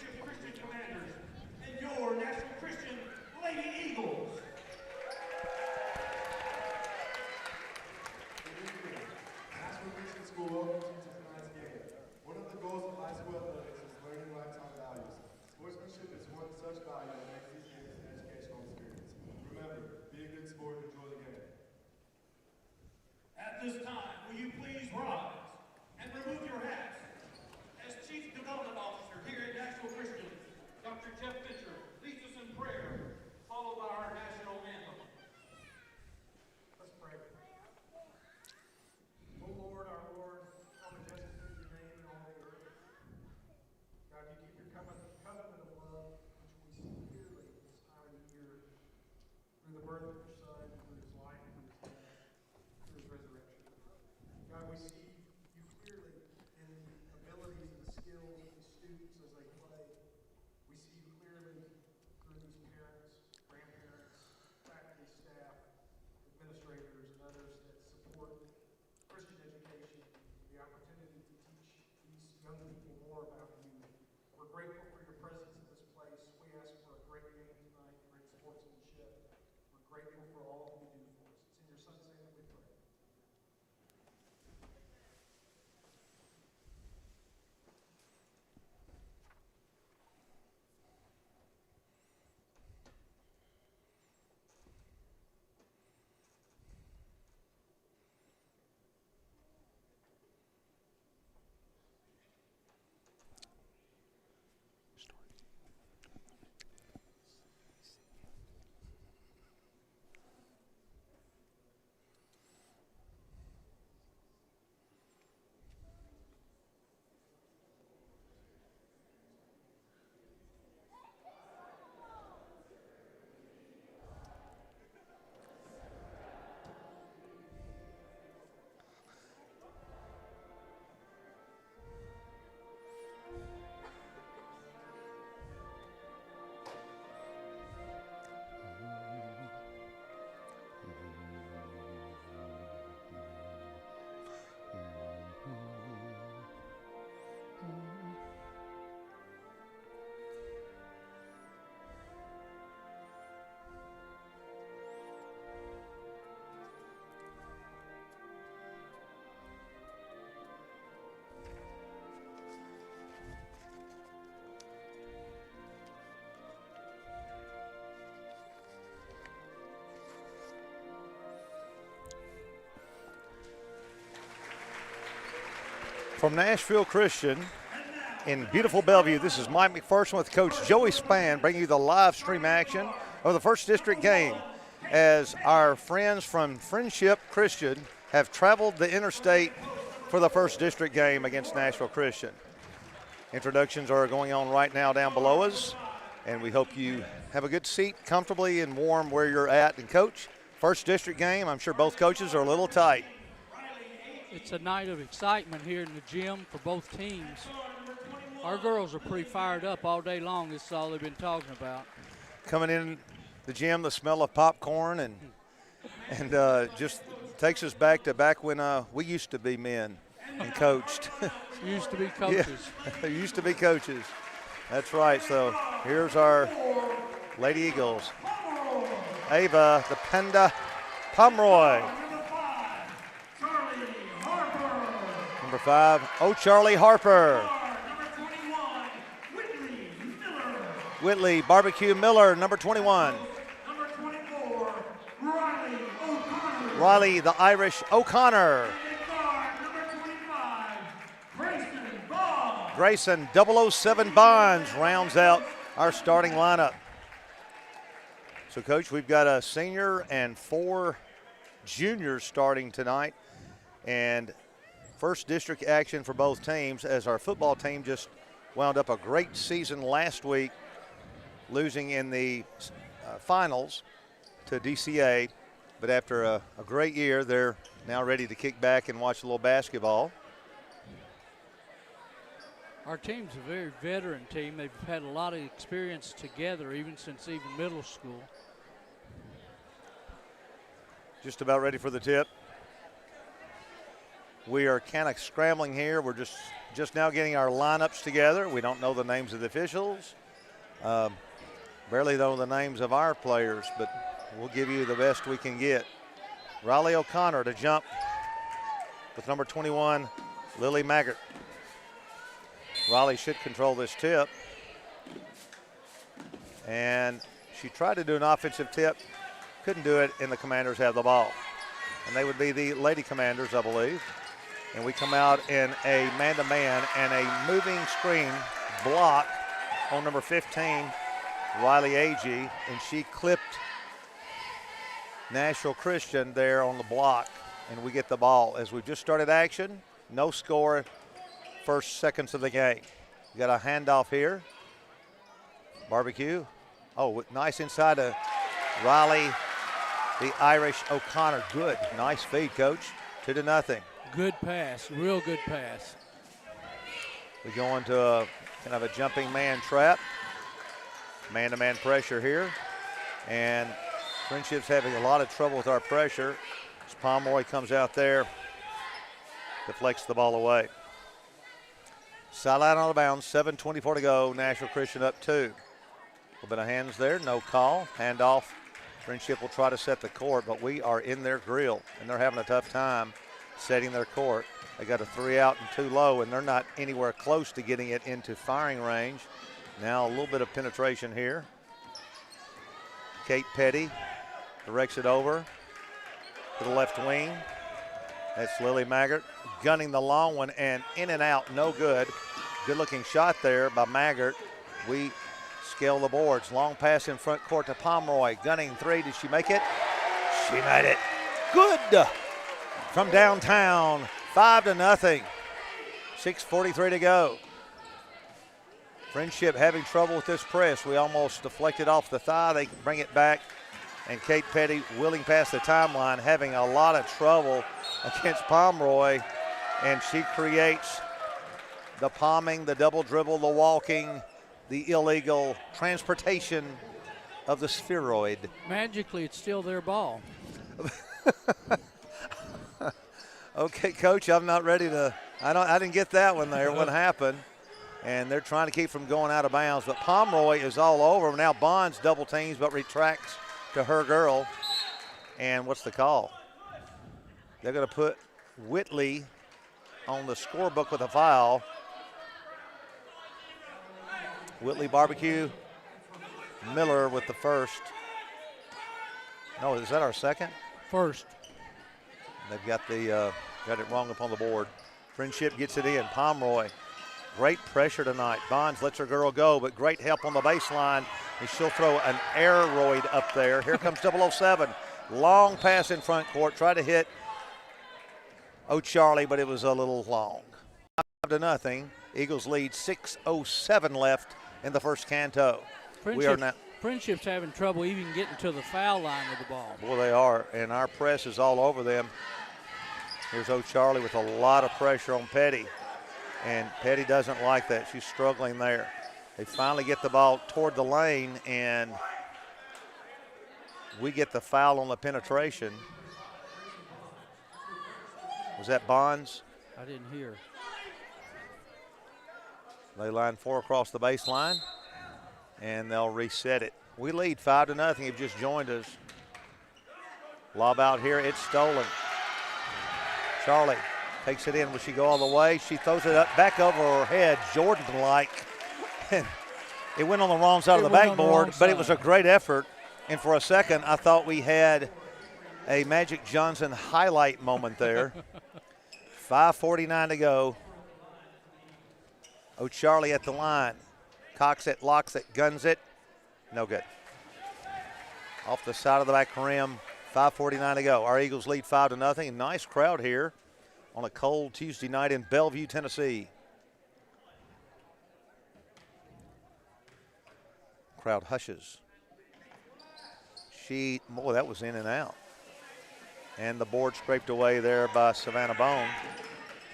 Friendship Christian Commanders and your National Christian Lady Eagles. National Christian School welcomes you to tonight's game. One of the goals of high school athletics is learning lifetime values. Sportsmanship is one such value that makes these games an educational experience. Remember, be a good sport and enjoy the game. At this time, will you please rise and remove your hats? As Chief Development Officer here at National Christian, Dr. Jeff Fisher leads us in prayer, followed by our national anthem. Let's pray. Oh Lord, our Lord, how majestic is your name in all the earth. God, you keep your covenant of love, which we see clearly this time of year, through the birth of your Son, through his life, through his death, through his resurrection. God, we see you clearly in the abilities and the skills of the students as they play. We see you clearly through these parents, grandparents, faculty, staff, administrators, and others that support Christian education, the opportunity to teach these young people more about you. We're grateful for your presence in this place. We ask for a great game tonight, great sportsmanship. We're grateful for all that you do for us. It's in your Son's name that we pray. From Nashville Christian in beautiful Bellevue, this is Mike McPherson with Coach Joey Spann bringing you the live stream action of the First District game as our friends from Friendship Christian have traveled the interstate for the First District game against Nashville Christian. Introductions are going on right now down below us, and we hope you have a good seat comfortably and warm where you're at. And Coach, First District game, I'm sure both coaches are a little tight. It's a night of excitement here in the gym for both teams. Our girls are pretty fired up all day long. This is all they've been talking about. Coming in the gym, the smell of popcorn and just takes us back when we used to be men and coached. Used to be coaches. Yeah, used to be coaches. That's right. So here's our Lady Eagles. Ava, the Panda Pomeroy. Number 5, Charlie Harper. Whitley Barbecue Miller, number 21. Number 24, Riley O'Connor. Riley, the Irish O'Connor. Number 25, Grayson Grayson Bond. 007 Bonds rounds out our starting lineup. So, Coach, we've got a senior and 4 juniors starting tonight. And First District action for both teams as our football team just wound up a great season last week, losing in the finals to DCA. But after a great year, they're now ready to kick back and watch a little basketball. Our team's a very veteran team. They've had a lot of experience together even since middle school. Just about ready for the tip. We are kind of scrambling here. We're just just now getting our lineups together. We don't know the names of the officials. Barely know the names of our players, but we'll give you the best we can get. Riley O'Connor to jump with number 21, Lily Maggart. Riley should control this tip. And she tried to do an offensive tip, couldn't do it, and the Commanders have the ball. And they would be the Lady Commanders, I believe. And we come out in a man-to-man and a moving screen block on number 15, Riley Agee, and she clipped Nashville Christian there on the block, and we get the ball. As we've just started action, no score, first seconds of the game. We got a handoff here. Barbecue. Oh, nice inside to Riley, the Irish O'Connor. Good, nice feed, Coach. 2-0. Good pass, real good pass. We go into a kind of a jumping man trap. Man-to-man pressure here. And Friendship's having a lot of trouble with our pressure. As Pomeroy comes out there, deflects the ball away. Sideline out of bounds, 7:24 to go. Nashville Christian up 2. A little bit of hands there, no call. Handoff. Friendship will try to set the court, but we are in their grill, and they're having a tough time setting their court. They got a 3 out and 2 low, and they're not anywhere close to getting it into firing range. Now a little bit of penetration here. Kate Petty directs it over to the left wing. That's Lily Maggart gunning the long one, and in and out, no good. Good looking shot there by Maggart. We scale the boards. Long pass in front court to Pomeroy. Gunning 3, did she make it? She made it. Good from downtown, 5-0. 6:43 to go. Friendship having trouble with this press. We almost deflected off the thigh. They bring it back. And Kate Petty wheeling past the timeline, having a lot of trouble against Pomeroy. And she creates the palming, the double dribble, the walking, the illegal transportation of the spheroid. Magically, it's still their ball. Okay, Coach, I'm not ready to. I didn't get that one there. What happened? And they're trying to keep from going out of bounds. But Pomeroy is all over them. Now Bonds double teams but retracts to her girl. And what's the call? They're going to put Whitley on the scorebook with a foul. Whitley Barbecue. Miller with the first. No, is that our second? First. They've got it wrong up on the board. Friendship gets it in. Pomeroy. Great pressure tonight. Bonds lets her girl go, but great help on the baseline. And she'll throw an aeroid up there. Here comes 007. Long pass in front court. Try to hit O'Charlie, but it was a little long. 5-0. Eagles lead. 6:07 left in the first canto. Friendship's having trouble even getting to the foul line with the ball. Boy, they are, and our press is all over them. Here's O'Charlie with a lot of pressure on Petty. And Petty doesn't like that. She's struggling there. They finally get the ball toward the lane, and we get the foul on the penetration. Was that Bonds? I didn't hear. They line 4 across the baseline, and they'll reset it. We lead 5-0. You've just joined us. Lob out here. It's stolen. Charlie takes it in. Will she go all the way? She throws it up back over her head, Jordan-like. It went on the wrong side of the backboard, but it was a great effort. And for a second, I thought we had a Magic Johnson highlight moment there. 5:49 to go. O'Charlie at the line. Cocks it, locks it, guns it. No good. Off the side of the back rim. 5:49 to go. Our Eagles lead 5-0. Nice crowd here on a cold Tuesday night in Bellevue, Tennessee. Crowd hushes. Boy, that was in and out. And the board scraped away there by Savannah Bone.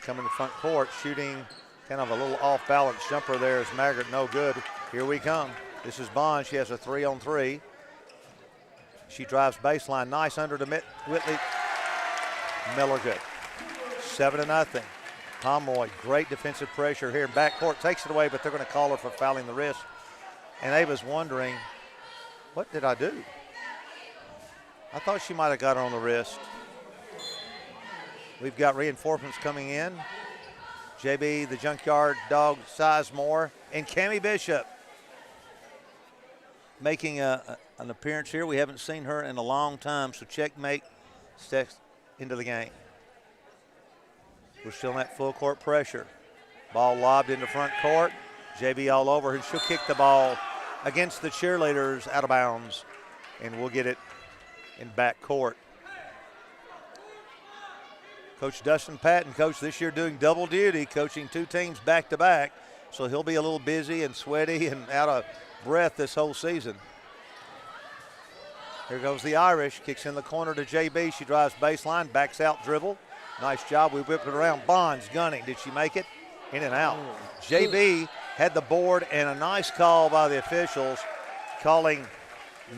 Coming to front court, shooting kind of a little off-balance jumper there is Maggart, no good. Here we come. This is Bond. She has a 3-on-3. She drives baseline. Nice under to Whitley. Miller good. 7-0. Pomeroy, great defensive pressure here in backcourt, takes it away, but they're going to call her for fouling the wrist. And Ava's wondering, what did I do? I thought she might have got her on the wrist. We've got reinforcements coming in. JB, the Junkyard Dog, Sizemore, and Cammie Bishop making an appearance here. We haven't seen her in a long time, so checkmate, steps into the game. We're still in that full court pressure. Ball lobbed into front court. JB all over her. She'll kick the ball against the cheerleaders out of bounds, and we'll get it in back court. Coach Dustin Patton, coach this year doing double duty, coaching two teams back to back, so he'll be a little busy and sweaty and out of breath this whole season. Here goes the Irish, kicks in the corner to JB. She drives baseline, backs out, dribble. Nice job. We whipped it around. Bonds gunning. Did she make it? In and out. JB had the board and a nice call by the officials calling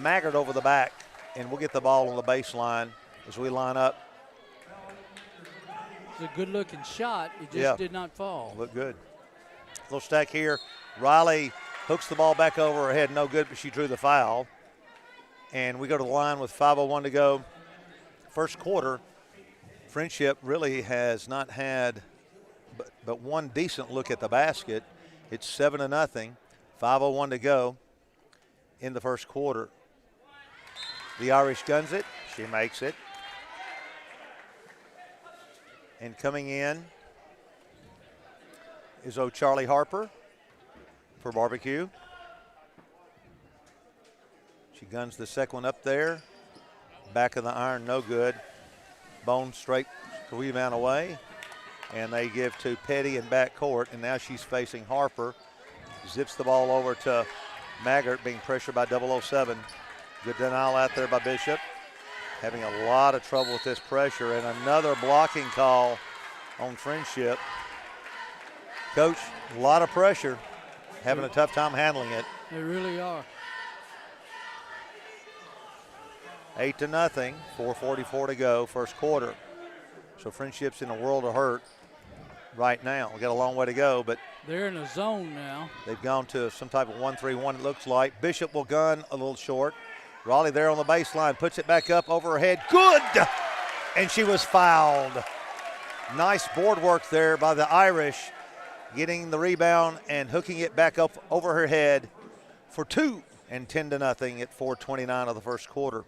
Maggart over the back. And we'll get the ball on the baseline as we line up. It's a good-looking shot. It just did not fall. Looked good. Little stack here. Riley hooks the ball back over her head. No good, but she drew the foul. And we go to the line with 5:01 to go. First quarter. Friendship really has not had but one decent look at the basket. It's 7-0. 5:01 to go in the first quarter. The Irish guns it. She makes it. And coming in is O'Charlie Harper for barbecue. She guns the second one up there. Back of the iron, no good. Bone straight rebound away. And they give to Petty in back court. And now she's facing Harper. Zips the ball over to Maggart, being pressured by 007. Good denial out there by Bishop. Having a lot of trouble with this pressure, and another blocking call on Friendship. Coach, a lot of pressure, having a tough time handling it. They really are. 8-0, 4:44 to go, first quarter. So Friendship's in a world of hurt right now. We got a long way to go, but they're in a zone now. They've gone to some type of 1-3-1, it looks like. Bishop will gun a little short. Raleigh there on the baseline, puts it back up over her head. Good! And she was fouled. Nice board work there by the Irish, getting the rebound and hooking it back up over her head for two, and 10-0 at 4:29 of the first quarter.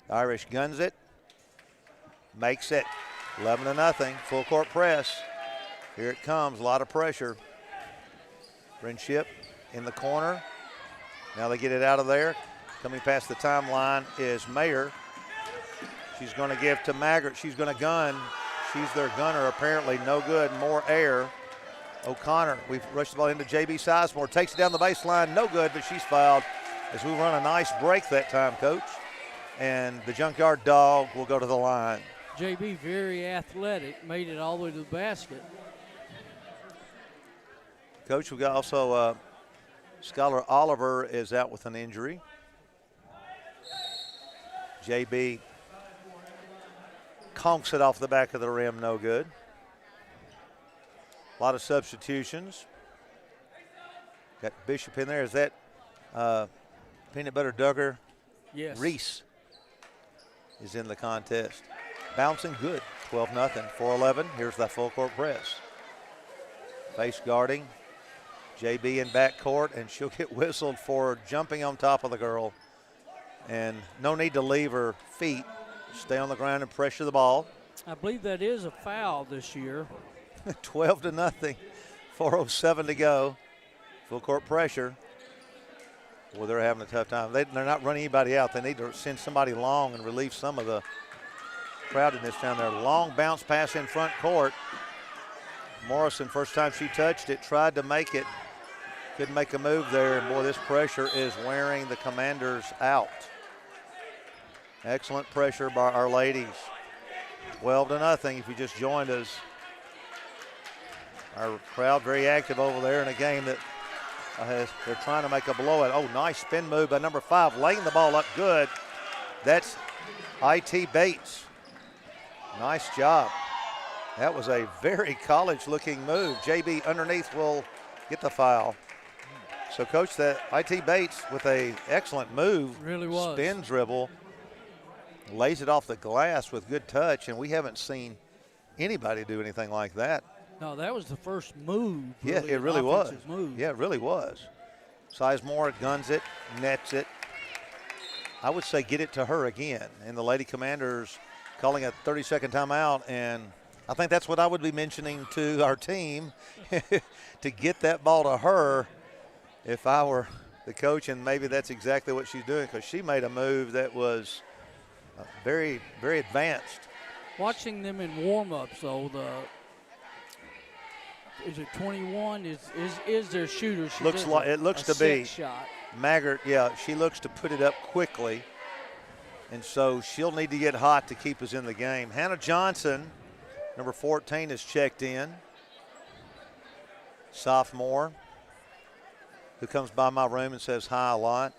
The Irish guns it, makes it 11-0, full court press. Here it comes, a lot of pressure. Friendship in the corner. Now they get it out of there. Coming past the timeline is Mayer. She's going to give to Maggart. She's going to gun. She's their gunner, apparently. No good. More air. O'Connor. We've rushed the ball into JB Sizemore. Takes it down the baseline. No good, but she's fouled as we run a nice break that time, Coach. And the Junkyard Dog will go to the line. JB, very athletic, made it all the way to the basket. Coach, we got also Skylar Oliver is out with an injury. JB conks it off the back of the rim, no good. A lot of substitutions. Got Bishop in there. Is that Peanut Butter Duggar? Yes. Reese is in the contest. Bouncing good, 12-0, 4-11. Here's the full court press. Face guarding. JB in backcourt, and she'll get whistled for jumping on top of the girl. And no need to leave her feet. Stay on the ground and pressure the ball. I believe that is a foul this year. 12-0, 4:07 to go. Full court pressure. Well, they're having a tough time. They're not running anybody out. They need to send somebody long and relieve some of the crowdedness down there. Long bounce pass in front court. Morrison, first time she touched it, tried to make it. Couldn't make a move there. And boy, this pressure is wearing the Commanders out. Excellent pressure by our ladies. 12-0 if you just joined us. Our crowd very active over there in a game that they're trying to make a blowout. Oh, nice spin move by number 5, laying the ball up good. That's IT Bates. Nice job. That was a very college-looking move. JB underneath will get the foul. So, Coach, that IT Bates with a excellent move. Really was. Spin dribble. Lays it off the glass with good touch, and we haven't seen anybody do anything like that. No, that was the first move. Yeah, it really an was. offensive move. Yeah, it really was. Sizemore guns it, nets it. I would say get it to her again. And the Lady Commanders calling a 30-second timeout, and I think that's what I would be mentioning to our team, to get that ball to her if I were the coach, and maybe that's exactly what she's doing, because she made a move that was very, very advanced. Watching them in warm-ups, though, is it 21? Is their shooter? She Looks does like it looks a to be. set shot. Maggart, yeah, she looks to put it up quickly, and so she'll need to get hot to keep us in the game. Hannah Johnson, number 14, is checked in. Sophomore, who comes by my room and says hi a lot.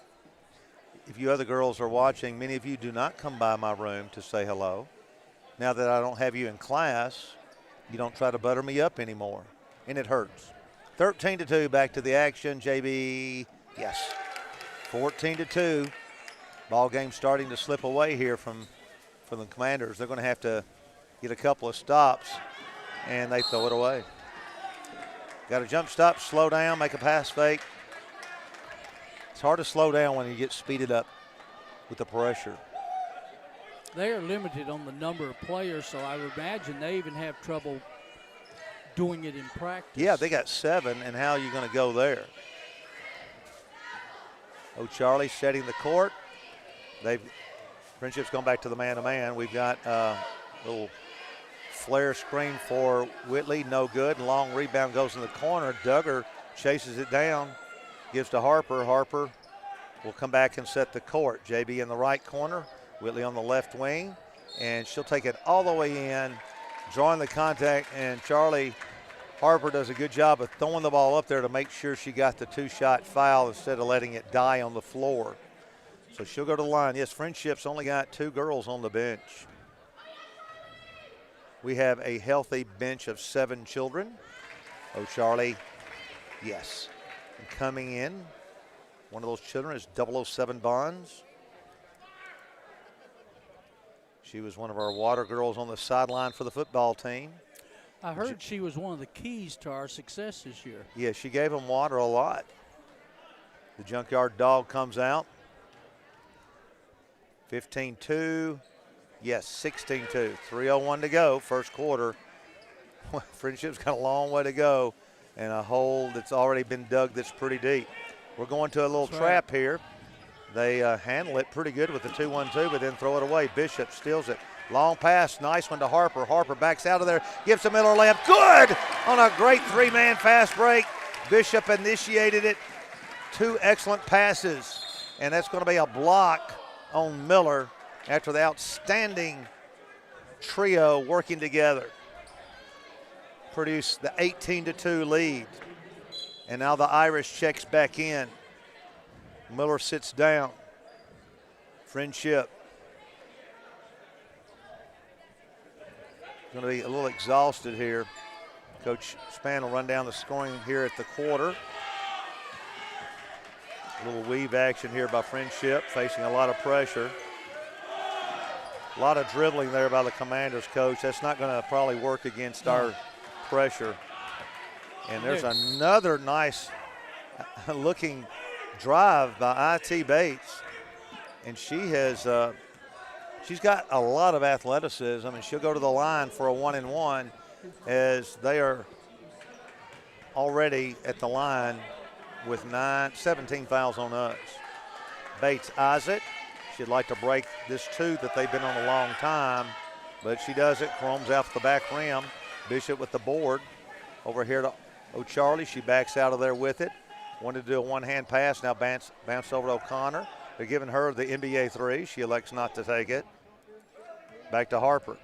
If you other girls are watching, many of you do not come by my room to say hello. Now that I don't have you in class, you don't try to butter me up anymore, and it hurts. 13-2, back to the action. JB, yes. 14-2. Ball game starting to slip away here from the Commanders. They're going to have to get a couple of stops, and they throw it away. Got a jump stop, slow down, make a pass fake. It's hard to slow down when you get speeded up with the pressure. They are limited on the number of players, so I would imagine they even have trouble doing it in practice. Yeah, they got 7, and how are you going to go there? Charlie setting the court. Friendship's gone back to the man-to-man. We've got a little flare screen for Whitley, no good. Long rebound goes in the corner. Duggar chases it down, gives to Harper. Harper will come back and set the court. JB in the right corner, Whitley on the left wing, and she'll take it all the way in, drawing the contact, and Charlie Harper does a good job of throwing the ball up there to make sure she got the 2-shot foul instead of letting it die on the floor. So she'll go to the line. Yes, Friendship's only got 2 girls on the bench. We have a healthy bench of 7 children. Charlie, yes. And coming in, one of those children is 007 Bonds. She was one of our water girls on the sideline for the football team. I heard she was one of the keys to our success this year. Yeah, she gave them water a lot. The Junkyard Dog comes out. 15-2. Yes, 16-2. 3:01 to go, first quarter. Friendship's got a long way to go, and a hole that's already been dug that's pretty deep. We're going to a little trap here. They handle it pretty good with the 2-1-2, but then throw it away. Bishop steals it. Long pass, nice one to Harper. Harper backs out of there, gives to Miller layup. Good on a great 3-man fast break. Bishop initiated it. 2 excellent passes, and that's going to be a block on Miller after the outstanding trio working together. Produce the 18-2 lead. And now the Irish checks back in. Miller sits down. Friendship going to be a little exhausted here. Coach Spann will run down the scoring here at the quarter. A little weave action here by Friendship, facing a lot of pressure. A lot of dribbling there by the Commanders, Coach. That's not going to probably work against our pressure. And there's another nice looking drive by IT Bates. And she has she's got a lot of athleticism, and she'll go to the line for a 1-and-1 as they are already at the line with 17 fouls on us. Bates eyes it. She'd like to break this 2 that they've been on a long time, but she does it. Chrome's out the back rim. Bishop with the board. Over here to O'Charlie. She backs out of there with it. Wanted to do a one-hand pass. Now bounce over to O'Connor. They're giving her the NBA 3. She elects not to take it. Back to Harper.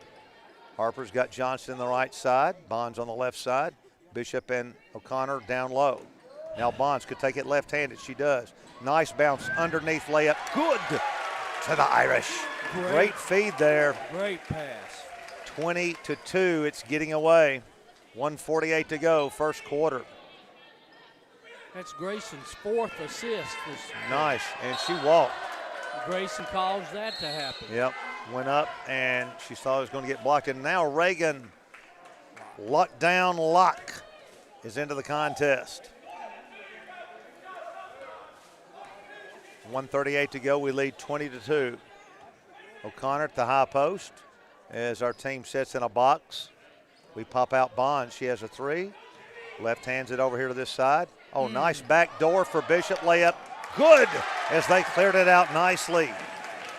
Harper's got Johnson on the right side. Bonds on the left side. Bishop and O'Connor down low. Now Bonds could take it left-handed. She does. Nice bounce underneath layup. Good to the Irish. Great feed there. Great pass. 20-2, it's getting away. 1:48 to go, first quarter. That's Grayson's 4th assist. Nice, and she walked. Grayson caused that to happen. Yep, went up, and she thought it was going to get blocked. And now Reagan, lockdown lock, is into the contest. 1:38 to go, we lead 20-2. O'Connor at the high post as our team sets in a box. We pop out Bonds. She has a three. Left hands it over here to this side. Oh, nice back door for Bishop. Layup. Good as they cleared it out nicely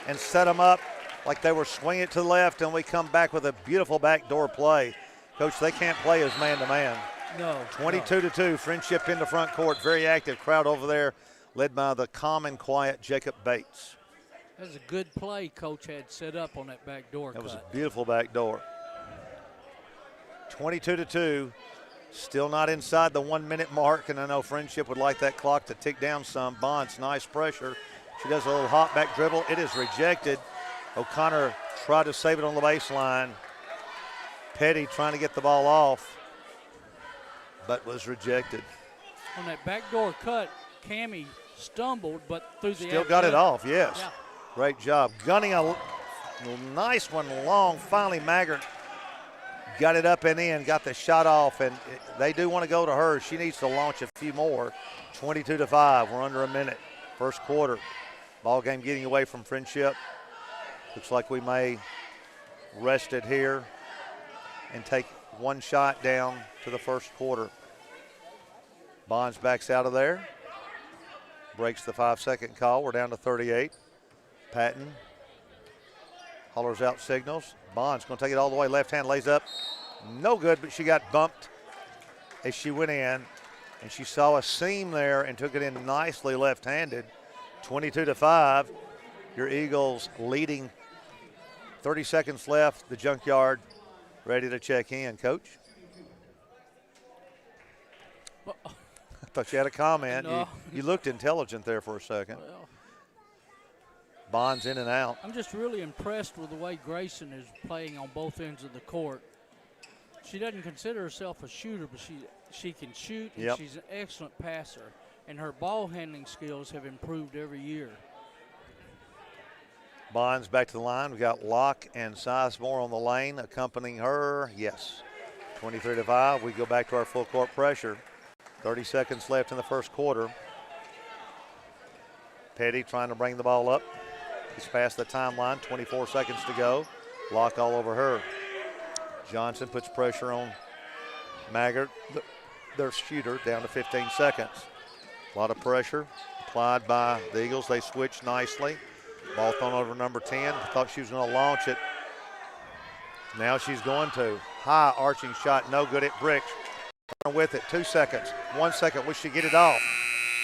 and set them up like they were swinging it to the left, and we come back with a beautiful backdoor play. Coach, they can't play as man-to-man. No. 22-2, Friendship in the front court. Very active crowd over there, led by the calm and quiet Jacob Bates. That was a good play Coach had set up on that back door That was a cut. beautiful back door. 22-2, still not inside the 1 minute mark, and I know Friendship would like that clock to tick down some. Bonds, nice pressure. She does a little hop back dribble. It is rejected. O'Connor tried to save it on the baseline. Petty trying to get the ball off, but was rejected. On that backdoor cut, Cammie stumbled, but through the Still got it off, yes. Yeah. Great job. Gunning a nice one long. Finally, Maggart got it up and in, got the shot off, and they do want to go to her. She needs to launch a few more. 22-5, we're under a minute. First quarter. Ball game getting away from Friendship. Looks like we may rest it here and take one shot down to the first quarter. Bonds backs out of there. Breaks the 5-second call. We're down to 38. Patton hollers out signals. Bonds going to take it all the way. Left hand lays up. No good, but she got bumped as she went in. And she saw a seam there and took it in nicely left-handed. 22-5. Your Eagles leading. 30 seconds left. The Junkyard ready to check in. Coach? I thought you had a comment. No. You looked intelligent there for a second. Well, Bonds in and out. I'm just really impressed with the way Grayson is playing on both ends of the court. She doesn't consider herself a shooter, but she can shoot, and Yep. she's an excellent passer. And her ball handling skills have improved every year. Bonds back to the line. We got Locke and Sizemore on the lane accompanying her. Yes. 23-5. We go back to our full court pressure. 30 seconds left in the first quarter. Petty trying to bring the ball up. He's past the timeline. 24 seconds to go. Locke all over her. Johnson puts pressure on Maggart, their shooter, down to 15 seconds. A lot of pressure applied by the Eagles. They switch nicely. Ball thrown over number 10. Thought she was going to launch it. Now she's going to. High arching shot, no good. It bricks. With it, 2 seconds, 1 second. We should get it off.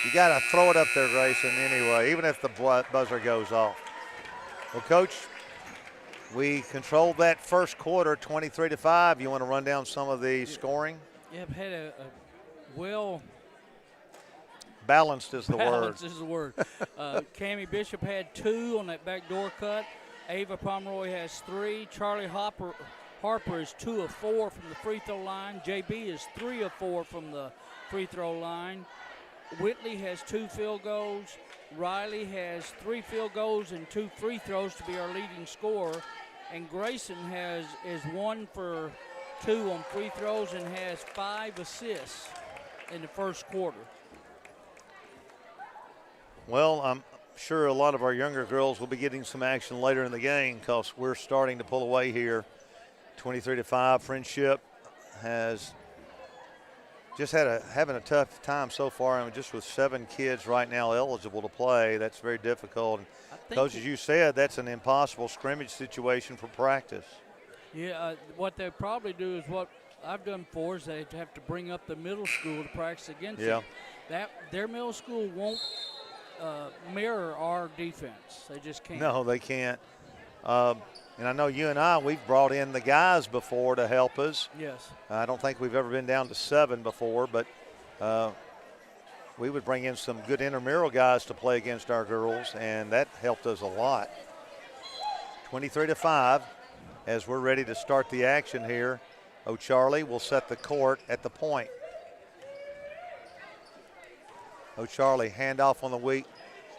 You got to throw it up there, Grayson, anyway, even if the buzzer goes off. Well, Coach, we controlled that first quarter, 23-5. You want to run down some of the scoring? Yeah, I've had a well balanced is the word. balanced is the word. Cammie Bishop had 2 on that backdoor cut. Ava Pomeroy has 3. Charlie Harper is 2 of 4 from the free throw line. JB is 3 of 4 from the free throw line. Whitley has 2 field goals. Riley has 3 field goals and 2 free throws to be our leading scorer. And Grayson is 1 for 2 on free throws and has 5 assists in the first quarter. Well, I'm sure a lot of our younger girls will be getting some action later in the game because we're starting to pull away here. 23-5. Friendship has just having a tough time so far. I mean, just with 7 kids right now eligible to play, that's very difficult. And Coach, as you said, that's an impossible scrimmage situation for practice. Yeah, what they probably do is what I've done before is they have to bring up the middle school to practice against it. Their middle school won't mirror our defense. They just can't. No, they can't. And I know you and I, we've brought in the guys before to help us. Yes. I don't think we've ever been down to 7 before, but we would bring in some good intramural guys to play against our girls, and that helped us a lot. 23-5. as we're ready to start the action here. O'Charlie will set the court at the point. O'Charlie handoff on the weak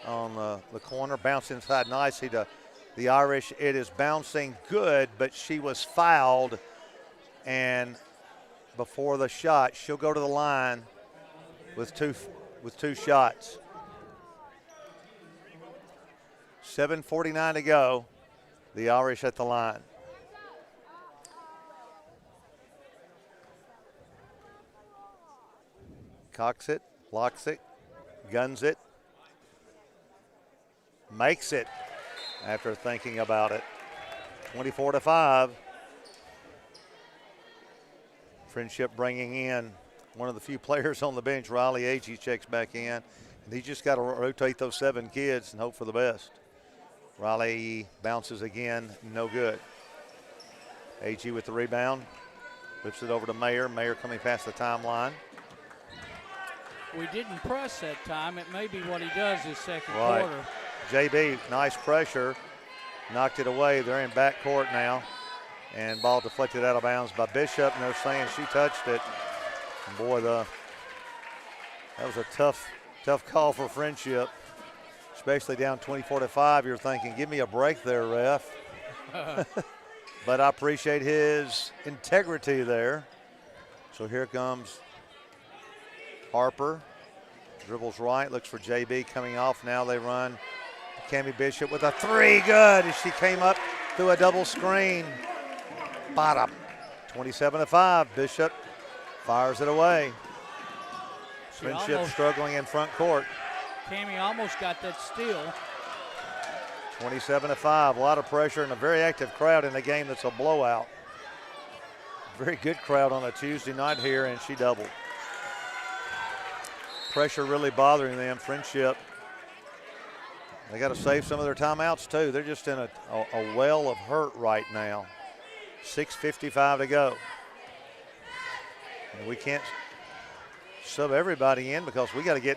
on the corner, bounce inside nicely to the Irish. It is bouncing good, but she was fouled, and before the shot, she'll go to the line with two shots. 7:49 to go. The Irish at the line. Cocks it, locks it, guns it, makes it after thinking about it. 24-5. Friendship bringing in one of the few players on the bench. Riley Agee checks back in, and he just got to rotate those 7 kids and hope for the best. Riley bounces again, no good. Agee with the rebound, flips it over to Mayer. Mayer coming past the timeline. We didn't press that time. It may be what he does this second Right. quarter. JB, nice pressure, knocked it away. They're in backcourt now, and ball deflected out of bounds by Bishop, and they're saying she touched it. And boy, that was a tough call for Friendship, especially down 24-5. You're thinking, give me a break there, ref. But I appreciate his integrity there. So here comes Harper, dribbles right, looks for JB coming off. Now they run Cammie Bishop with a 3, good, as she came up through a double screen. Bottom, 27-5. Bishop fires it away. Friendship struggling in front court. Cammie almost got that steal. 27-5, a lot of pressure and a very active crowd in a game that's a blowout. Very good crowd on a Tuesday night here, and she doubled. Pressure really bothering them. Friendship, they got to save some of their timeouts too. They're just in a well of hurt right now. 6:55 to go. And we can't sub everybody in because we got to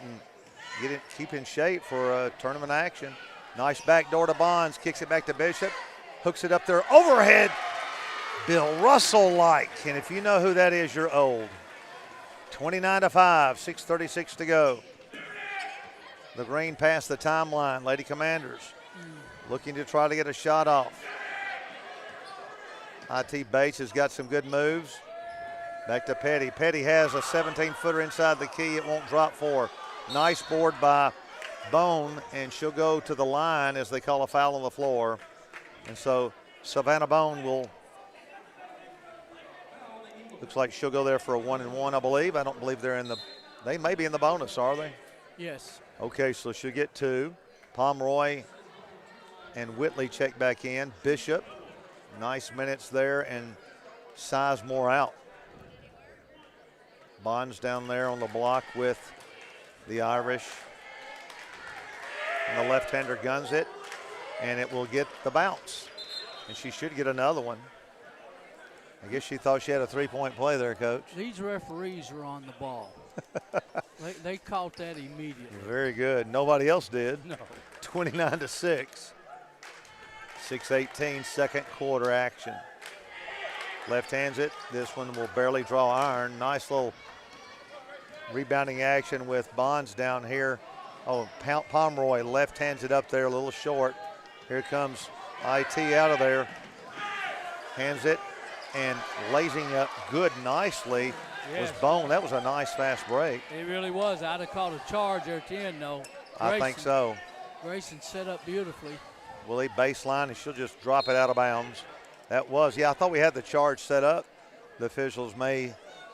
keep in shape for tournament action. Nice backdoor to Bonds, kicks it back to Bishop, hooks it up there overhead. Bill Russell-like, and if you know who that is, you're old. 29-5, 6:36 to go. The green past the timeline. Lady Commanders looking to try to get a shot off. IT Bates has got some good moves. Back to Petty. Petty has a 17-footer inside the key. It won't drop for her. Nice board by Bone, and she'll go to the line as they call a foul on the floor. And so Savannah Bone looks like she'll go there for a 1-and-1, I believe. I don't believe they may be in the bonus, are they? Yes. Okay, so she'll get 2. Pomeroy and Whitley check back in. Bishop, nice minutes there, and Sizemore out. Bonds down there on the block with the Irish. And the left-hander guns it, and it will get the bounce. And she should get another one. I guess she thought she had a 3-point play there, Coach. These referees are on the ball. they caught that immediately. Very good. Nobody else did. No. 29-6. 6:18, second quarter action. Left hands it. This one will barely draw iron. Nice little rebounding action with Bonds down here. Oh, Pomeroy left hands it up there, a little short. Here comes IT out of there. Hands it and lazing up good nicely was Bone. That was a nice fast break. It really was. I'd have called a charge there at the end, though. I think so. Grayson set up beautifully. Willie baseline, and she'll just drop it out of bounds. That was, I thought we had the charge set up. The officials may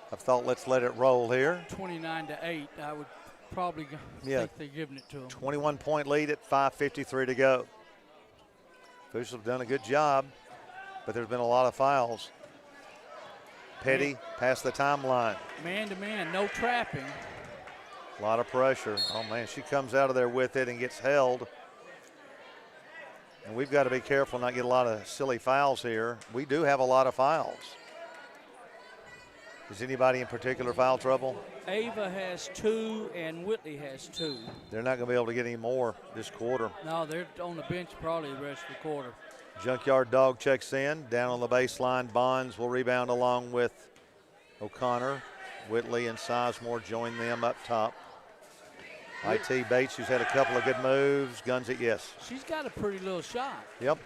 have thought, let's let it roll here. 29-8, I would probably think they're giving it to them. 21-point lead at 5:53 to go. Officials have done a good job, but there's been a lot of fouls. Petty past the timeline. Man-to-man, no trapping. A lot of pressure. Oh, man, she comes out of there with it and gets held. And we've got to be careful not get a lot of silly fouls here. We do have a lot of fouls. Is anybody in particular foul trouble? Ava has 2 and Whitley has 2. They're not going to be able to get any more this quarter. No, they're on the bench probably the rest of the quarter. Junkyard Dog checks in. Down on the baseline, Bonds will rebound along with O'Connor. Whitley and Sizemore join them up top. IT Bates, who's had a couple of good moves, guns it, yes. She's got a pretty little shot. Yep.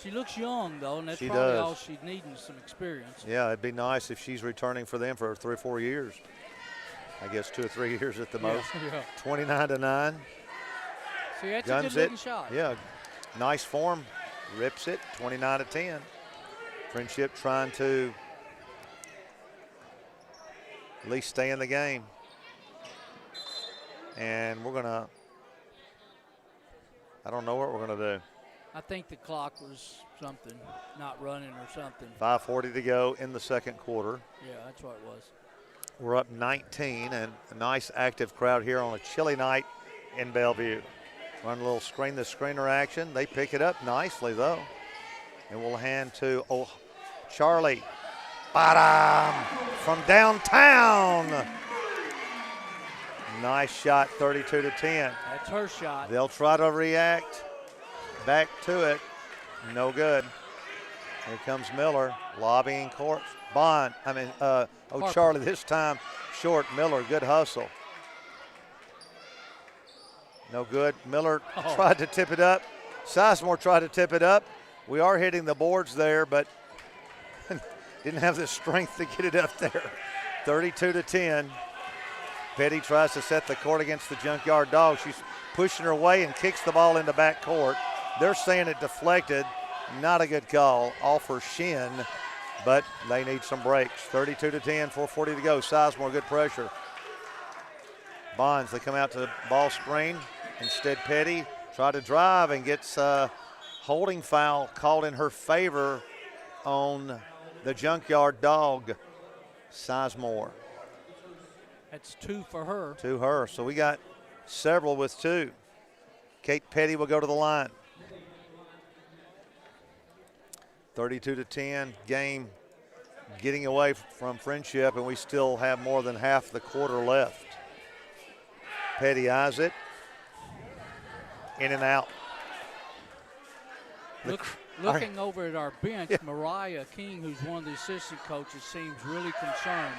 She looks young, though, and that's She probably does. all she's needing, some experience. Yeah, it'd be nice if she's returning for them for 3 or 4 years. I guess 2 or 3 years at the most. Yeah. 29-9. See, that's Guns a it. good-looking shot. Yeah, nice form. Rips it, 29-10. Friendship trying to at least stay in the game. And we're going to, I don't know what we're going to do. I think the clock was something, not running or something. 5:40 to go in the second quarter. Yeah, that's what it was. We're up 19, and a nice active crowd here on a chilly night in Bellevue. Run a little screen-the-screener action. They pick it up nicely, though. And we'll hand to Charlie. Bottom from downtown. Nice shot, 32-10. That's her shot. They'll try to react back to it. No good. Here comes Miller, lobbying court. Charlie this time short. Miller, good hustle. No good. Miller tried to tip it up. Sizemore tried to tip it up. We are hitting the boards there, but didn't have the strength to get it up there. 32-10. Petty tries to set the court against the Junkyard Dog. She's pushing her away and kicks the ball into back court. They're saying it deflected. Not a good call. Off her shin, but they need some breaks. 32-10, 4:40 to go. Sizemore, good pressure. Bonds, they come out to the ball screen. Instead, Petty tried to drive and gets a holding foul called in her favor on the Junkyard Dog, Sizemore. That's 2 for her. To her. So we got several with 2. Kate Petty will go to the line. 32-10, game getting away from Friendship, and we still have more than half the quarter left. Petty eyes it. In and out. Looking over at our bench, Mariah King, who's one of the assistant coaches, seems really concerned.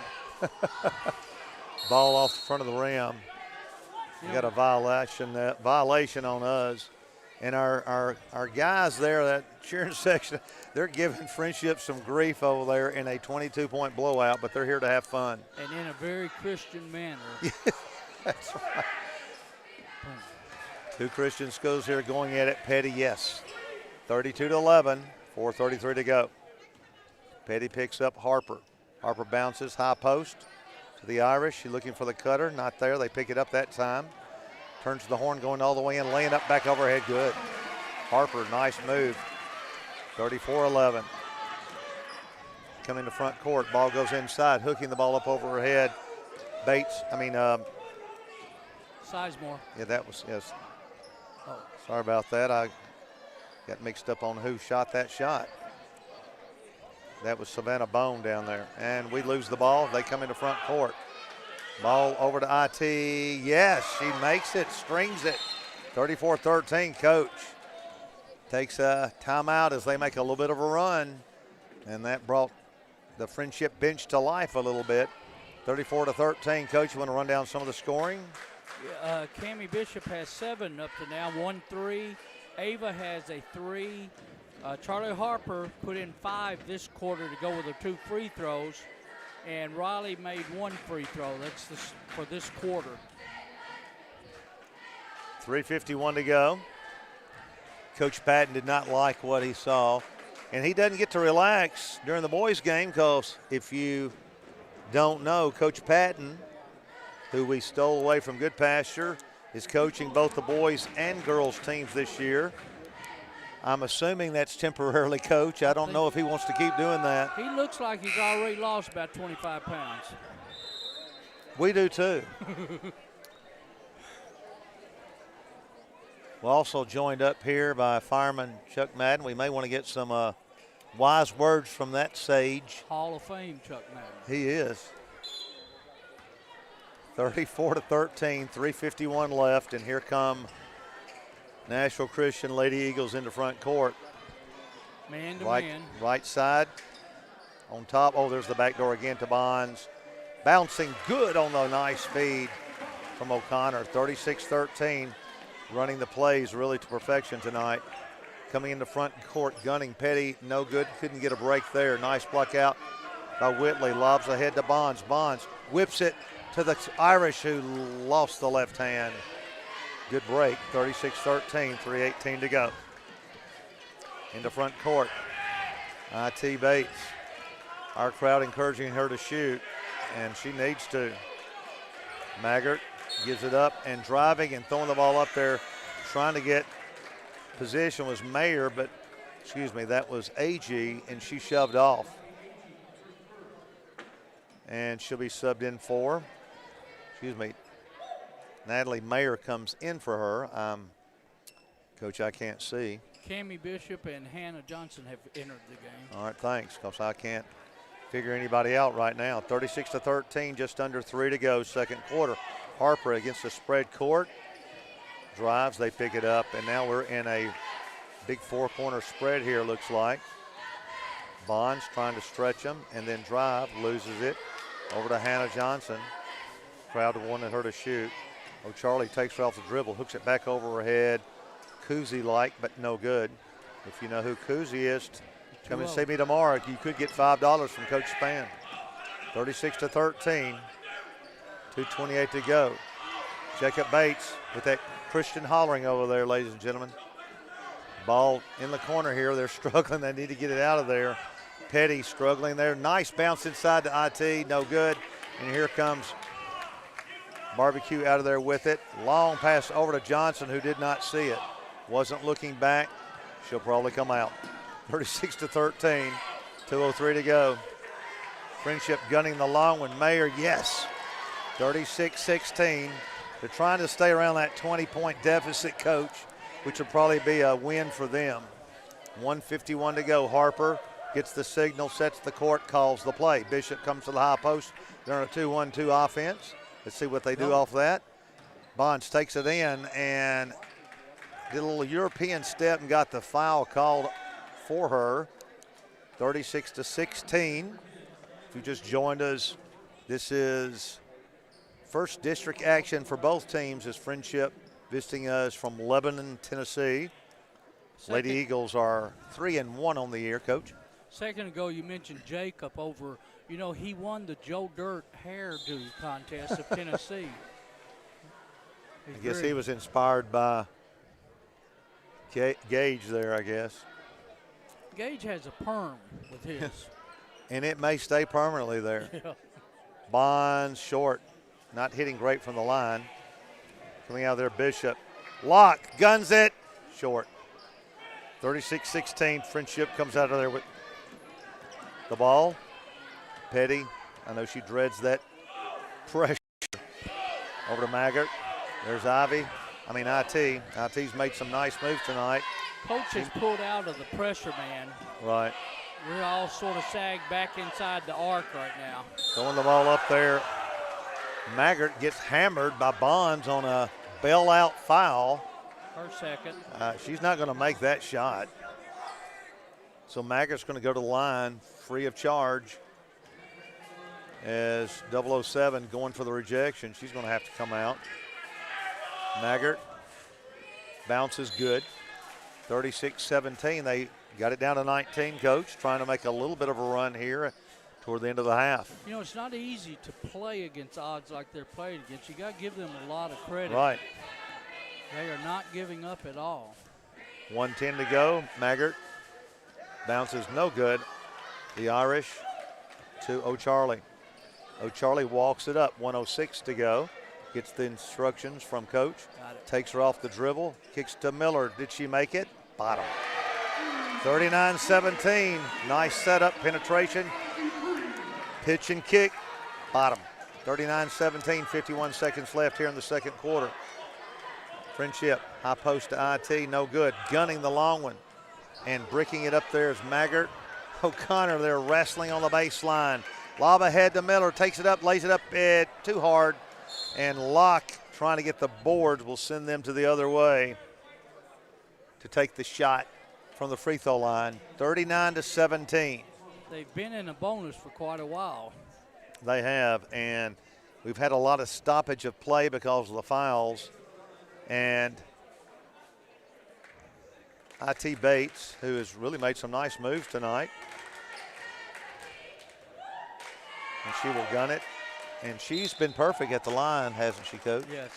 Ball off the front of the rim. We got a violation on us. And our guys there, that cheering section, they're giving Friendship some grief over there in a 22-point blowout, but they're here to have fun. And in a very Christian manner. That's right. 2 Christian schools here going at it. Petty, yes. 32-11, 4:33 to go. Petty picks up Harper. Harper bounces, high post to the Irish. She's looking for the cutter, not there. They pick it up that time. Turns the horn, going all the way in, laying up back overhead, good. Harper, nice move. 34-11. Coming to front court, ball goes inside, hooking the ball up over her head. Sizemore. Yeah, that was, yes. Oh. Sorry about that. I got mixed up on who shot that shot. That was Savannah Bone down there. And we lose the ball. They come into front court. Ball over to IT. Yes, she makes it, strings it. 34-13, coach. Takes a timeout as they make a little bit of a run. And that brought the Friendship bench to life a little bit. 34-13, coach, you want to run down some of the scoring? Cammie Bishop has 7 up to now, 1-3. Ava has a 3. Charlie Harper put in 5 this quarter to go with her 2 free throws. And Riley made 1 free throw. That's for this quarter. 3:51 to go. Coach Patton did not like what he saw. And he doesn't get to relax during the boys' game because if you don't know, Coach Patton, who we stole away from Good Pasture, is coaching both the boys and girls teams this year. I'm assuming that's temporarily, Coach. I don't know if he wants to keep doing that. He looks like he's already lost about 25 pounds. We do too. We're also joined up here by Fireman Chuck Madden. We may want to get some wise words from that sage. Hall of Fame, Chuck Madden. He is. 34-13, 3:51 left, and here come Nashville Christian Lady Eagles into front court. Man to right, man. right side. On top. Oh, there's the back door again to Bonds. Bouncing good on the nice feed from O'Connor. 36-13. Running the plays really to perfection tonight. Coming into front court, gunning. Petty, no good. Couldn't get a break there. Nice block out by Whitley. Lobs ahead to Bonds. Bonds whips it to the Irish, who lost the left hand. Good break. 36-13. 3:18 to go. Into front court. IT Bates. Our crowd encouraging her to shoot, and she needs to. Maggart gives it up and driving and throwing the ball up there, trying to get position was Mayer, but that was AG, and she shoved off. And she'll be subbed in for, Natalie Mayer comes in for her. Coach, I can't see. Cammie Bishop and Hannah Johnson have entered the game. All right, thanks, because I can't figure anybody out right now. 36-13, just under 3 to go, second quarter. Harper against the spread court. Drives, they pick it up, and now we're in a big four-corner spread here, looks like. Bonds trying to stretch him, and then drive, loses it. Over to Hannah Johnson. Crowd wanted her to shoot. O'Charlie takes her off the dribble, hooks it back over her head. Kuzi-like, but no good. If you know who Kuzi is, come and see me tomorrow. You could get $5 from Coach Spann. 36-13. 2:28 to go. Jacob Bates with that Christian hollering over there, ladies and gentlemen. Ball in the corner here. They're struggling. They need to get it out of there. Petty struggling there. Nice bounce inside to IT. No good. And here comes Barbecue out of there with it. Long pass over to Johnson, who did not see it. Wasn't looking back. She'll probably come out. 36-13. 2:03 to go. Friendship gunning the long one. Mayer, yes. 36-16. They're trying to stay around that 20-point deficit, Coach, which will probably be a win for them. 1:51 to go. Harper gets the signal, sets the court, calls the play. Bishop comes to the high post. They're on a 2-1-2 offense. Let's see what they do off that. Bonds takes it in and did a little European step and got the foul called for her. 36-16. If you just joined us, this is first district action for both teams as Friendship visiting us from Lebanon, Tennessee. Lady Eagles are 3-1 on the year, Coach. Second ago, you mentioned Jacob over, he won the Joe Dirt hairdo contest of Tennessee. I guess he was inspired by Gage there, I guess. Gage has a perm with his. And it may stay permanently there. Yeah. Bonds short, not hitting great from the line. Coming out there, Bishop. Lock, guns it, short. 36-16, Friendship comes out of there with the ball. Petty, I know she dreads that pressure. Over to Maggart. There's Ivy. IT. IT's made some nice moves tonight. Coach has pulled out of the pressure man. Right. We're all sort of sagged back inside the arc right now. Throwing the ball up there. Maggart gets hammered by Bonds on a bailout foul. Her second. She's not going to make that shot. So Maggart's going to go to the line free of charge as 007 going for the rejection. She's going to have to come out. Maggart bounces good. 36-17. They got it down to 19, Coach, trying to make a little bit of a run here toward the end of the half. It's not easy to play against odds like they're playing against. You got to give them a lot of credit. Right. They are not giving up at all. 1:10 to go. Maggart bounces no good. The Irish to O'Charlie. O'Charlie walks it up. 1:06 to go. Gets the instructions from Coach. Takes her off the dribble. Kicks to Miller. Did she make it? Bottom. 39-17. Nice setup, penetration. Pitch and kick. Bottom. 39-17. 51 seconds left here in the second quarter. Friendship. High post to IT. No good. Gunning the long one. And bricking it up there is Maggart. O'Connor there wrestling on the baseline. Lob ahead to Miller. Takes it up. Lays it up too hard. And Locke trying to get the boards will send them to the other way to take the shot. from the free throw line, 39-17. They've been in a bonus for quite a while. They have, and we've had a lot of stoppage of play because of the fouls. And I.T. Bates, who has really made some nice moves tonight. And she will gun it. And she's been perfect at the line, hasn't she, Coach? Yes.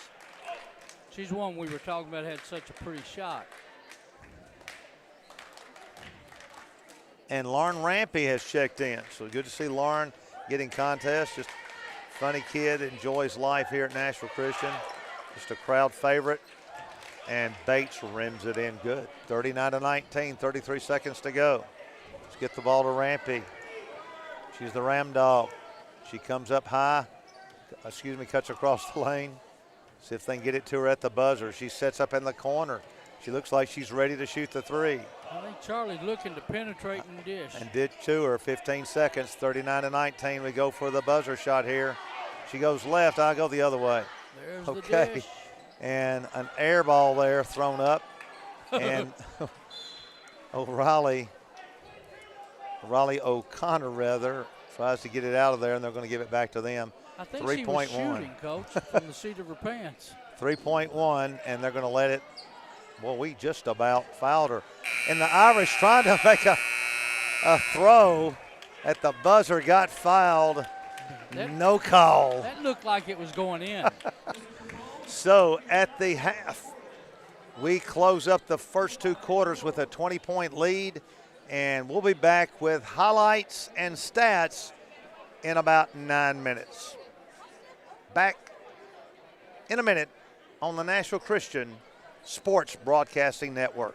She's one we were talking about had such a pretty shot. And Lauren Rampy has checked in. So good to see Lauren getting contest. Just funny kid, enjoys life here at Nashville Christian. Just a crowd favorite. And Bates rims it in good. 39-19, 33 seconds to go. Let's get the ball to Rampy. She's the Ram Dog. She comes up high, cuts across the lane. See if they can get it to her at the buzzer. She sets up in the corner. She looks like she's ready to shoot the three. I think Charlie's looking to penetrate and dish. And did to her, 15 seconds, 39-19. We go for the buzzer shot here. She goes left, I go the other way. There's okay. the dish. And an air ball there thrown up. And O'Reilly O'Connor, rather, tries to get it out of there, and they're going to give it back to them. I think she was shooting, Coach, from the seat of her pants. 3.1, and they're going to let it. Well, we just about fouled her. And the Irish trying to make a throw at the buzzer, got fouled. No call. That looked like it was going in. So at the half, we close up the first two quarters with a 20-point lead, and we'll be back with highlights and stats in about 9 minutes. Back in a minute on the Nashville Christian Sports Broadcasting Network.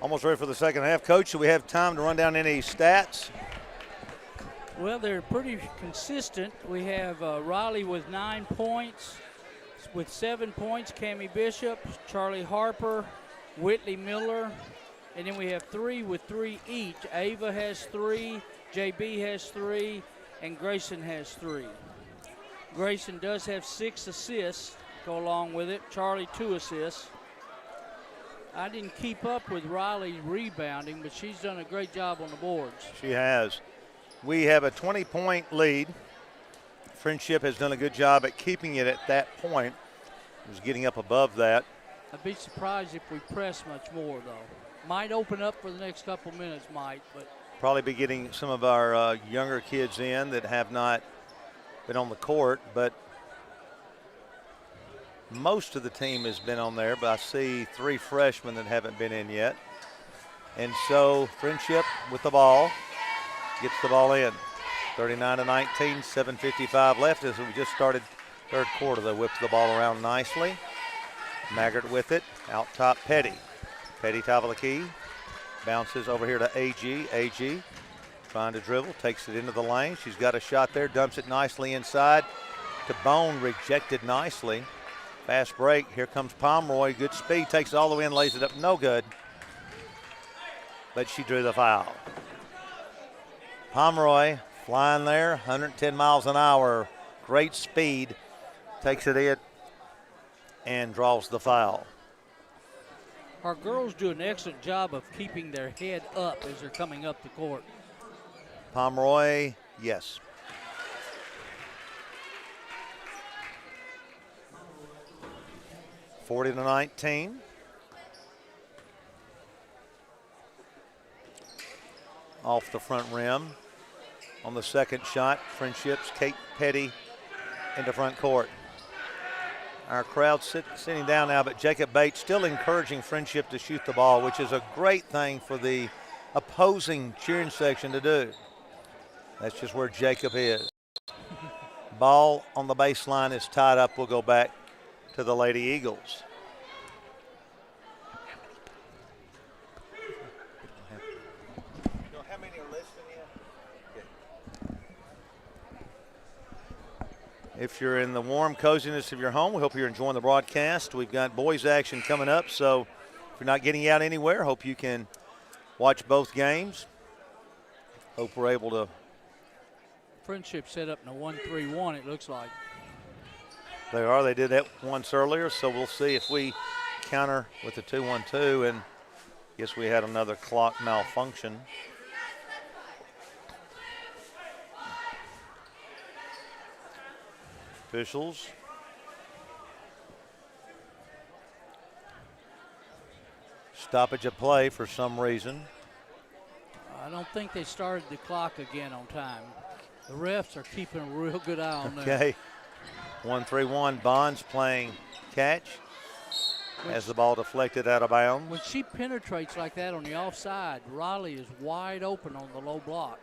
Almost ready for the second half. Coach, do we have time to run down any stats? Well, they're pretty consistent. We have Riley with 9 points. With 7 points, Cammie Bishop, Charlie Harper, Whitley Miller, and then we have 3 with 3 each. Ava has 3, JB has 3, and Grayson has 3. Grayson does have 6 assists go along with it. Charlie 2 assists. I didn't keep up with Riley rebounding, but she's done a great job on the boards. She has. We have a 20-point lead. Friendship has done a good job at keeping it at that point. It was getting up above that. I'd be surprised if we press much more, though. Might open up for the next couple minutes, but Probably be getting some of our younger kids in that have not been on the court, but most of the team has been on there, but I see 3 freshmen that haven't been in yet. And so Friendship with the ball, gets the ball in. 39-19, 7:55 left as we just started third quarter. They whipped the ball around nicely. Maggart with it, out top Petty. Petty top of the key, bounces over here to AG. AG trying to dribble, takes it into the lane. She's got a shot there, dumps it nicely inside to Bone, rejected nicely. Fast break, here comes Pomeroy, good speed, takes it all the way in, lays it up, no good. But she drew the foul. Pomeroy flying there, 110 miles an hour, great speed, takes it in and draws the foul. our girls do an excellent job of keeping their head up as they're coming up the court. Pomeroy, yes. (40-19). Off the front rim. On the second shot, Friendship's Kate Petty into front court. Our crowd sitting down now, but Jacob Bates still encouraging Friendship to shoot the ball, which is a great thing for the opposing cheering section to do. That's just where Jacob is. Ball on the baseline is tied up. We'll go back to the Lady Eagles. How many are listening in? If you're in the warm coziness of your home, we hope you're enjoying the broadcast. We've got boys action coming up, so if you're not getting out anywhere, hope you can watch both games. Hope we're able to. Friendship set up in a 1-3-1, it looks like. They are. They did that once earlier, so we'll see if we counter with the 2-1-2, and guess we had another clock malfunction. Officials. Stoppage of play for some reason. I don't think they started the clock again on time. The refs are keeping a real good eye on that. Okay. 1-3-1. Bonds playing catch as the ball deflected out of bounds. When she penetrates like that on the offside, Riley is wide open on the low block.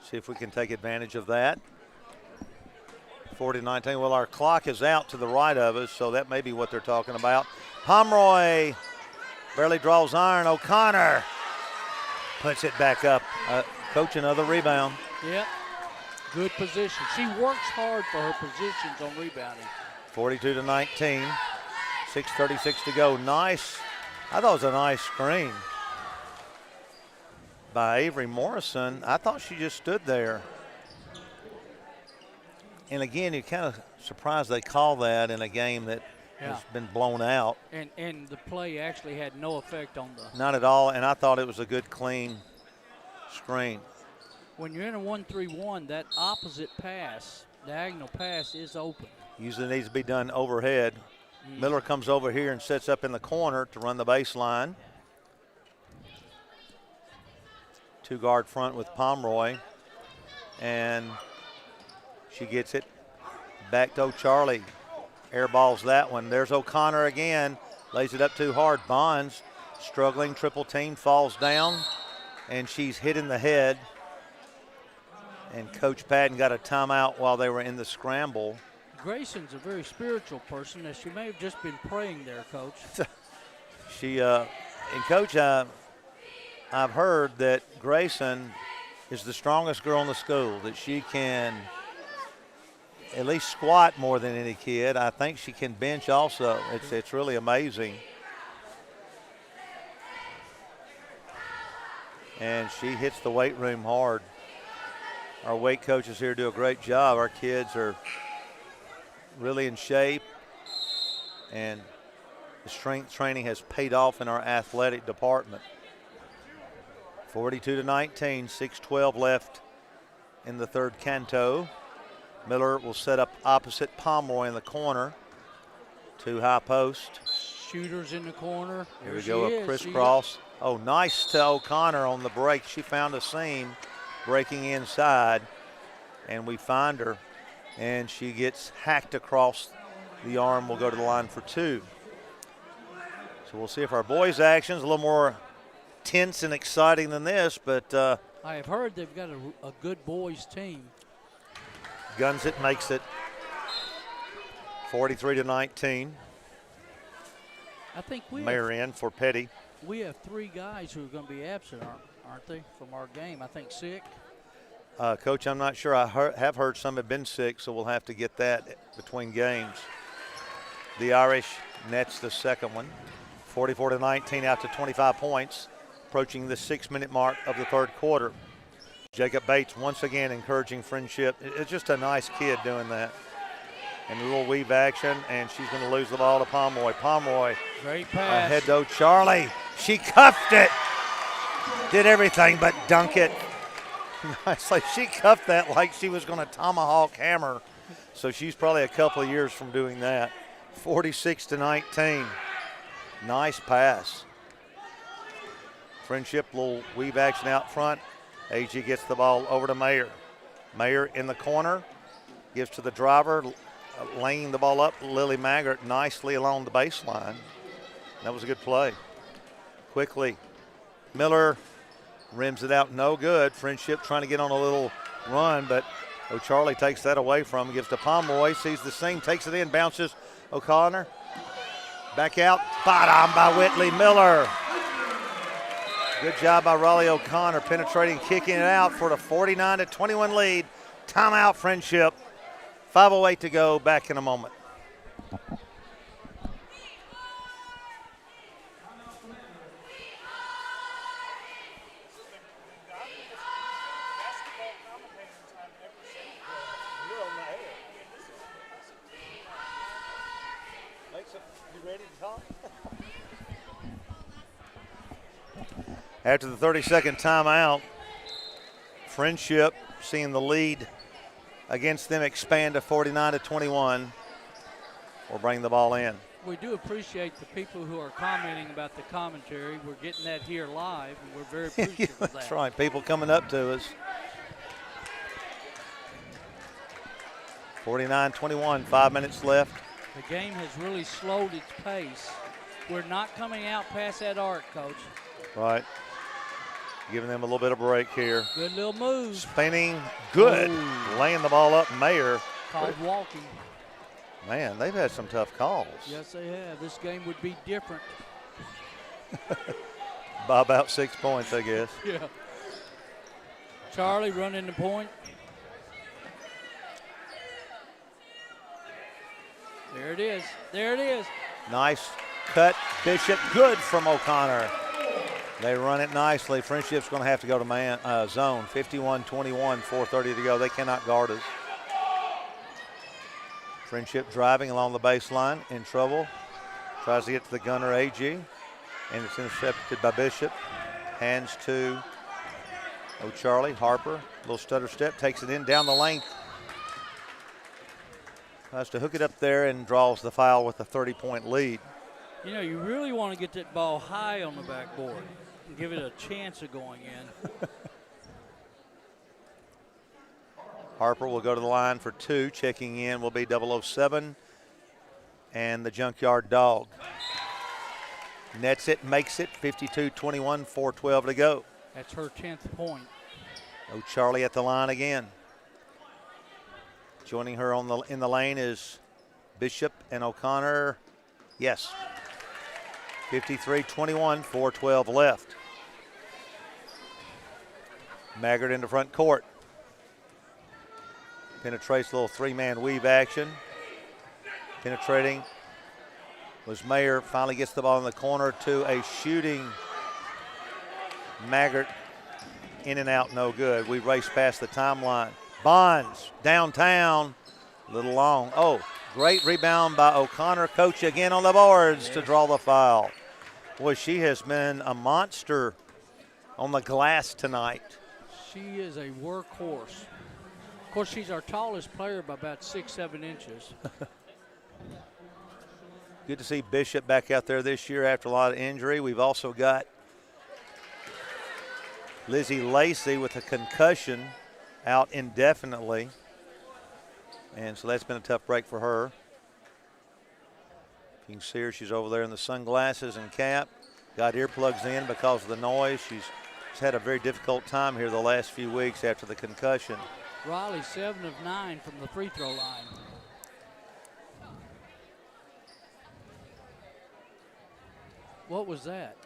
See if we can take advantage of that. 40-19. Well, our clock is out to the right of us, so that may be what they're talking about. Pomeroy barely draws iron. O'Connor puts it back up. Coach, another rebound. Yep. Good position. She works hard for her positions on rebounding. 42-19. 6:36 to go. Nice. I thought it was a nice screen by Avery Morrison. I thought she just stood there. And again, you're kind of surprised they call that in a game that has been blown out. And the play actually had no effect on the. Not at all, and I thought it was a good, clean screen. When you're in a 1-3-1, that opposite pass, diagonal pass, is open. Usually needs to be done overhead. Miller comes over here and sets up in the corner to run the baseline. 2-guard front with Pomeroy. And she gets it back to O'Charlie. Airballs that one. There's O'Connor again. Lays it up too hard. Bonds struggling, triple team, falls down. And she's hit in the head. And Coach Patton got a timeout while they were in the scramble. Grayson's a very spiritual person, as she may have just been praying there, Coach. She And Coach, I've heard that Grayson is the strongest girl in the school, that she can at least squat more than any kid. I think she can bench also. It's really amazing. And she hits the weight room hard. Our weight coaches here do a great job. Our kids are really in shape, and the strength training has paid off in our athletic department. 42-19, 6:12 left in the third canto. Miller will set up opposite Pomeroy in the corner. 2 high post. Shooters in the corner. Here we go, a crisscross. Oh, nice to O'Connor on the break. She found a seam breaking inside, and we find her, and she gets hacked across the arm. Will go to the line for 2. So we'll see if our boys' action is a little more tense and exciting than this, but I have heard they've got a good boys team. guns it, makes it 43-19. I think Marion for Petty. we have 3 guys who are going to be absent, aren't they, from our game? I think sick. Coach, I'm not sure. I have heard some have been sick, so we'll have to get that between games. The Irish nets the second one. 44-19 out to 25 points, approaching the 6-minute mark of the third quarter. Jacob Bates once again encouraging Friendship. It's just a nice kid doing that. And a little weave action, and she's going to lose the ball to Pomeroy. Pomeroy. Great pass. Ahead to Charlie. She cuffed it. Did everything but dunk it. Nicely. She cuffed that like she was going to tomahawk hammer. So she's probably a couple of years from doing that. 46-19. Nice pass. Friendship, little weave action out front. AG gets the ball over to Mayer. Mayer in the corner. Gives to the driver. Laying the ball up, Lily Maggart nicely along the baseline. That was a good play. Quickly, Miller rims it out, no good. Friendship trying to get on a little run, but O'Charlie takes that away from him. Gives to Pomeroy, sees the seam, takes it in, bounces O'Connor. Back out, bottom by Whitley Miller. Good job by Raleigh O'Connor, penetrating, kicking it out for the 49-21 lead. Timeout, Friendship. 5:08 to go, back in a moment. After the 30-second timeout, Friendship seeing the lead against them expand to 49-21. We'll bring the ball in. We do appreciate the people who are commenting about the commentary. We're getting that here live, and we're very appreciative of that. That's right, people coming up to us. 49-21, 5 minutes left. The game has really slowed its pace. We're not coming out past that arc, Coach. Right. Giving them a little bit of break here. Good little move. Spinning, good. Ooh. Laying the ball up, Mayer. Called walking. Man, they've had some tough calls. Yes, they have. This game would be different. By about 6 points, I guess. Yeah. Charlie running the point. There it is. There it is. Nice cut. Bishop, good from O'Connor. They run it nicely. Friendship's going to have to go to man zone. 51-21, 4:30 to go. They cannot guard us. Friendship driving along the baseline, in trouble. Tries to get to the gunner, AG, and it's intercepted by Bishop. Hands to O'Charlie. Harper, little stutter step, takes it in down the lane. Tries to hook it up there and draws the foul with a 30-point lead. You know, you really want to get that ball high on the backboard and give it a chance of going in. Harper will go to the line for 2. Checking in will be 007 and the Junkyard Dog. Nets it, makes it, 52-21, 4:12 to go. That's her 10th point. O'Charlie at the line again. Joining her in the lane is Bishop and O'Connor. Yes. 53-21, 4:12 left. Maggart into front court. Penetrates a little three-man weave action. Penetrating was Mayer. Finally gets the ball in the corner to a shooting Maggart. In and out, no good. We race past the timeline. Bonds downtown, a little long. Oh, great rebound by O'Connor. Coach again on the boards to draw the foul. Boy, she has been a monster on the glass tonight. She is a workhorse. Of course, she's our tallest player by about 6-7 inches. Good to see Bishop back out there this year after a lot of injury. We've also got Lizzie Lacey with a concussion out indefinitely. And so that's been a tough break for her. You can see her, she's over there in the sunglasses and cap. Got earplugs in because of the noise. She's had a very difficult time here the last few weeks after the concussion. Riley 7 of 9 from the free throw line. What was that?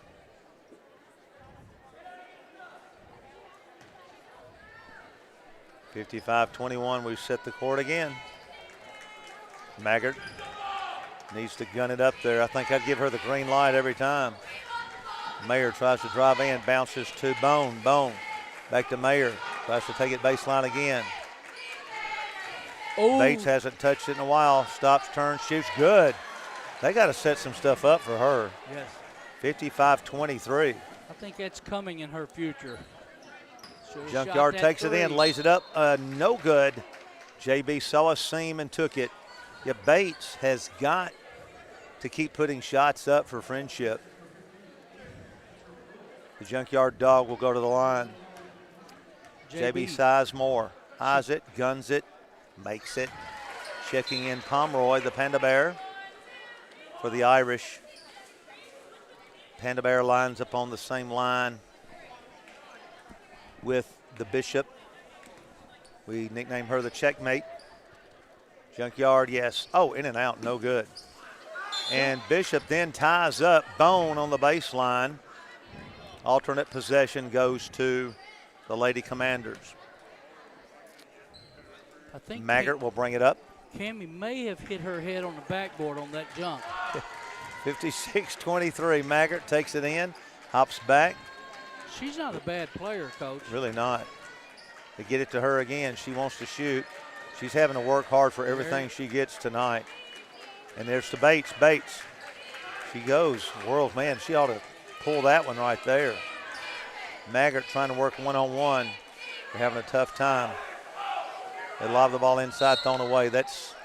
(55-21), we've set the court again. Maggart needs to gun it up there. I think I'd give her the green light every time. Mayer tries to drive in, bounces to Bone. Bone back to Mayer, tries to take it baseline again. Oh. Bates hasn't touched it in a while. Stops, turns, shoots, good. They got to set some stuff up for her. Yes. 55-23. I think that's coming in her future. Junkyard takes it in, lays it up, no good. JB saw a seam and took it. Yeah, Bates has got to keep putting shots up for Friendship. The Junkyard Dog will go to the line. JB Sizemore eyes it, guns it, makes it. Checking in Pomeroy, the Panda Bear for the Irish. Panda Bear lines up on the same line with the Bishop. We nickname her the Checkmate. Junkyard, yes. Oh, in and out, no good. And Bishop then ties up Bone on the baseline. Alternate possession goes to the Lady Commanders. I think Maggart will bring it up. Cammie may have hit her head on the backboard on that jump. 56-23, Maggart takes it in, hops back. She's not a bad player, Coach. Really not. They get it to her again. She wants to shoot. She's having to work hard for everything she gets tonight. And there's to Bates. Bates. She goes. World, man, she ought to pull that one right there. Maggart trying to work one-on-one. They're having a tough time. They lob the ball inside, thrown away. That's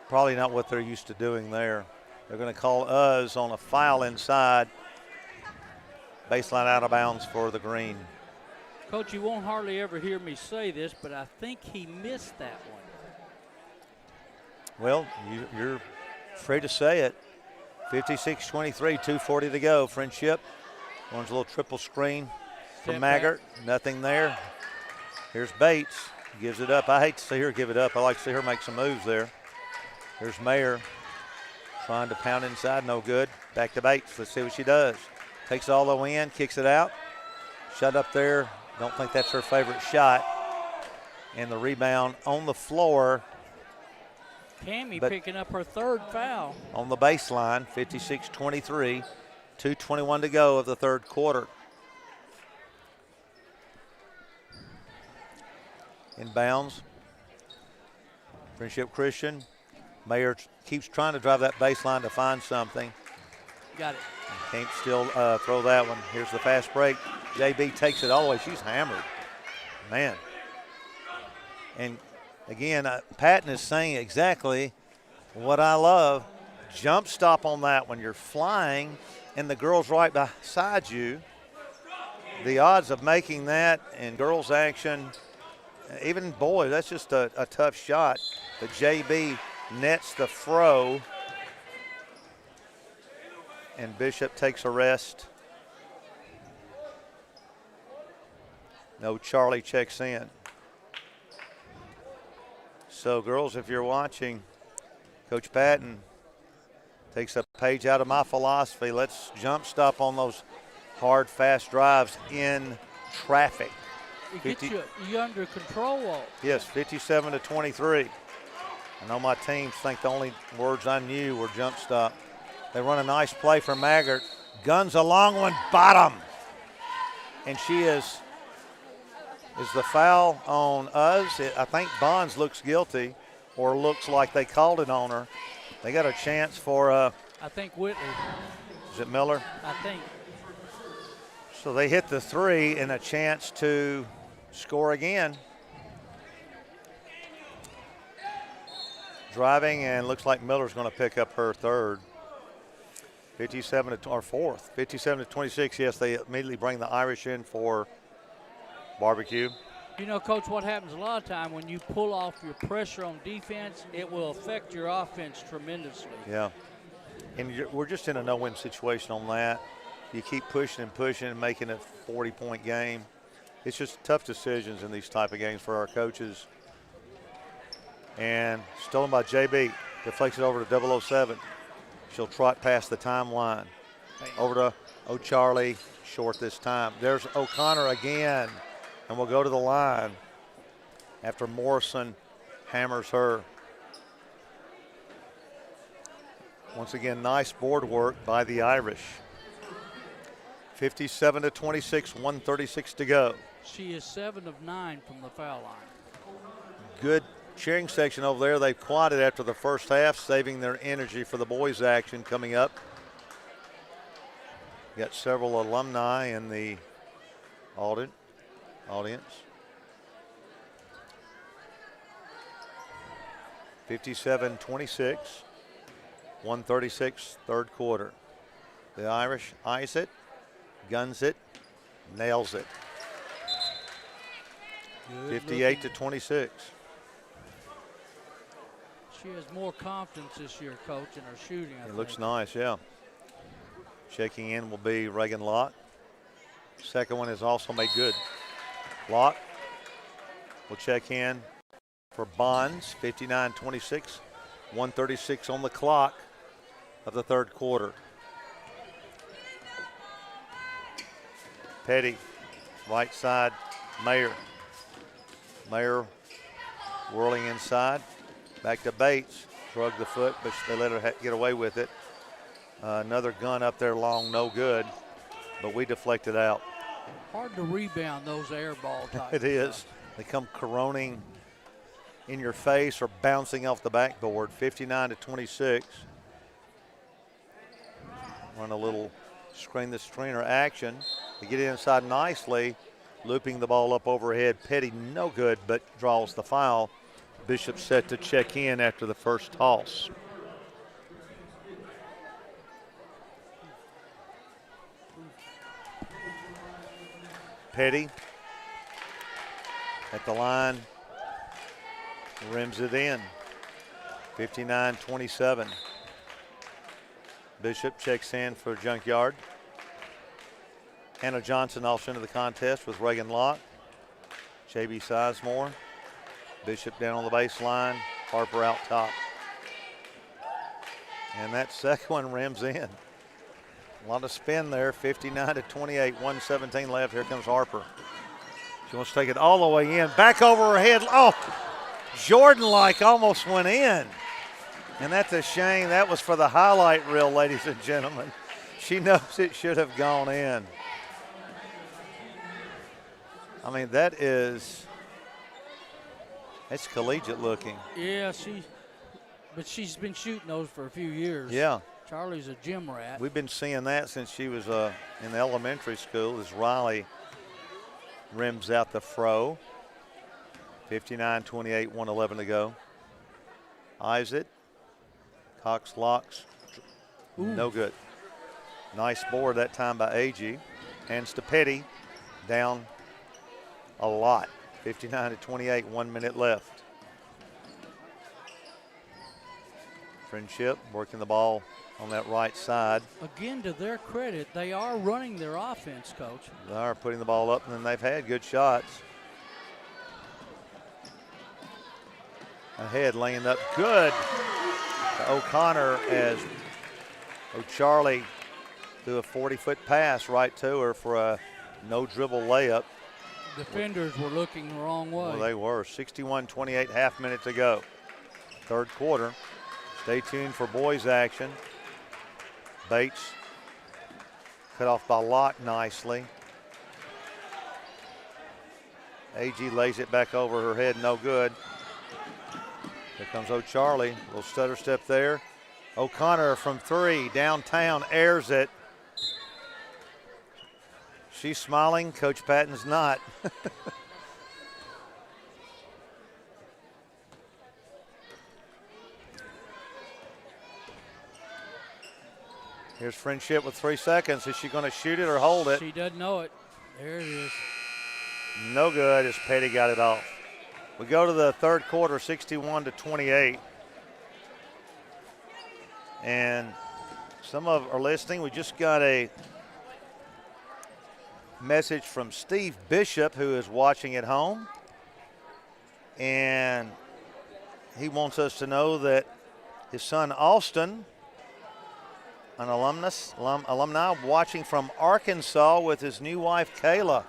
probably not what they're used to doing there. They're going to call us on a foul inside. Baseline out of bounds for the green. Coach, you won't hardly ever hear me say this, but I think he missed that one. Well, you're free to say it. 56-23, 2:40 to go. Friendship runs a little triple screen from Maggart. Nothing there. Here's Bates. Gives it up. I hate to see her give it up. I like to see her make some moves there. Here's Mayer trying to pound inside. No good. Back to Bates. Let's see what she does. Takes it all the way in, kicks it out. Shut up there. Don't think that's her favorite shot. And the rebound on the floor. Cammie picking up her third foul. On the baseline, 56-23, 2:21 to go of the third quarter. Inbounds. Friendship Christian. Mayer keeps trying to drive that baseline to find something. Got it. Can't still throw that one. Here's the fast break. JB takes it all the way. She's hammered. Man. And again, Patton is saying exactly what I love. Jump stop on that when you're flying and the girl's right beside you. The odds of making that in girls action, even boys, that's just a tough shot. But JB nets the throw. And Bishop takes a rest. No, Charlie checks in. So, girls, if you're watching, Coach Patton takes a page out of my philosophy. Let's jump stop on those hard, fast drives in traffic. It gets you under control. Yes, 57 to 23. I know my teams think the only words I knew were jump stop. They run a nice play for Maggart. Guns a long one, bottom. And she is the foul on us. I think Bonds looks guilty or looks like they called it on her. They got a chance for I think Whitley. Is it Miller? I think. So they hit the three and a chance to score again. Driving, and looks like Miller's going to pick up her third. 57 to, or fourth. 57 to 26. Yes, they immediately bring the Irish in for barbecue. You know, Coach, what happens a lot of time when you pull off your pressure on defense, it will affect your offense tremendously. Yeah. And we're just in a no-win situation on that. You keep pushing and pushing and making it a 40-point game. It's just tough decisions in these type of games for our coaches. And stolen by JB. Deflects it over to 007. She'll trot past the timeline. Over to O'Charlie, short this time. There's O'Connor again. And we'll go to the line after Morrison hammers her. Once again, nice board work by the Irish. 57 to 26, 1:36 to go. She is 7 of 9 from the foul line. Good cheering section over there. They've quieted after the first half, saving their energy for the boys' action coming up. Got several alumni in the audience. 57-26, 1:36, third quarter. The Irish eyes it, guns it, nails it. 58 to 26. She has more confidence this year, Coach, in her shooting. I It think. looks nice, yeah. Checking in will be Reagan Locke. Second one is also made good. Locke will check in for Bonds, 59-26, 1:36 on the clock of the third quarter. Petty, right side, Mayer. Mayer whirling inside. Back to Bates. Drug the foot, but they let her get away with it. Another gun up there long, no good, but we deflected out. Hard to rebound those air ball types. It is. They come coroning in your face or bouncing off the backboard. 59 to 26. Run a little screen the screener action. They get inside nicely, looping the ball up overhead. Petty no good, but draws the foul. Bishop set to check in after the first toss. Petty at the line, rims it in. 59-27. Bishop checks in for Junkyard. Hannah Johnson also into the contest with Reagan Locke. JB Sizemore. Bishop down on the baseline. Harper out top. And that second one rims in. A lot of spin there. 59 to 28. 1:17 left. Here comes Harper. She wants to take it all the way in. Back over her head. Oh, Jordan-like almost went in. And that's a shame. That was for the highlight reel, ladies and gentlemen. She knows it should have gone in. I mean, that's collegiate looking. Yeah, but she's been shooting those for a few years. Yeah. Charlie's a gym rat. We've been seeing that since she was in elementary school as Riley rims out the fro. 59-28, 1:11 to go. Eyes it. Cox locks. Ooh. No good. Nice board that time by AG. Hands to Petty. Down a lot. 59 to 28, 1 minute left. Friendship working the ball on that right side. Again, to their credit, they are running their offense, Coach. They are putting the ball up, and then they've had good shots. Ahead, laying up good. O'Connor as O'Charlie threw a 40-foot pass right to her for a no-dribble layup. Defenders were looking the wrong way. Well, they were. 61-28, half minute to go. Third quarter. Stay tuned for boys action. Bates cut off by Locke nicely. AG lays it back over her head, no good. Here comes O'Charlie, little stutter step there. O'Connor from three, downtown, airs it. She's smiling, Coach Patton's not. Here's Friendship with 3 seconds. Is she going to shoot it or hold it? She doesn't know it. There it is. No good as Petty got it off. We go to the third quarter, 61-28. And some of are listening. We just got a message from Steve Bishop, who is watching at home. And he wants us to know that his son Austin, an alumni watching from Arkansas with his new wife Kayla.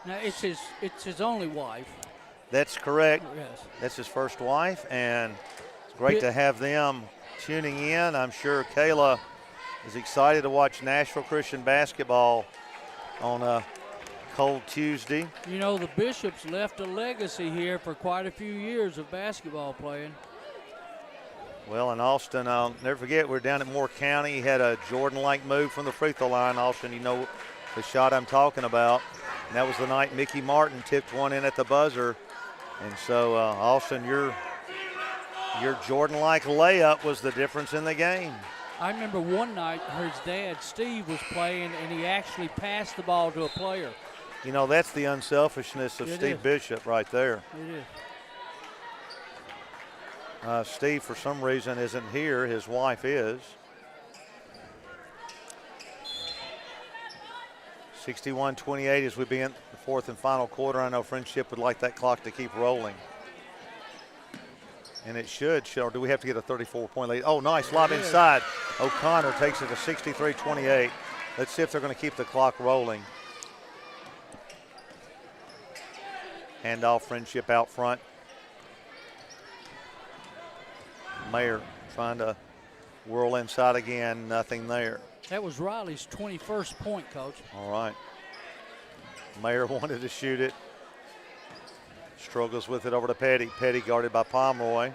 Now it's his only wife. That's correct. Yes. That's his first wife, and it's great to have them tuning in. I'm sure Kayla is excited to watch Nashville Christian basketball on a cold Tuesday. You know, the Bishops left a legacy here for quite a few years of basketball playing. Well, in Austin, I'll never forget, we were down at Moore County. He had a Jordan-like move from the free throw line. Austin, you know the shot I'm talking about. And that was the night Mickey Martin tipped one in at the buzzer. And so, Austin, your Jordan-like layup was the difference in the game. I remember one night his dad, Steve, was playing, and he actually passed the ball to a player. You know, that's the unselfishness of Steve Bishop right there. It is. Steve, for some reason, isn't here. His wife is. 61-28 as we begin the fourth and final quarter. I know Friendship would like that clock to keep rolling. And it should. Or do we have to get a 34-point lead? Oh, nice lob inside. O'Connor takes it to 63-28. Let's see if they're going to keep the clock rolling. Handoff, Friendship out front. Mayer trying to whirl inside again. Nothing there. That was Riley's 21st point, Coach. All right. Mayer wanted to shoot it. Struggles with it over to Petty. Petty guarded by Pomeroy.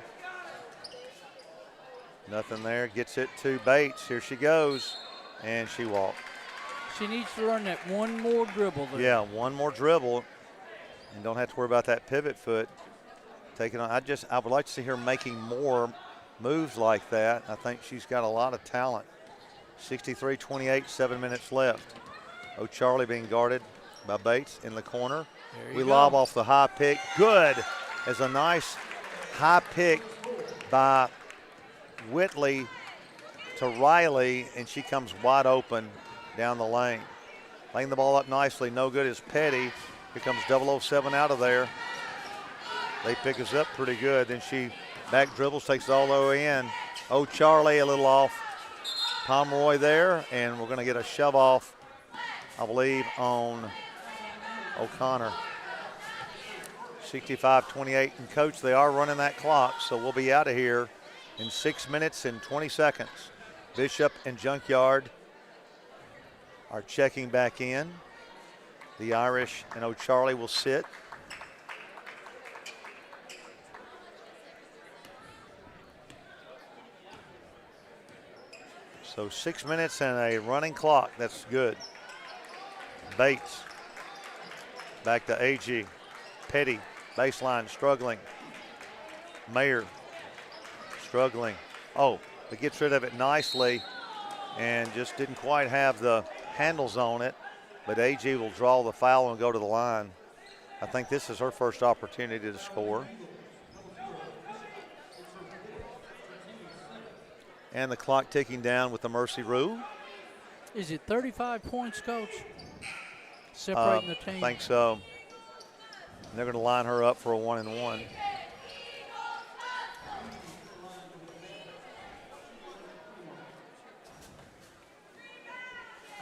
Nothing there. Gets it to Bates. Here she goes. And she walked. She needs to learn that one more dribble there. Yeah, one more dribble. And don't have to worry about that pivot foot. Take it on. I would like to see her making more moves like that. I think she's got a lot of talent. 63-28, 7 minutes left. O'Charlie being guarded by Bates in the corner. We lob off the high pick. Good as a nice high pick by Whitley to Riley, and she comes wide open down the lane. Laying the ball up nicely. No good is Petty. Here comes 007 out of there. They pick us up pretty good. Then she back dribbles, takes it all the way in. O'Charlie a little off. Pomeroy there, and we're going to get a shove off, I believe, on O'Connor. 65-28, and Coach, they are running that clock, so we'll be out of here in 6 minutes and 20 seconds. Bishop and Junkyard are checking back in. The Irish and O'Charlie will sit. So 6 minutes and a running clock. That's good. Bates back to AG. Petty, baseline, struggling. Mayer struggling. Oh, but gets rid of it nicely and just didn't quite have the handles on it. But AG will draw the foul and go to the line. I think this is her first opportunity to score. And the clock ticking down with the mercy rule. Is it 35 points, Coach? Separating the team? I think so. And they're going to line her up for a 1-and-1.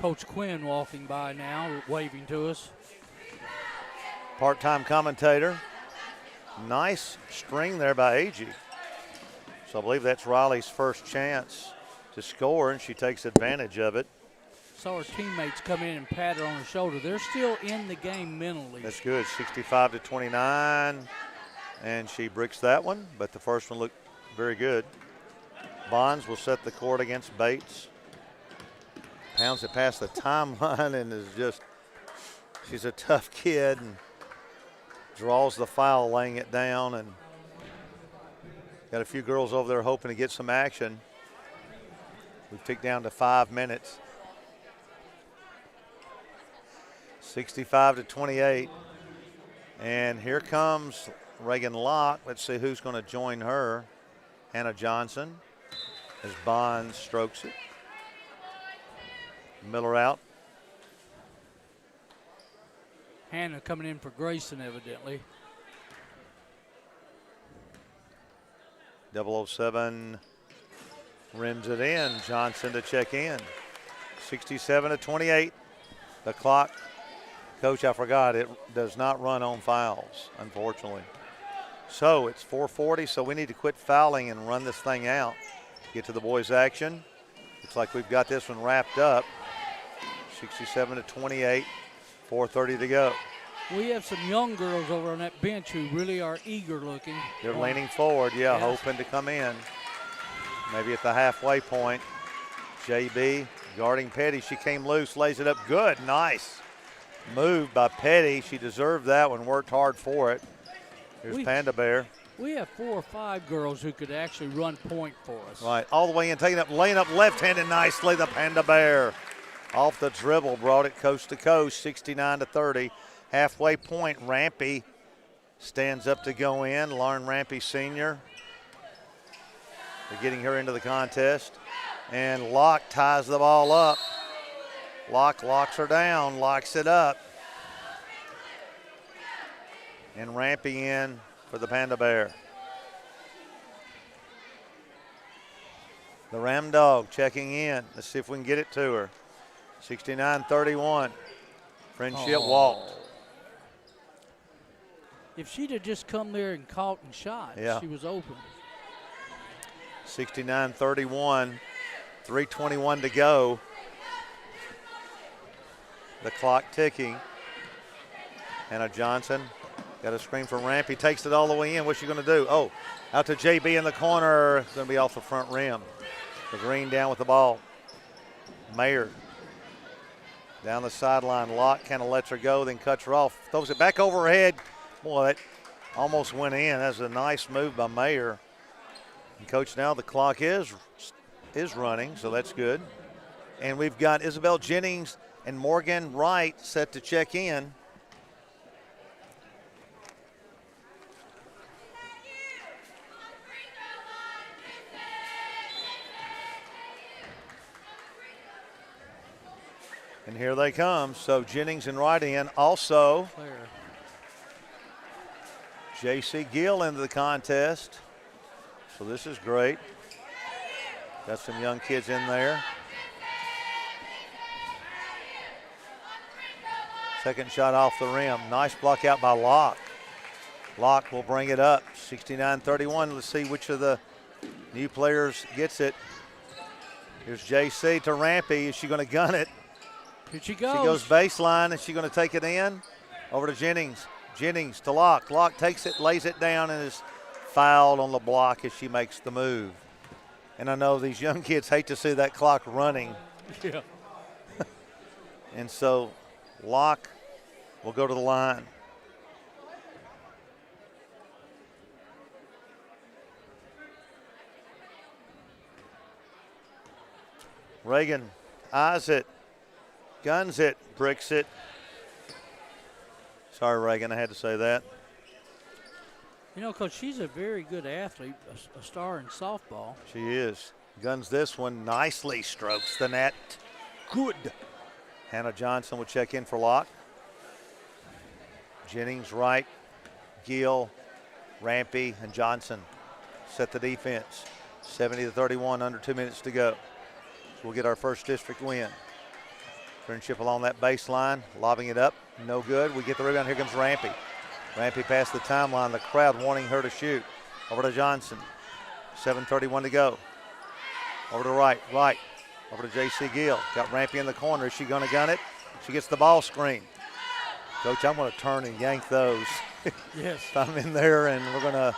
Coach Quinn walking by now, waving to us. Part-time commentator. Nice string there by Agee. So I believe that's Riley's first chance to score, and she takes advantage of it. Saw her teammates come in and pat her on the shoulder. They're still in the game mentally. That's good, 65-29, and she bricks that one, but the first one looked very good. Bonds will set the court against Bates. Pounds it past the timeline and is just, she's a tough kid and draws the foul, laying it down, and got a few girls over there hoping to get some action. We've ticked down to 5 minutes. 65-28. And here comes Reagan Locke. Let's see who's going to join her. Hannah Johnson as Bond strokes it. Miller out. Hannah coming in for Grayson, evidently. 007 rims it in. Johnson to check in. 67-28. The clock, Coach, I forgot, it does not run on fouls, unfortunately. So it's 4:40, so we need to quit fouling and run this thing out. Get to the boys' action. Looks like we've got this one wrapped up. 67-28, 4:30 to go. We have some young girls over on that bench who really are eager looking. They're leaning forward, yeah, hoping to come in. Maybe at the halfway point. JB guarding Petty. She came loose, lays it up good. Nice move by Petty. She deserved that one, worked hard for it. Here's Panda Bear. We have 4 or 5 girls who could actually run point for us. Right, all the way in, taking up, laying up left-handed nicely, the Panda Bear. Off the dribble, brought it coast to coast, 69-30. Halfway point, Rampy stands up to go in. Lauren Rampy Sr. They're getting her into the contest. And Locke ties the ball up. Locke locks her down, locks it up. And Rampy in for the Panda Bear. The Ram Dog checking in. Let's see if we can get it to her. 69-31. Friendship walked. If she'd have just come there and caught and shot, she was open. 69-31, 3:21 to go. The clock ticking. Hannah Johnson got a screen from Rampy, takes it all the way in. What's she going to do? Oh, out to JB in the corner. It's going to be off the front rim. The Green down with the ball. Mayer down the sideline. Locke kind of lets her go, then cuts her off. Throws it back over her head. Boy, that almost went in. That's a nice move by Mayer. And Coach, now the clock is running, so that's good. And we've got Isabel Jennings and Morgan Wright set to check in. And here they come. So Jennings and Wright in. Also, J.C. Gill into the contest. So this is great. Got some young kids in there. Second shot off the rim. Nice block out by Locke. Locke will bring it up. 69-31. Let's see which of the new players gets it. Here's JC to Rampy. Is she going to gun it? Here she goes. She goes baseline. Is she going to take it in? Over to Jennings. Jennings to Locke. Locke takes it, lays it down, and is fouled on the block as she makes the move. And I know these young kids hate to see that clock running. Yeah. And so Locke will go to the line. Reagan eyes it, guns it, bricks it. Sorry, Reagan, I had to say that. You know, Coach, she's a very good athlete, a star in softball. She is. Guns this one, nicely strokes the net. Good. Hannah Johnson will check in for Locke. Jennings, Wright, Gill, Rampy, and Johnson set the defense. 70-31, under 2 minutes to go. So we'll get our first district win. Friendship along that baseline, lobbing it up, no good. We get the rebound. Here comes Rampy. Rampy past the timeline. The crowd wanting her to shoot. Over to Johnson. 7:31 to go. Over to right. Over to J.C. Gill. Got Rampy in the corner. Is she going to gun it? She gets the ball screen. Coach, I'm going to turn and yank those. Yes. If I'm in there and we're going to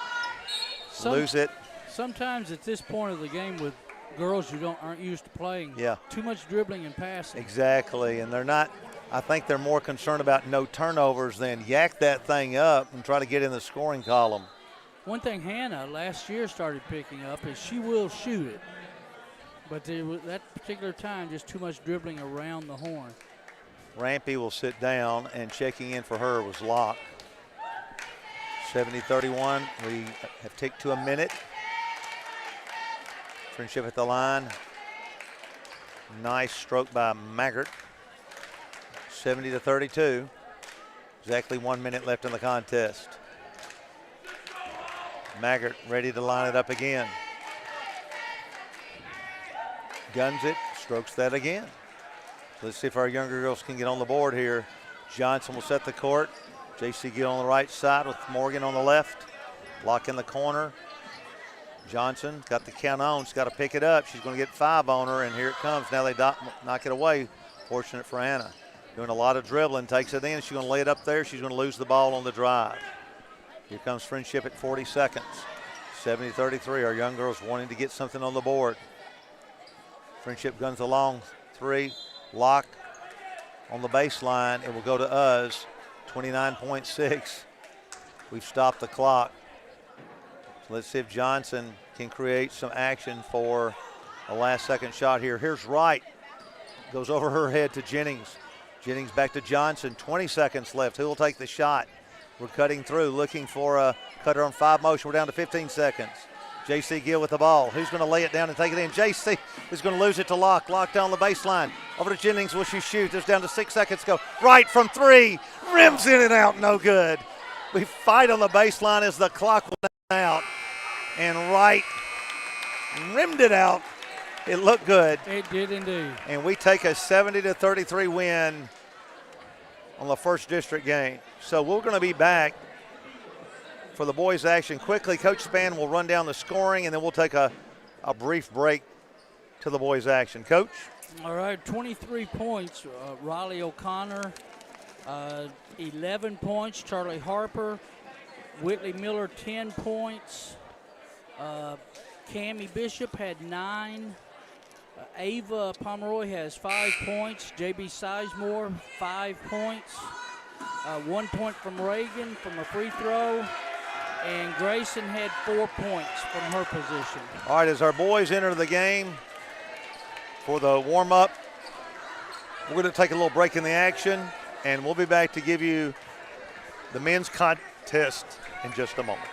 lose it. Sometimes at this point of the game with girls who aren't used to playing, Yeah. too much dribbling and passing. Exactly, and they're not. I think they're more concerned about no turnovers than yak that thing up and try to get in the scoring column. One thing Hannah last year started picking up is she will shoot it. But that particular time, just too much dribbling around the horn. Rampy will sit down, and checking in for her was Locke. 70-31. We have ticked to a minute. Friendship at the line. Nice stroke by Maggart. 70-32. Exactly 1 minute left in the contest. Maggart ready to line it up again. Guns it, strokes that again. Let's see if our younger girls can get on the board here. Johnson will set the court. J.C. Gill on the right side with Morgan on the left. Lock in the corner. Johnson got the count on. She's got to pick it up. She's going to get 5 on her, and here it comes. Now they knock it away. Fortunate for Anna. Doing a lot of dribbling, takes it in. She's going to lay it up there. She's going to lose the ball on the drive. Here comes Friendship at 40 seconds. 70-33. Our young girls wanting to get something on the board. Friendship guns along 3. Lock on the baseline. It will go to us. 29.6. We've stopped the clock. So let's see if Johnson can create some action for a last-second shot here. Here's Wright. Goes over her head to Jennings. Jennings back to Johnson. 20 seconds left. Who will take the shot? We're cutting through, looking for a cutter on 5 motion. We're down to 15 seconds. J.C. Gill with the ball. Who's going to lay it down and take it in? J.C. is going to lose it to Locke. Locke down the baseline. Over to Jennings. Will she shoot? There's down to 6 seconds to go. Right from 3. Rims in and out. No good. We fight on the baseline as the clock went out. And Wright rimmed it out. It looked good. It did indeed. And we take a 70-33 win on the first district game. So we're going to be back for the boys' action quickly. Coach Spann will run down the scoring, and then we'll take a brief break to the boys' action. Coach? All right, 23 points, Riley O'Connor. 11 points, Charlie Harper. Whitley Miller, 10 points. Cammie Bishop had 9. Ava Pomeroy has 5 points. J.B. Sizemore, 5 points. 1 point from Reagan from a free throw. And Grayson had 4 points from her position. All right, as our boys enter the game for the warm-up, we're going to take a little break in the action, and we'll be back to give you the men's contest in just a moment.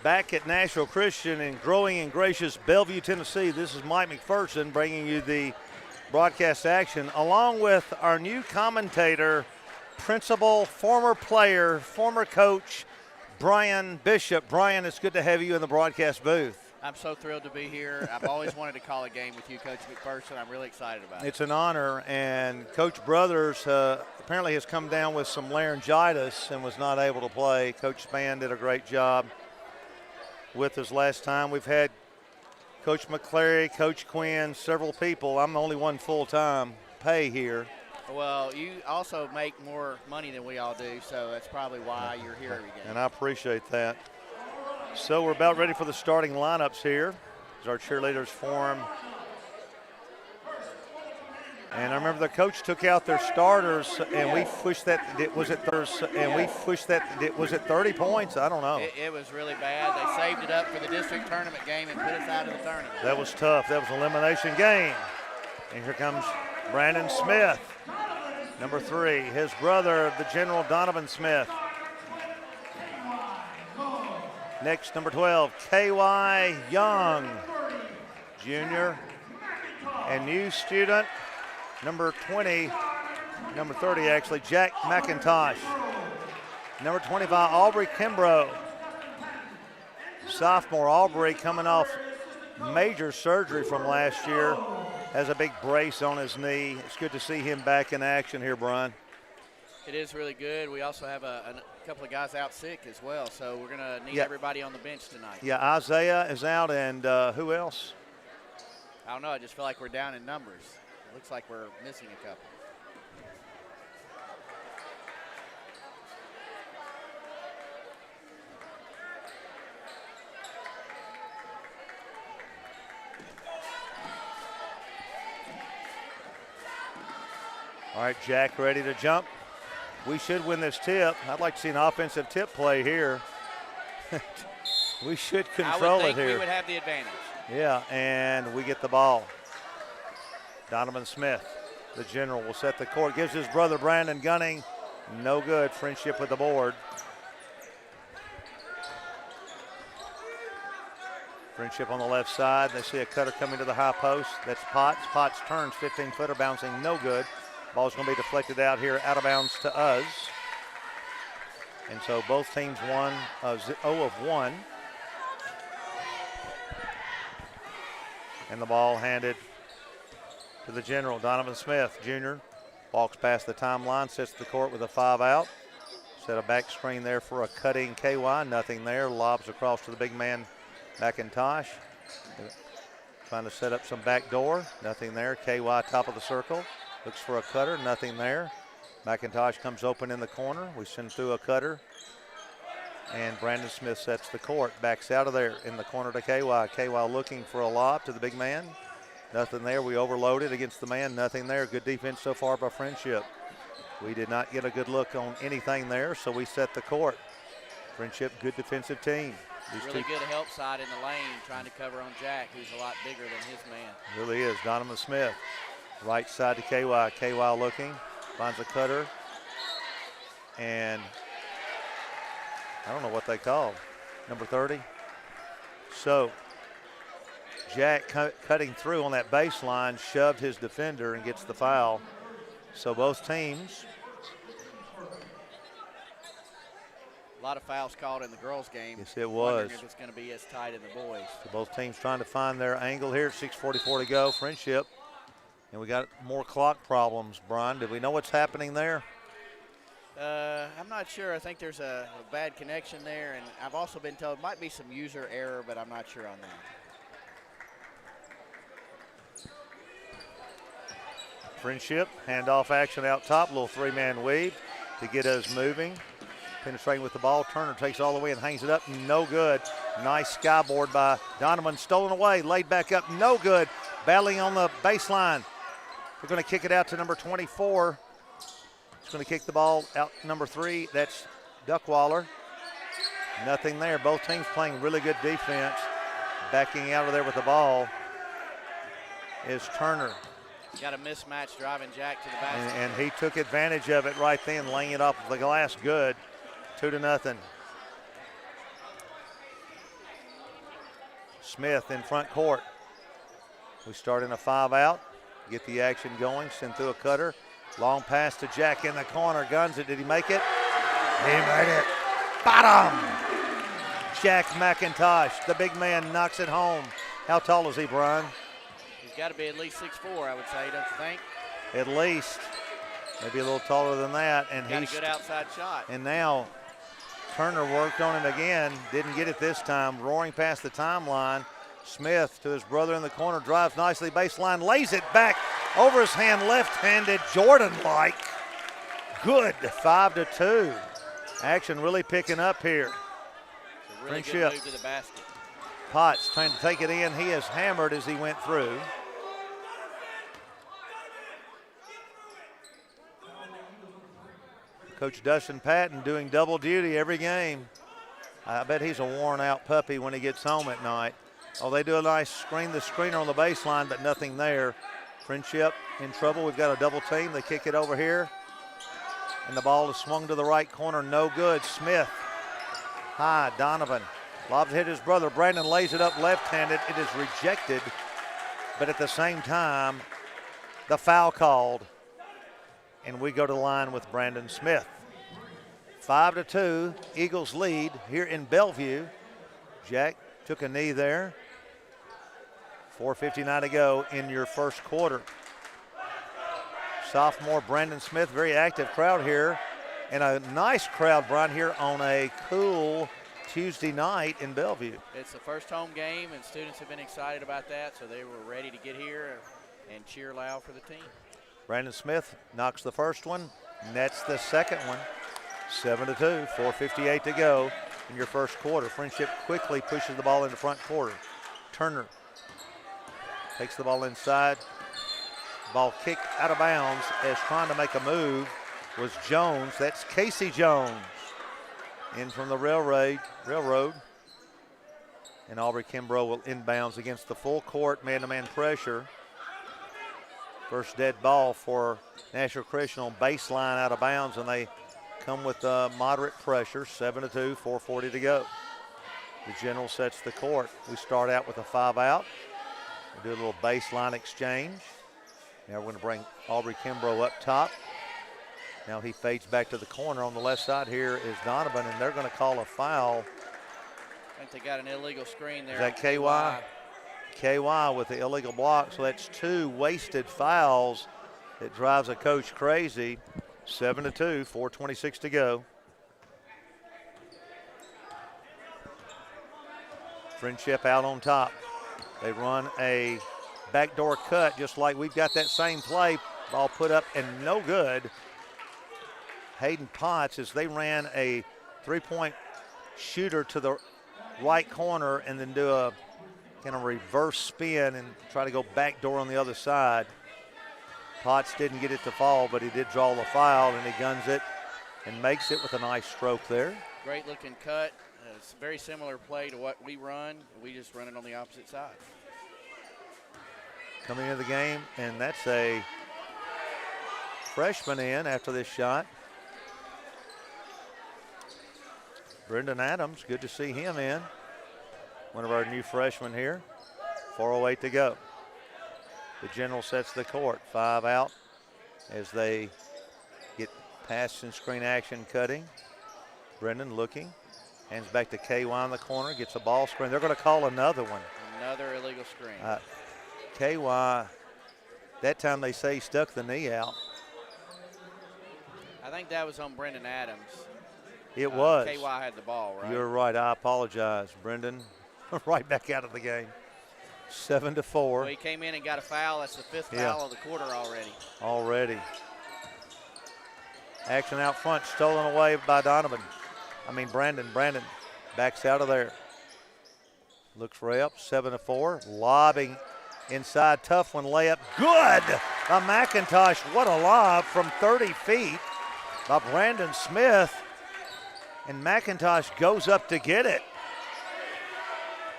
back at Nashville Christian in growing and gracious Bellevue, Tennessee. This is Mike McPherson bringing you the broadcast action, along with our new commentator, principal, former player, former coach, Brian Bishop. Brian, it's good to have you in the broadcast booth. I'm so thrilled to be here. I've always wanted to call a game with you, Coach McPherson. I'm really excited about it. It's an honor, and Coach Brothers apparently has come down with some laryngitis and was not able to play. Coach Spann did a great job with us last time. We've had Coach McClary, Coach Quinn, several people. I'm the only one full-time pay here. Well, you also make more money than we all do, so that's probably why you're here every game. And I appreciate that. So we're about ready for the starting lineups here as our cheerleaders form. And I remember the coach took out their starters, and we pushed that. Was it 30 points? I don't know. It was really bad. They saved it up for the district tournament game and put us out of the tournament. That was tough. That was an elimination game. And here comes Brandon Smith, number 3. His brother, the General Donovan Smith. Next, number 12, K.Y. Young, junior. And new student, number 20, number 30 actually, Jack McIntosh. Number 25, Aubrey Kimbrough. Sophomore Aubrey coming off major surgery from last year. Has a big brace on his knee. It's good to see him back in action here, Brian. It is really good. We also have a couple of guys out sick as well, so we're going to need everybody on the bench tonight. Yeah, Isaiah is out, and who else? I don't know. I just feel like we're down in numbers. It looks like we're missing a couple. All right, Jack ready to jump. We should win this tip. I'd like to see an offensive tip play here. We should control it here. We would have the advantage. Yeah, and we get the ball. Donovan Smith, the general, will set the court. Gives his brother Brandon Gunning. No good. Friendship with the board. Friendship on the left side. They see a cutter coming to the high post. That's Potts. Potts turns, 15-footer, bouncing no good. Ball's going to be deflected out here, out of bounds to us. And so both teams won 0 of 1. And the ball handed to the general, Donovan Smith, Jr. Walks past the timeline, sets the court with a 5 out. Set a back screen there for a cutting KY, nothing there. Lobs across to the big man, McIntosh. Trying to set up some back door, nothing there. KY top of the circle. Looks for a cutter, nothing there. McIntosh comes open in the corner. We send through a cutter. And Brandon Smith sets the court, backs out of there in the corner to KY. KY looking for a lob to the big man. Nothing there. We overloaded against the man, nothing there. Good defense so far by Friendship. We did not get a good look on anything there, so we set the court. Friendship, good defensive team. Really good help side in the lane, trying to cover on Jack, who's a lot bigger than his man. Really is. Donovan Smith. Right side to KY. KY looking, finds a cutter, and I don't know what they called. Number 30. So Jack cutting through on that baseline, shoved his defender and gets the foul. So both teams. A lot of fouls called in the girls' game. Yes, it was. Wondering if it's going to be as tight in the boys. So both teams trying to find their angle here. 6:44 to go. Friendship. And we got more clock problems, Brian. Did we know what's happening there? I'm not sure. I think there's a bad connection there, and I've also been told it might be some user error, but I'm not sure on that. Friendship, handoff action out top, little 3-man weave to get us moving. Penetrating with the ball, Turner takes all the way and hangs it up, no good. Nice skyboard by Donovan, stolen away, laid back up, no good. Battling on the baseline. They're going to kick it out to number 24. It's going to kick the ball out number 3. That's Duckwaller. Nothing there. Both teams playing really good defense. Backing out of there with the ball is Turner. Got a mismatch driving Jack to the basket. And he took advantage of it right then, laying it off the glass good. 2-0. Smith in front court. We start in a 5-out, get the action going, send through a cutter. Long pass to Jack in the corner, guns it. Did he make it? He made it. Bottom! Jack McIntosh, the big man, knocks it home. How tall is he, Brian? He's got to be at least 6'4", I would say, don't you think? At least. Maybe a little taller than that. And got a good outside shot. And now Turner worked on him again. Didn't get it this time. Roaring past the timeline. Smith to his brother in the corner, drives nicely baseline, lays it back over his hand, left-handed, Jordan-like. Good, 5-2. Action really picking up here. It's a really good move to the basket. Potts trying to take it in. He is hammered as he went through. Coach Dustin Patton doing double duty every game. I bet he's a worn-out puppy when he gets home at night. Oh, they do a nice screen the screener on the baseline, but nothing there. Friendship in trouble. We've got a double team. They kick it over here. And the ball is swung to the right corner. No good. Smith. High. Donovan. Lobs hit his brother. Brandon lays it up left-handed. It is rejected. But at the same time, the foul called. And we go to the line with Brandon Smith. 5-2. Eagles lead here in Bellevue. Jack took a knee there. 4:59 to go in your first quarter. Sophomore Brandon Smith, very active crowd here. And a nice crowd, Brian, here on a cool Tuesday night in Bellevue. It's the first home game, and students have been excited about that, so they were ready to get here and cheer loud for the team. Brandon Smith knocks the first one, nets the second one. 7-2, 4:58 to go in your first quarter. Friendship quickly pushes the ball into front quarter. Turner takes the ball inside. Ball kicked out of bounds as trying to make a move was Jones. That's Casey Jones in from the railroad. And Aubrey Kimbrough will inbounds against the full court man-to-man pressure. First dead ball for Nashville Christian on baseline out of bounds, and they come with moderate pressure. 7-2, 4:40 to go. The General sets the court. We start out with a 5-out. We do a little baseline exchange. Now we're going to bring Aubrey Kimbrough up top. Now he fades back to the corner. On the left side here is Donovan, and they're going to call a foul. I think they got an illegal screen there. Is that KY? KY with the illegal block. So that's 2 wasted fouls. It drives a coach crazy. 7-2, 4:26 to go. Friendship out on top. They run a backdoor cut just like we've got that same play. Ball put up and no good. Hayden Potts, as they ran a three-point shooter to the right corner and then do a kind of reverse spin and try to go backdoor on the other side. Potts didn't get it to fall, but he did draw the foul, and he guns it and makes it with a nice stroke there. Great looking cut. It's a very similar play to what we run. We just run it on the opposite side. Coming into the game, and that's a freshman in after this shot. Brendan Adams, good to see him in. One of our new freshmen here. 4:08 to go. The General sets the court. 5 out as they get pass and screen action cutting. Brendan looking. Hands back to KY in the corner. Gets a ball screen. They're going to call another one. Another illegal screen. KY, that time they say he stuck the knee out. I think that was on Brendan Adams. It was. KY had the ball, right? You're right. I apologize. Brendan right back out of the game. 7-4. Well, he came in and got a foul. That's the 5th foul of the quarter already. Action out front, stolen away by Brandon. Brandon backs out of there. Looks way up, 7-4. Lobbing inside, tough one, layup. Good by McIntosh. What a lob from 30 feet by Brandon Smith. And McIntosh goes up to get it.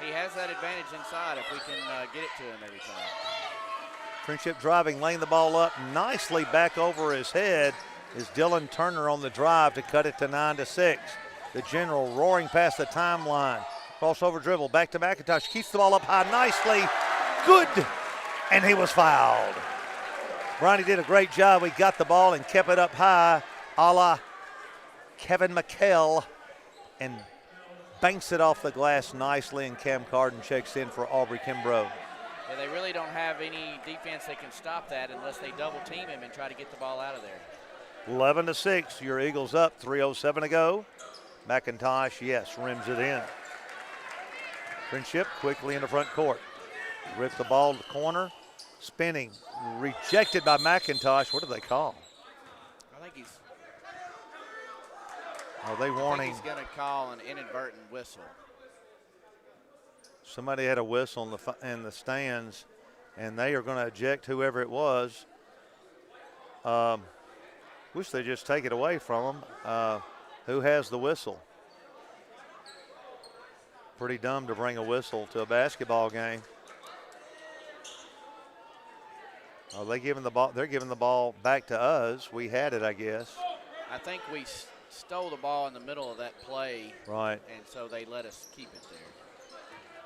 He has that advantage inside if we can get it to him every time. Friendship driving, laying the ball up nicely back over his head is Dylan Turner on the drive to cut it to 9-6. The General roaring past the timeline. Crossover dribble, back to McIntosh. Keeps the ball up high nicely. Good. And he was fouled. Bronny did a great job. He got the ball and kept it up high, a la Kevin McHale, and banks it off the glass nicely, and Cam Carden checks in for Aubrey Kimbrough. Yeah, they really don't have any defense that can stop that unless they double team him and try to get the ball out of there. 11-6, your Eagles up, 3:07 to go. McIntosh, yes, rims it in. Friendship quickly in the front court. Ripped the ball to the corner, spinning, rejected by McIntosh. What do they call? I think he's. Are they warning? He's going to call an inadvertent whistle. Somebody had a whistle in the stands, and they are going to eject whoever it was. Wish they just take it away from them. Who has the whistle? Pretty dumb to bring a whistle to a basketball game. Are they giving the ball? They're giving the ball back to us. We had it, I guess. I think we stole the ball in the middle of that play. Right. And so they let us keep it there.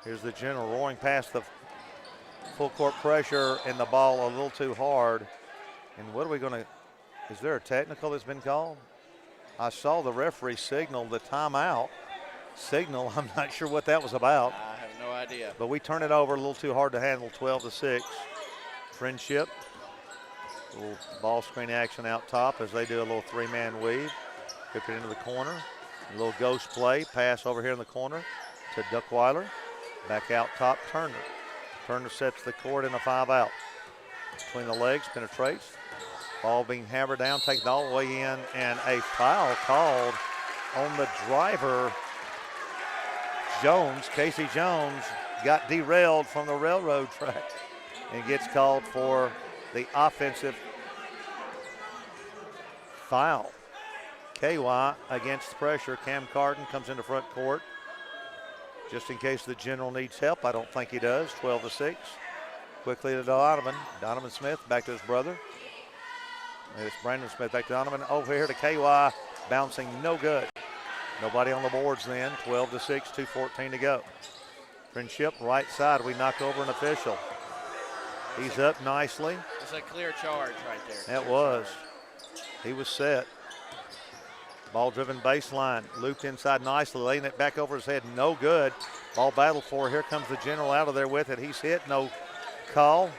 Here's the General roaring past the full court pressure and the ball a little too hard. And what are we going to, is there a technical that's been called? I saw the referee signal the timeout signal. I'm not sure what that was about. I have no idea. But we turn it over a little too hard to handle, 12-6. Friendship. A little ball screen action out top as they do a little three-man weave. Hook it into the corner. A little ghost play. Pass over here in the corner to Duckweiler. Back out top, Turner. Turner sets the court in a 5-out. Between the legs, penetrates. Ball being hammered down, taken all the way in, and a foul called on the driver. Jones, Casey Jones, got derailed from the railroad track and gets called for the offensive foul. KY against pressure. Cam Carden comes into front court. Just in case the General needs help. I don't think he does. 12-6. Quickly to Donovan. Donovan Smith back to his brother. It's Brandon Smith back to Donovan. Over here to KY. Bouncing no good. Nobody on the boards then. 12-6, 2:14 to go. Friendship right side. We knock over an official. He's up nicely. It's a clear charge right there. That was. He was set. Ball driven baseline. Looped inside nicely. Laying it back over his head. No good. Ball battled for. Here comes the General out of there with it. He's hit. No call.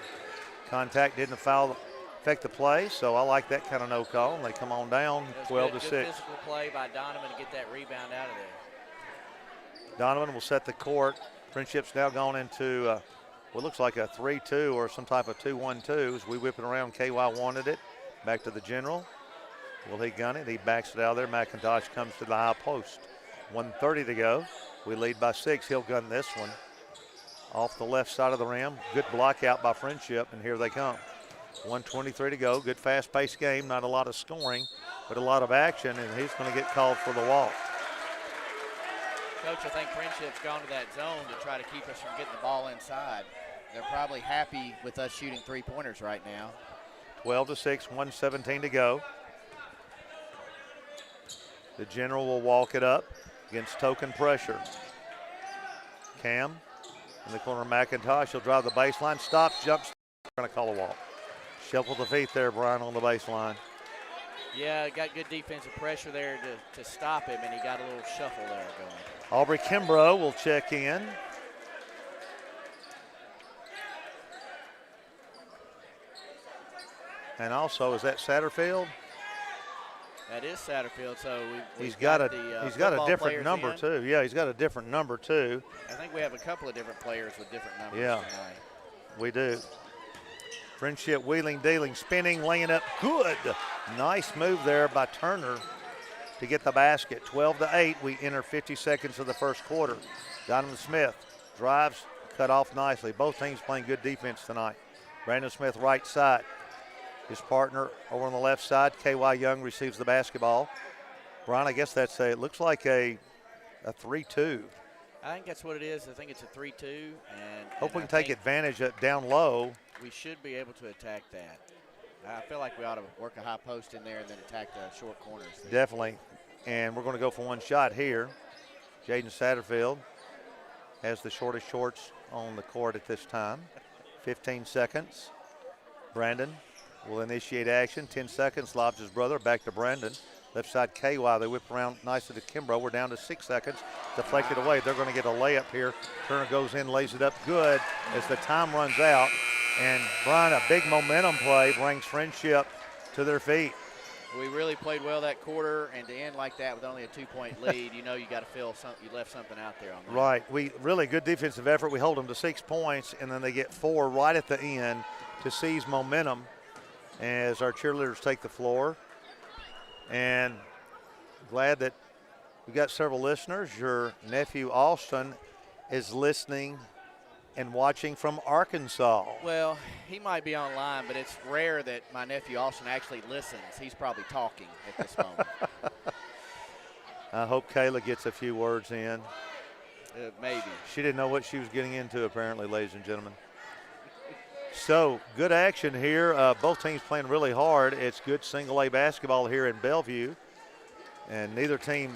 Contact didn't affect the play, so I like that kind of no call. And they come on down 12-6. Good physical play by Donovan to get that rebound out of there. Donovan will set the court. Friendship's now gone into what looks like a 3-2 or some type of 2-1-2 as we whip it around. KY wanted it. Back to the General. Will he gun it? He backs it out of there. McIntosh comes to the high post. 1:30 to go. We lead by 6. He'll gun this one. Off the left side of the rim. Good block out by Friendship, and here they come. 1:23 to go. Good fast-paced game. Not a lot of scoring, but a lot of action, and he's going to get called for the walk. Coach, I think Friendship's gone to that zone to try to keep us from getting the ball inside. They're probably happy with us shooting three-pointers right now. 12-6, 1:17 to go. The General will walk it up against token pressure. Cam in the corner, McIntosh. He'll drive the baseline. Stops, jumps. Going to call a walk. Shuffle the feet there, Brian, on the baseline. Yeah, got good defensive pressure there to stop him, and he got a little shuffle there going. Aubrey Kimbrough will check in. And also, is that Satterfield? That is Satterfield, so he's got a different number in. too. Yeah, he's got a different number too. I think we have a couple of different players with different numbers tonight. We do. Friendship wheeling, dealing, spinning, laying up. Good. Nice move there by Turner to get the basket. 12-8. We enter 50 seconds of the first quarter. Donovan Smith drives, cut off nicely. Both teams playing good defense tonight. Brandon Smith right side. His partner over on the left side, KY Young, receives the basketball. Brian, I guess it looks like a 3-2. I think that's what it is. I think it's a 3-2. Hope we can take advantage of it down low. We should be able to attack that. I feel like we ought to work a high post in there and then attack the short corners there. Definitely. And we're going to go for one shot here. Jaden Satterfield has the shortest shorts on the court at this time. 15 seconds. Brandon will initiate action. 10 seconds, lobs his brother, back to Brandon. Left side KY, they whip around nicely to Kimbrough. We're down to 6 seconds. Deflected away. They're going to get a layup here. Turner goes in, lays it up good as the time runs out. And Brian, a big momentum play brings Friendship to their feet. We really played well that quarter, and to end like that with only a 2-point lead, you know you got to feel something. You left something out there on that. Right. We really good defensive effort. We hold them to 6 points, and then they get 4 right at the end to seize momentum as our cheerleaders take the floor. And glad that we got several listeners. Your nephew Austin is listening and watching from Arkansas. Well, he might be online, but it's rare that my nephew Austin actually listens. He's probably talking at this moment. I hope Kayla gets a few words in. Maybe. She didn't know what she was getting into, apparently, ladies and gentlemen. So, good action here. Both teams playing really hard. It's good single-A basketball here in Bellevue. And neither team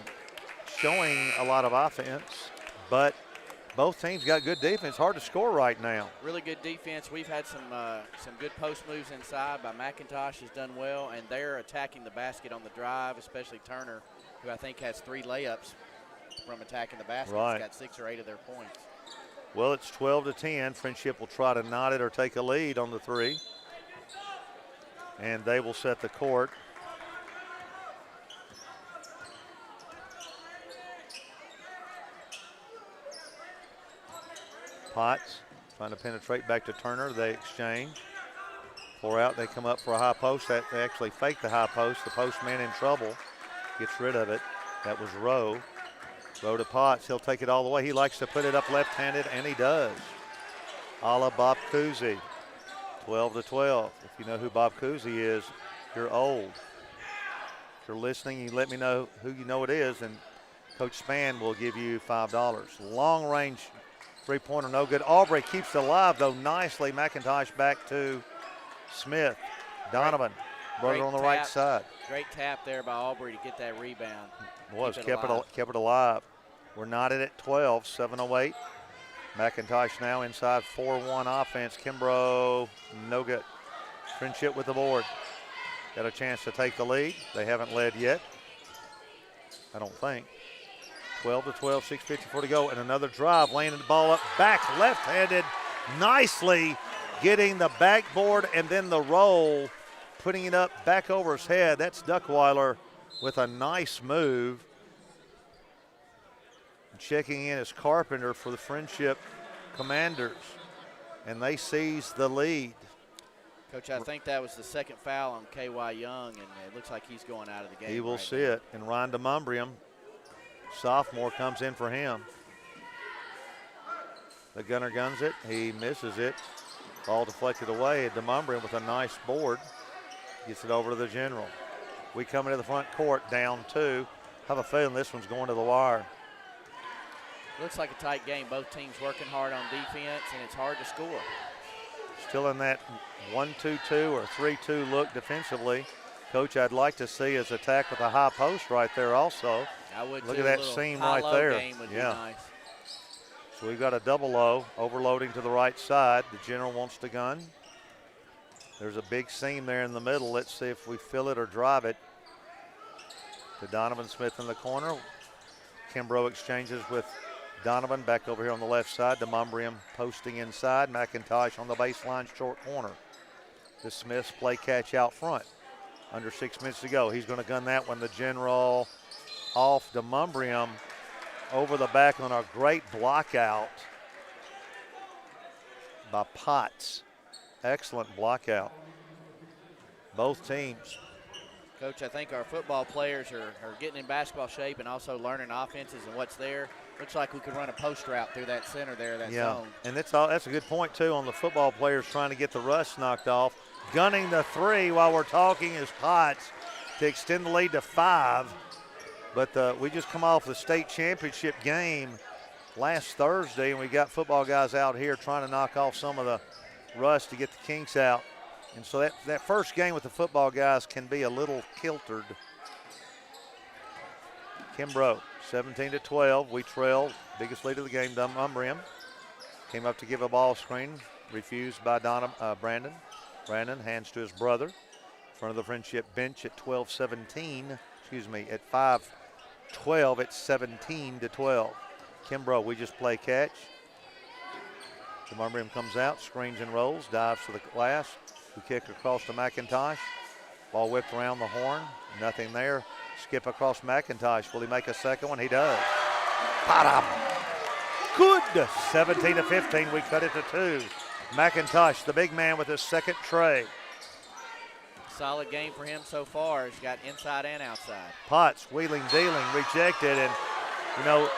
showing a lot of offense, but both teams got good defense. Hard to score right now. Really good defense. We've had some good post moves inside by McIntosh, has done well, and they're attacking the basket on the drive, especially Turner, who I think has 3 layups from attacking the basket. Right. He's got 6 or 8 of their points. Well, it's 12-10. Friendship will try to knot it or take a lead on the 3. And they will set the court. Potts trying to penetrate back to Turner. They exchange. 4 out. They come up for a high post. They actually fake the high post. The post man in trouble. Gets rid of it. That was Rowe. Rowe to Potts. He'll take it all the way. He likes to put it up left-handed, and he does. A la Bob Cousy. 12-12. If you know who Bob Cousy is, you're old. If you're listening, you let me know who you know it is, and Coach Spann will give you $5. Long-range three-pointer, no good. Aubrey keeps it alive, though, nicely. McIntosh back to Smith. Donovan, brother on the right side. Great tap there by Aubrey to get that rebound. Kept it alive. We're knotted at 12, 7:08. McIntosh now inside 4-1 offense. Kimbrough, no good. Friendship with the board. Got a chance to take the lead. They haven't led yet, I don't think. 12-12, 6:54 to go, and another drive, laying the ball up, back left-handed, nicely getting the backboard and then the roll, putting it up back over his head. That's Duckweiler with a nice move. Checking in is Carpenter for the Friendship Commanders, and they seize the lead. Coach, I think that was the second foul on K.Y. Young, and it looks like he's going out of the game. He will right see now. it, and Ryan DeMumbrium, sophomore, comes in for him. The gunner guns it. He misses it. Ball deflected away. DeMumbrium with a nice board gets it over to the general. We come into the front court, down 2. Have a feeling this one's going to the wire. Looks like a tight game. Both teams working hard on defense, and it's hard to score. Still in that 1-2-2 or 3-2 look defensively. Coach, I'd like to see his attack with a high post right there also. I would Look too. at that seam right there. Game would be nice. So we've got a double low, overloading to the right side. The general wants to gun. There's a big seam there in the middle. Let's see if we fill it or drive it. To Donovan Smith in the corner. Kimbrough exchanges with Donovan back over here on the left side. DeMumbrium posting inside. McIntosh on the baseline short corner. The Smiths play catch out front. Under 6 minutes to go. He's going to gun that one. The general off DeMumbrium over the back on a great block out by Potts. Excellent block out. Both teams. Coach, I think our football players are getting in basketball shape and also learning offenses and what's there. Looks like we could run a post route through that center there, that zone. And that's a good point, too, on the football players trying to get the rust knocked off. Gunning the 3 while we're talking is Potts to extend the lead to 5. But we just come off the state championship game last Thursday, and we got football guys out here trying to knock off some of the rust to get the kinks out. And so that first game with the football guys can be a little kiltered. Kimbrough 17-12. We trail. Biggest lead of the game, Dumbrium. Came up to give a ball screen. Refused by Brandon. Brandon hands to his brother. In front of the Friendship bench at 12-17. Excuse me, at 5-12. It's 17-12. Kimbrough, we just play catch. Dumbrium comes out, screens and rolls, dives to the glass. We kick across to McIntosh. Ball whipped around the horn. Nothing there. Skip across McIntosh. Will he make a second one? He does. Bottom. Good. 17-15. We cut it to 2. McIntosh, the big man, with his second tray. Solid game for him so far. He's got inside and outside. Potts, wheeling, dealing, rejected. And, you know,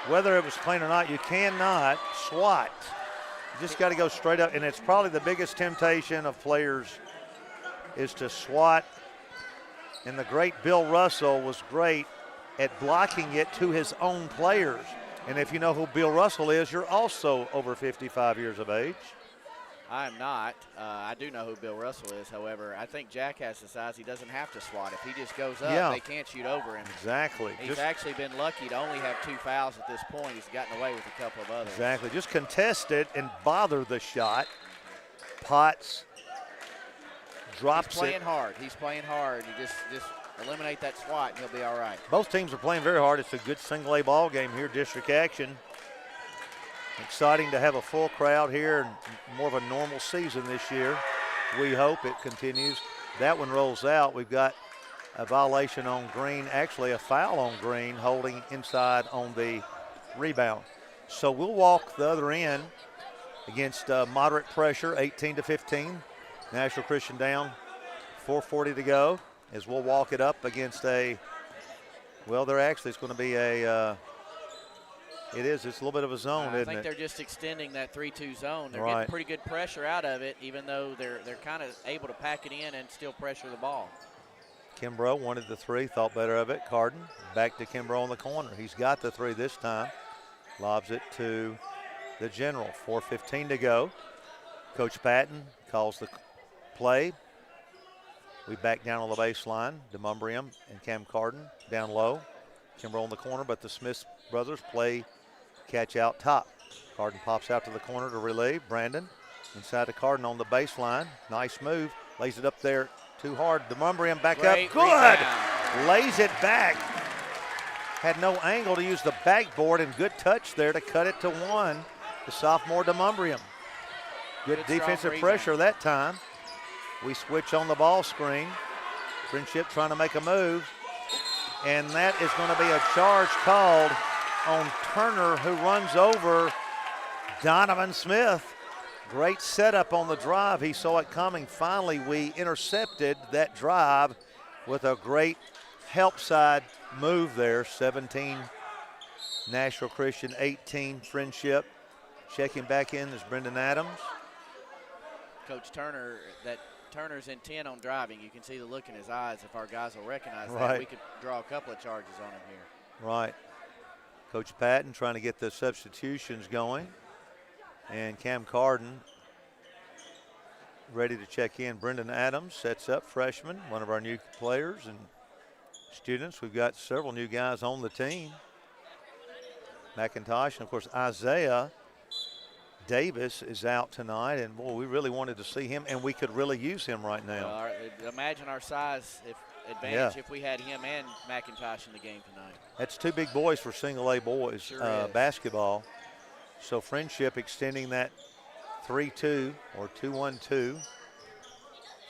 whether it was clean or not, you cannot swat. You just got to go straight up. And it's probably the biggest temptation of players is to swat. And the great Bill Russell was great at blocking it to his own players. And if you know who Bill Russell is, you're also over 55 years of age. I am not. I do know who Bill Russell is. However, I think Jack has the size. He doesn't have to swat. If he just goes up, they can't shoot over him. Exactly. He's actually been lucky to only have 2 fouls at this point. He's gotten away with a couple of others. Exactly. Just contest it and bother the shot. Potts drops He's playing hard. He's playing hard. You just eliminate that swat and he'll be all right. Both teams are playing very hard. It's a good single-A ball game here, district action. Exciting to have a full crowd here and more of a normal season this year. We hope it continues. That one rolls out. We've got a violation on Green, actually a foul on Green, holding inside on the rebound. So we'll walk the other end against moderate pressure, 18-15. National Christian down, 4:40 to go, as we'll walk it up against it's going to be it's a little bit of a zone, isn't it? I think they're just extending that 3-2 zone. They're getting pretty good pressure out of it, even though they're kind of able to pack it in and still pressure the ball. Kimbrough wanted the 3, thought better of it. Carden back to Kimbrough on the corner. He's got the 3 this time. Lobs it to the general. 4:15 to go. Coach Patton calls the play. We back down on the baseline. Dumbrium and Cam Carden down low. Kimbrough on the corner, but the Smith brothers play catch out top. Carden pops out to the corner to relieve. Brandon inside to Carden on the baseline. Nice move. Lays it up there too hard. Dumbrium back up. Good. Rebound. Lays it back. Had no angle to use the backboard, and good touch there to cut it to 1. The sophomore Dumbrium. Good defensive pressure that time. We switch on the ball screen. Friendship trying to make a move. And that is going to be a charge called on Turner, who runs over Donovan Smith. Great setup on the drive. He saw it coming. Finally, we intercepted that drive with a great help side move there. 17 Nashville Christian, 18 Friendship. Checking back in is Brendan Adams. Coach Turner, Turner's intent on driving. You can see the look in his eyes. If our guys will recognize that, we could draw a couple of charges on him here. Right. Coach Patton trying to get the substitutions going. And Cam Carden ready to check in. Brendan Adams sets up, freshman, one of our new players and students. We've got several new guys on the team. McIntosh, and of course Isaiah Davis is out tonight, and boy, we really wanted to see him, and we could really use him right now. Imagine our size advantage if we had him and McIntosh in the game tonight. That's 2 big boys for single-A boys basketball. So Friendship extending that 3-2 or 2-1-2.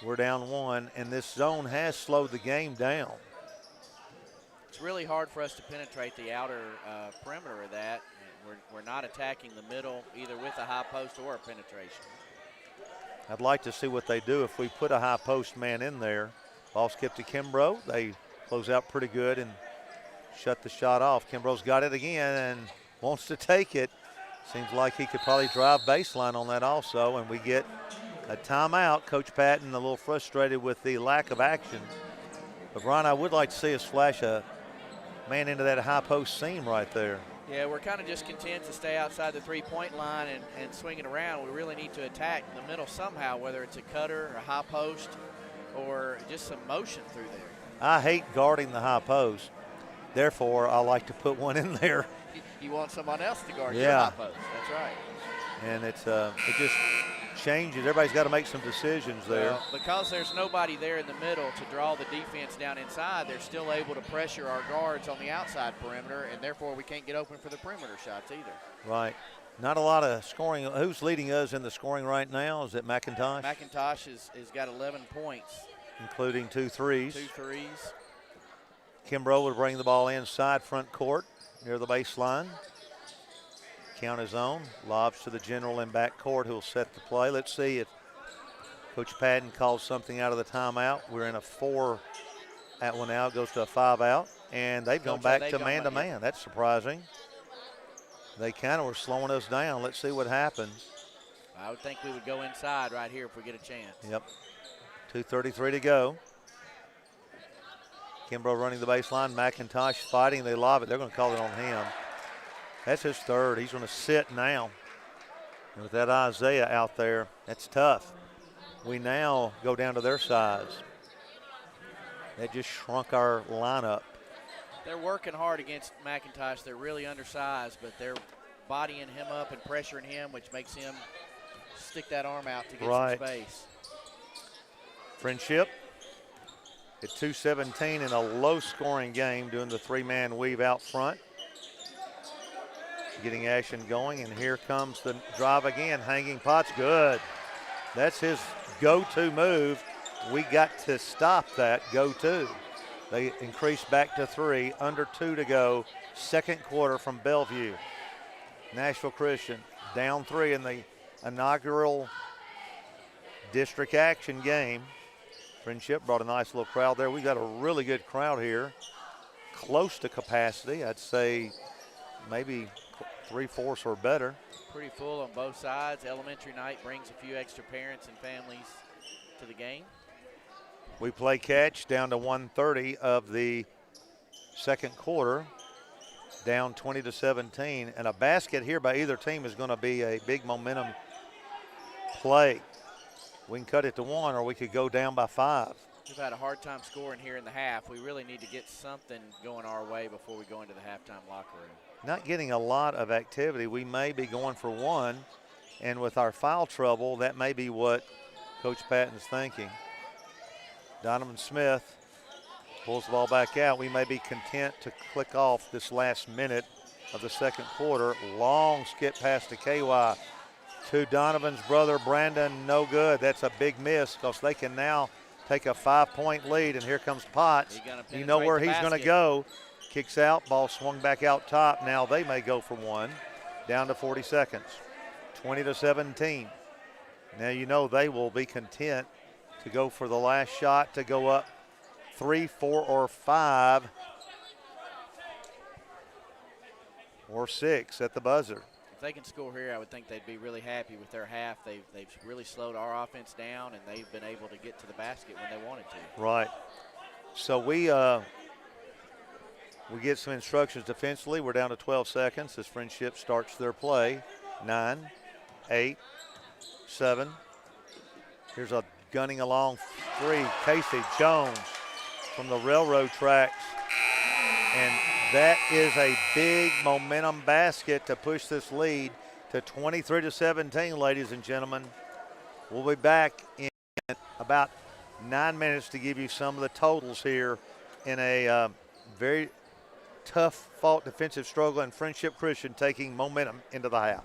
We're down 1, and this zone has slowed the game down. It's really hard for us to penetrate the outer perimeter of that. We're not attacking the middle either with a high post or a penetration. I'd like to see what they do if we put a high post man in there. Ball skip to Kimbrough. They close out pretty good and shut the shot off. Kimbrough's got it again and wants to take it. Seems like he could probably drive baseline on that also, and we get a timeout. Coach Patton a little frustrated with the lack of action. But Brian, I would like to see us flash a man into that high post seam right there. Yeah, we're kind of just content to stay outside the three-point line and swing it around. We really need to attack the middle somehow, whether it's a cutter, a high post, or just some motion through there. I hate guarding the high post. Therefore, I like to put one in there. You want someone else to guard your Yeah. high post. That's right. And it just changes. Everybody's got to make some decisions there. Well, because there's nobody there in the middle to draw the defense down inside, they're still able to pressure our guards on the outside perimeter, and therefore we can't get open for the perimeter shots either. Right. Not a lot of scoring. Who's leading us in the scoring right now? Is it McIntosh? McIntosh has got 11 points. Including 2 threes. 2 threes. Kimbrough will bring the ball inside front court near the baseline. Count his own. Lobs to the general in back court who'll set the play. Let's see if Coach Patton calls something out of the timeout. We're in a 4 at one out, goes to a 5 out, and they've gone back to man-to-man. That's surprising. They kind of were slowing us down. Let's see what happens. I would think we would go inside right here if we get a chance. Yep. 2:33 to go. Kimbrough running the baseline. McIntosh fighting. They lob it. They're going to call it on him. That's his third. He's going to sit now. And with that Isaiah out there, that's tough. We now go down to their size. That just shrunk our lineup. They're working hard against McIntosh. They're really undersized, but they're bodying him up and pressuring him, which makes him stick that arm out to get some space. Friendship at 2:17 in a low-scoring game, doing the three-man weave out front. Getting action going, and here comes the drive again. Hanging Potts, good. That's his go-to move. We got to stop that go-to. They increase back to 3, under 2 to go, second quarter from Bellevue. Nashville Christian down 3 in the inaugural district action game. Friendship brought a nice little crowd there. We got a really good crowd here, close to capacity. I'd say maybe 3/4 or better. Pretty full on both sides. Elementary night brings a few extra parents and families to the game. We play catch down to 1:30 of the second quarter, down 20-17, and a basket here by either team is going to be a big momentum play. We can cut it to 1, or we could go down by 5. We've had a hard time scoring here in the half. We really need to get something going our way before we go into the halftime locker room. Not getting a lot of activity. We may be going for 1, and with our foul trouble, that may be what Coach Patton's thinking. Donovan Smith pulls the ball back out. We may be content to click off this last minute of the second quarter. Long skip pass to KY. To Donovan's brother, Brandon, no good. That's a big miss because they can now take a 5-point lead, and here comes Potts. You know where he's going to go. Kicks out, ball swung back out top. Now they may go for 1. Down to 40 seconds. 20-17. Now you know they will be content to go for the last shot to go up 3, 4, or 5 or 6 at the buzzer. If they can score here, I would think they'd be really happy with their half. They've really slowed our offense down, and they've been able to get to the basket when they wanted to. Right. So we get some instructions defensively. We're down to 12 seconds as Friendship starts their play. 9, 8, 7. Here's a gunning along 3. Casey Jones from the railroad tracks. And that is a big momentum basket to push this lead to 23-17, ladies and gentlemen. We'll be back in about 9 minutes to give you some of the totals here in a very tough fought defensive struggle, and Friendship Christian taking momentum into the half.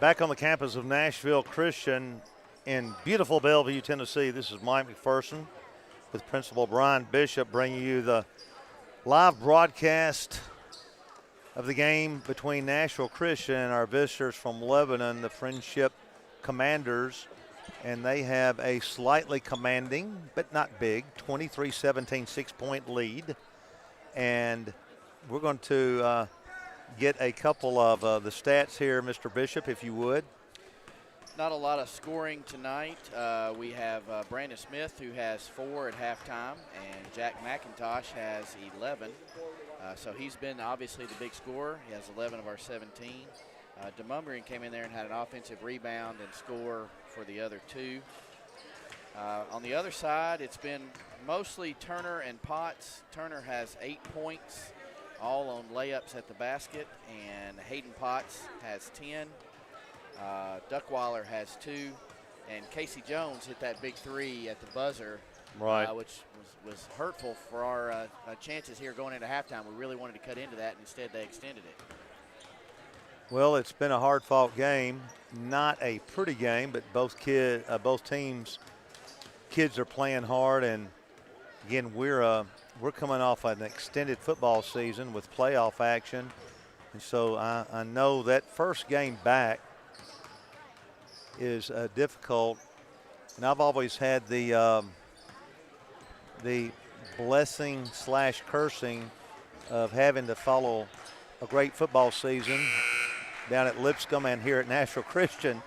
Back on the campus of Nashville Christian in beautiful Bellevue, Tennessee. This is Mike McPherson with Principal Brian Bishop bringing you the live broadcast of the game between Nashville Christian and our visitors from Lebanon, the Friendship Commanders. And they have a slightly commanding, but not big, 23-17 6-point lead. And we're going to get a couple of the stats here, Mr. Bishop, if you would. Not a lot of scoring tonight. We have Brandon Smith, who has 4 at halftime, and Jack McIntosh has 11. So he's been obviously the big scorer. He has 11 of our 17. DeMumbrian came in there and had an offensive rebound and score for the other 2. On the other side, it's been mostly Turner and Potts. Turner has 8 points, all on layups at the basket, and Hayden Potts has 10. Duckweiler has 2, and Casey Jones hit that big 3 at the buzzer, right, which was hurtful for our chances here going into halftime. We really wanted to cut into that, and instead they extended it. Well, it's been a hard-fought game, not a pretty game, but both teams, kids are playing hard, and again, we're coming off an extended football season with playoff action, and so I know that first game back is difficult, and I've always had the blessing / cursing of having to follow a great football season down at Lipscomb and here at Nashville Christian.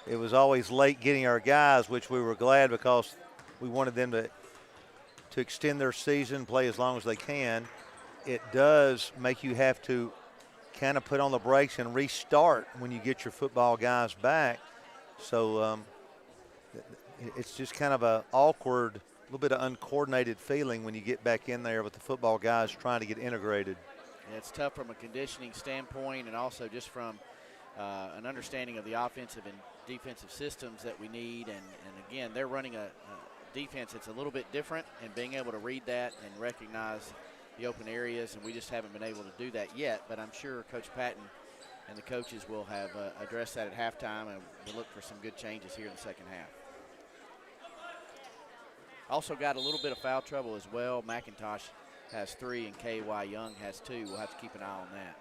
It was always late getting our guys, which we were glad because we wanted them to extend their season, play as long as they can. It does make you have to kind of put on the brakes and restart when you get your football guys back. So it's just kind of an awkward, a little bit of uncoordinated feeling when you get back in there with the football guys trying to get integrated. Yeah, it's tough from a conditioning standpoint and also just from an understanding of the offensive and defensive systems that we need. And again, they're running a defense that's a little bit different, and being able to read that and recognize the open areas, and we just haven't been able to do that yet. But I'm sure Coach Patton and the coaches will have addressed that at halftime, and we'll look for some good changes here in the second half. Also got a little bit of foul trouble as well. McIntosh has 3 and K.Y. Young has 2. We'll have to keep an eye on that.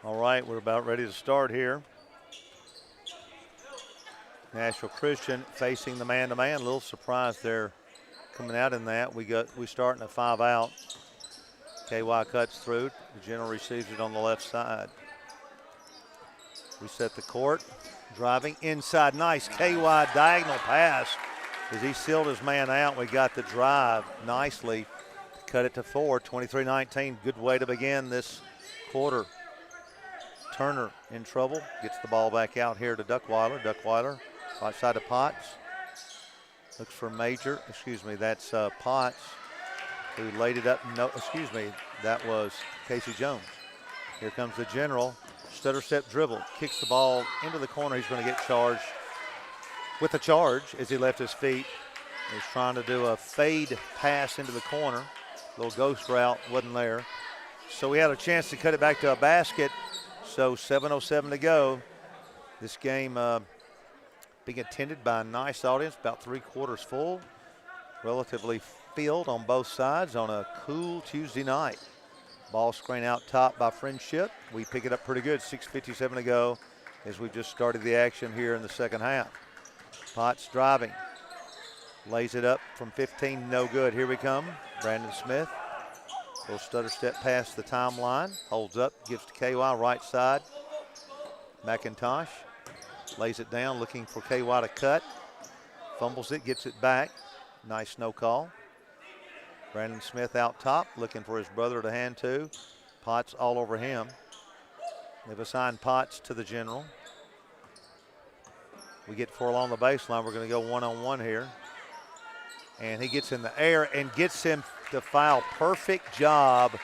All right, we're about ready to start here. Nashville Christian facing the man-to-man. A little surprised they're coming out in that. We start in a 5-out. K.Y. cuts through. The general receives it on the left side. We set the court. Driving inside. Nice K.Y. diagonal pass as he sealed his man out. We got the drive nicely. Cut it to 4, 23-19. Good way to begin this quarter. Turner in trouble. Gets the ball back out here to Duckweiler. Duckweiler right side to Potts. Looks for Major. Excuse me, that's Potts who laid it up. No, excuse me, that was Casey Jones. Here comes the general. Stutter step dribble. Kicks the ball into the corner. He's going to get charged with a charge as he left his feet. He's trying to do a fade pass into the corner. Little ghost route wasn't there. So we had a chance to cut it back to a basket. So 7:07 to go. This game being attended by a nice audience, about 3/4 full. Relatively filled on both sides on a cool Tuesday night. Ball screen out top by Friendship. We pick it up pretty good, 6:57 to go as we've just started the action here in the second half. Potts driving. Lays it up from 15, no good. Here we come. Brandon Smith. Little stutter step past the timeline. Holds up, gives to KY right side. McIntosh lays it down, looking for KY to cut. Fumbles it, gets it back. Nice no call. Brandon Smith out top, looking for his brother to hand to. Potts all over him. They've assigned Potts to the general. We get 4 along the baseline. We're going to go one-on-one here. And he gets in the air and gets him to foul. Perfect job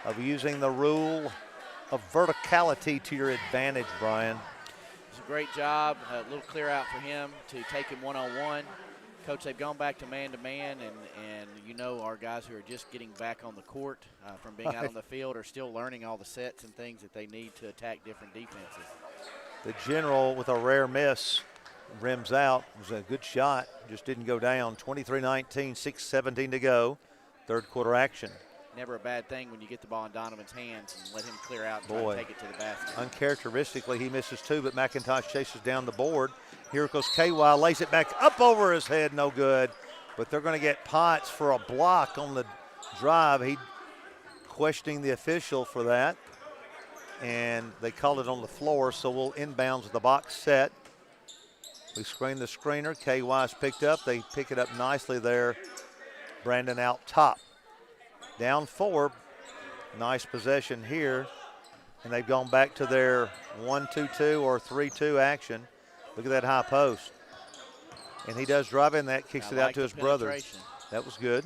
of using the rule of verticality to your advantage, Brian. It's a great job. A little clear out for him to take him one-on-one. Coach, they've gone back to man-to-man, and you know our guys who are just getting back on the court from being out on the field are still learning all the sets and things that they need to attack different defenses. The General with a rare miss rims out. It was a good shot, just didn't go down. 23-19, 6:17 to go. Third quarter action. Never a bad thing when you get the ball in Donovan's hands and let him clear out and try to take it to the basket. Uncharacteristically, he misses two, but McIntosh chases down the board. Here goes KY, lays it back up over his head, no good. But they're going to get Potts for a block on the drive. He questioning the official for that. And they called it on the floor, so we'll inbounds with the box set. We screen the screener. KY's picked up. They pick it up nicely there. Brandon out top. Down 4. Nice possession here. And they've gone back to their 1-2-2 or 3-2 action. Look at that high post. And he does drive in that, kicks it out to his brothers. That was good.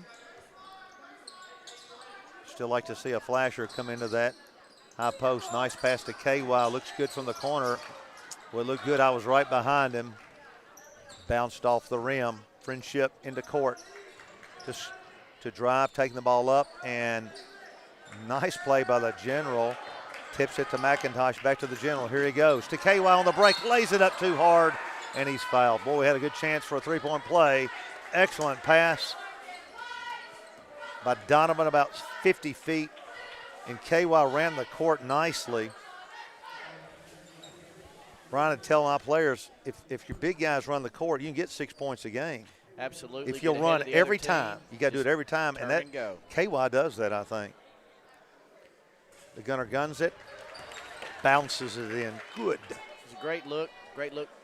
Still like to see a flasher come into that high post. Nice pass to KY. Looks good from the corner. Well, it looked good. I was right behind him. Bounced off the rim. Friendship into court. Just to drive, taking the ball up. And nice play by the General. Tips it to McIntosh. Back to the General. Here he goes. To KY on the break. Lays it up too hard. And he's fouled. Boy, we had a good chance for a three-point play. Excellent pass by Donovan, about 50 feet. And KY ran the court nicely. Brian, I tell my players, if your big guys run the court, you can get 6 points a game. Absolutely. If you'll run every time, you got to do it every time. And that go. KY does that, I think. The gunner guns it, bounces it in. Good. It was a great look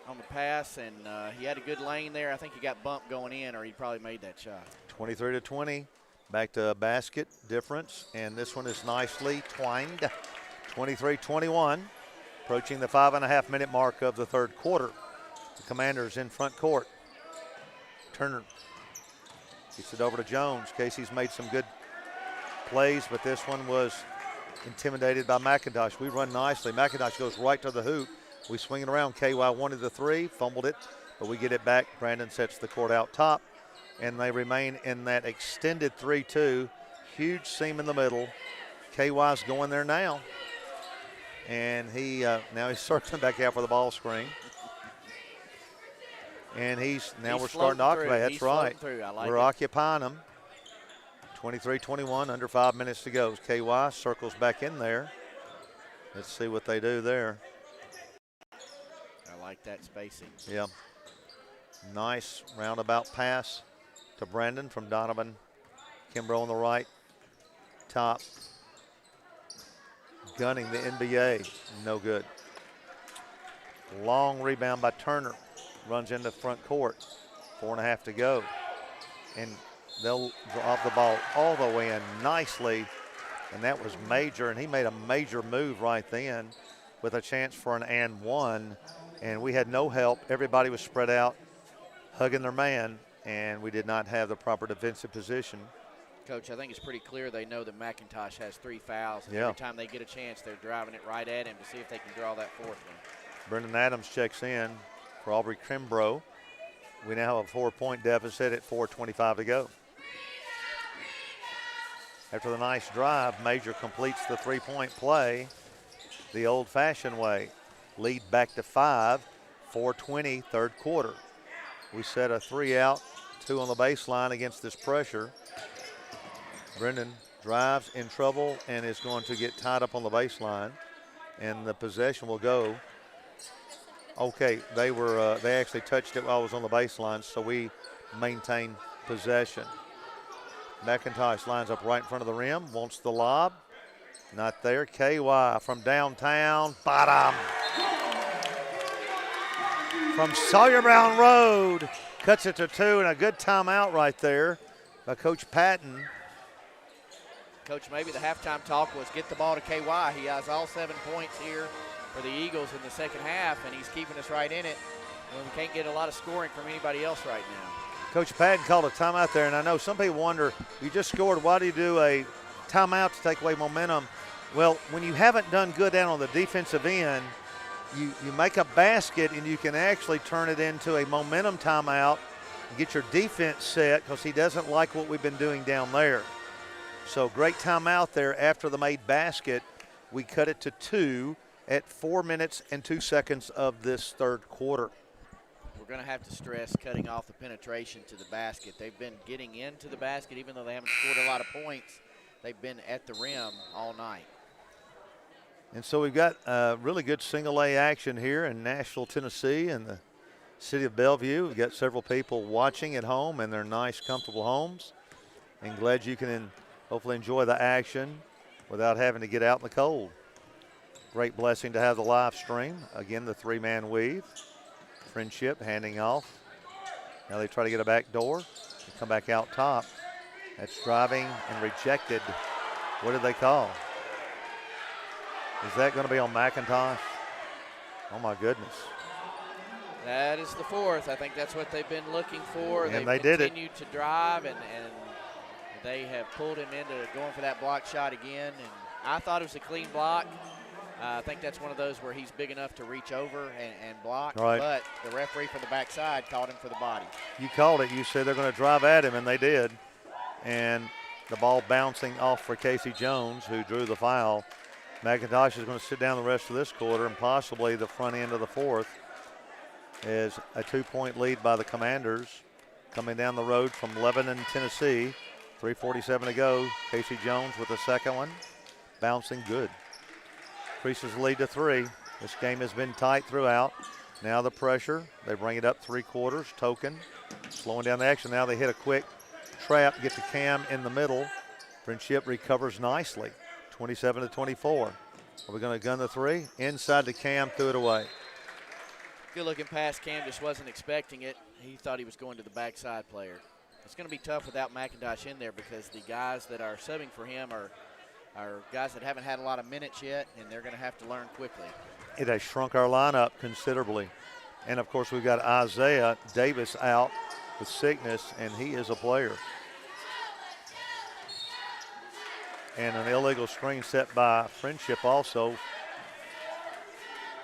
on the pass, and he had a good lane there. I think he got bumped going in, or he probably made that shot. 23-20. Back to a basket difference, and this one is nicely twined. 23-21, approaching the 5.5-minute mark of the third quarter. The Commanders in front court. Turner gets it over to Jones. Casey's made some good plays, but this one was intimidated by McIntosh. We run nicely. McIntosh goes right to the hoop. We swing it around. KY wanted the three, fumbled it, but we get it back. Brandon sets the court out top. And they remain in that extended 3-2. Huge seam in the middle. KY's going there now. And now he's circling back out for the ball screen. And we're starting to occupy. That's right. We're occupying him. 23-21, under 5 minutes to go. KY circles back in there. Let's see what they do there. I like that spacing. Yeah. Nice roundabout pass to Brandon from Donovan. Kimbrough on the right. Top. Gunning the NBA. No good. Long rebound by Turner. Runs into front court. 4.5 to go. And they'll drop the ball all the way in nicely. And that was major. And he made a major move right then with a chance for an and one. And we had no help. Everybody was spread out, hugging their man. And we did not have the proper defensive position. Coach, I think it's pretty clear they know that McIntosh has 3 fouls. And yeah. Every time they get a chance, they're driving it right at him to see if they can draw that fourth one. Brendan Adams checks in for Aubrey Kimbrough. We now have a 4-point deficit at 4:25 to go. After the nice drive, Major completes the 3-point play the old-fashioned way. Lead back to 5, 4:20, third quarter. We set a 3 out, 2 on the baseline against this pressure. Brendan drives in trouble and is going to get tied up on the baseline. And the possession will go. Okay, they actually touched it while I was on the baseline, so we maintain possession. McIntosh lines up right in front of the rim, wants the lob. Not there. KY from downtown, bottom. From Sawyer Brown Road, cuts it to 2, and a good timeout right there by Coach Patton. Coach, maybe the halftime talk was get the ball to KY. He has all 7 points here for the Eagles in the second half, and he's keeping us right in it. And we can't get a lot of scoring from anybody else right now. Coach Patton called a timeout there, and I know some people wonder, you just scored, why do you do a timeout to take away momentum? Well, when you haven't done good down on the defensive end, you make a basket and you can actually turn it into a momentum timeout and get your defense set because he doesn't like what we've been doing down there. So great timeout there after the made basket. We cut it to 2, at 4 minutes and 2 seconds of this third quarter. We're going to have to stress cutting off the penetration to the basket. They've been getting into the basket, even though they haven't scored a lot of points. They've been at the rim all night. And so we've got really good single-A action here in Nashville, Tennessee, and the city of Bellevue. We've got several people watching at home in their nice, comfortable homes. And glad you can hopefully enjoy the action without having to get out in the cold. Great blessing to have the live stream. Again, the three-man weave. Friendship handing off. Now they try to get a back door. They come back out top. That's driving and rejected. What did they call? Is that going to be on McIntosh? Oh, my goodness. That is the fourth. I think that's what they've been looking for. And They've did it. continued to drive, and they have pulled him into going for that block shot again. And I thought it was a clean block. I think that's one of those where he's big enough to reach over and block. Right. But the referee from the backside called him for the body. You called it. You said they're going to drive at him, and they did. And the ball bouncing off for Casey Jones, who drew the foul. McIntosh is going to sit down the rest of this quarter and possibly the front end of the fourth. Is a 2-point lead by the Commanders coming down the road from Lebanon, Tennessee. 3:47 to go. Casey Jones with the second one. Bouncing good. Increases the lead to 3. This game has been tight throughout. Now the pressure. They bring it up 3/4. Token slowing down the action. Now they hit a quick trap. Get to Cam in the middle. Friendship recovers nicely. 27 to 24. Are we going to gun the 3? Inside to Cam. Threw it away. Good looking pass. Cam just wasn't expecting it. He thought he was going to the backside player. It's going to be tough without McIntosh in there because the guys that are subbing for him are guys that haven't had a lot of minutes yet, and they're going to have to learn quickly. It has shrunk our lineup considerably. And, of course, we've got Isaiah Davis out with sickness, and he is a player. And an illegal screen set by Friendship also.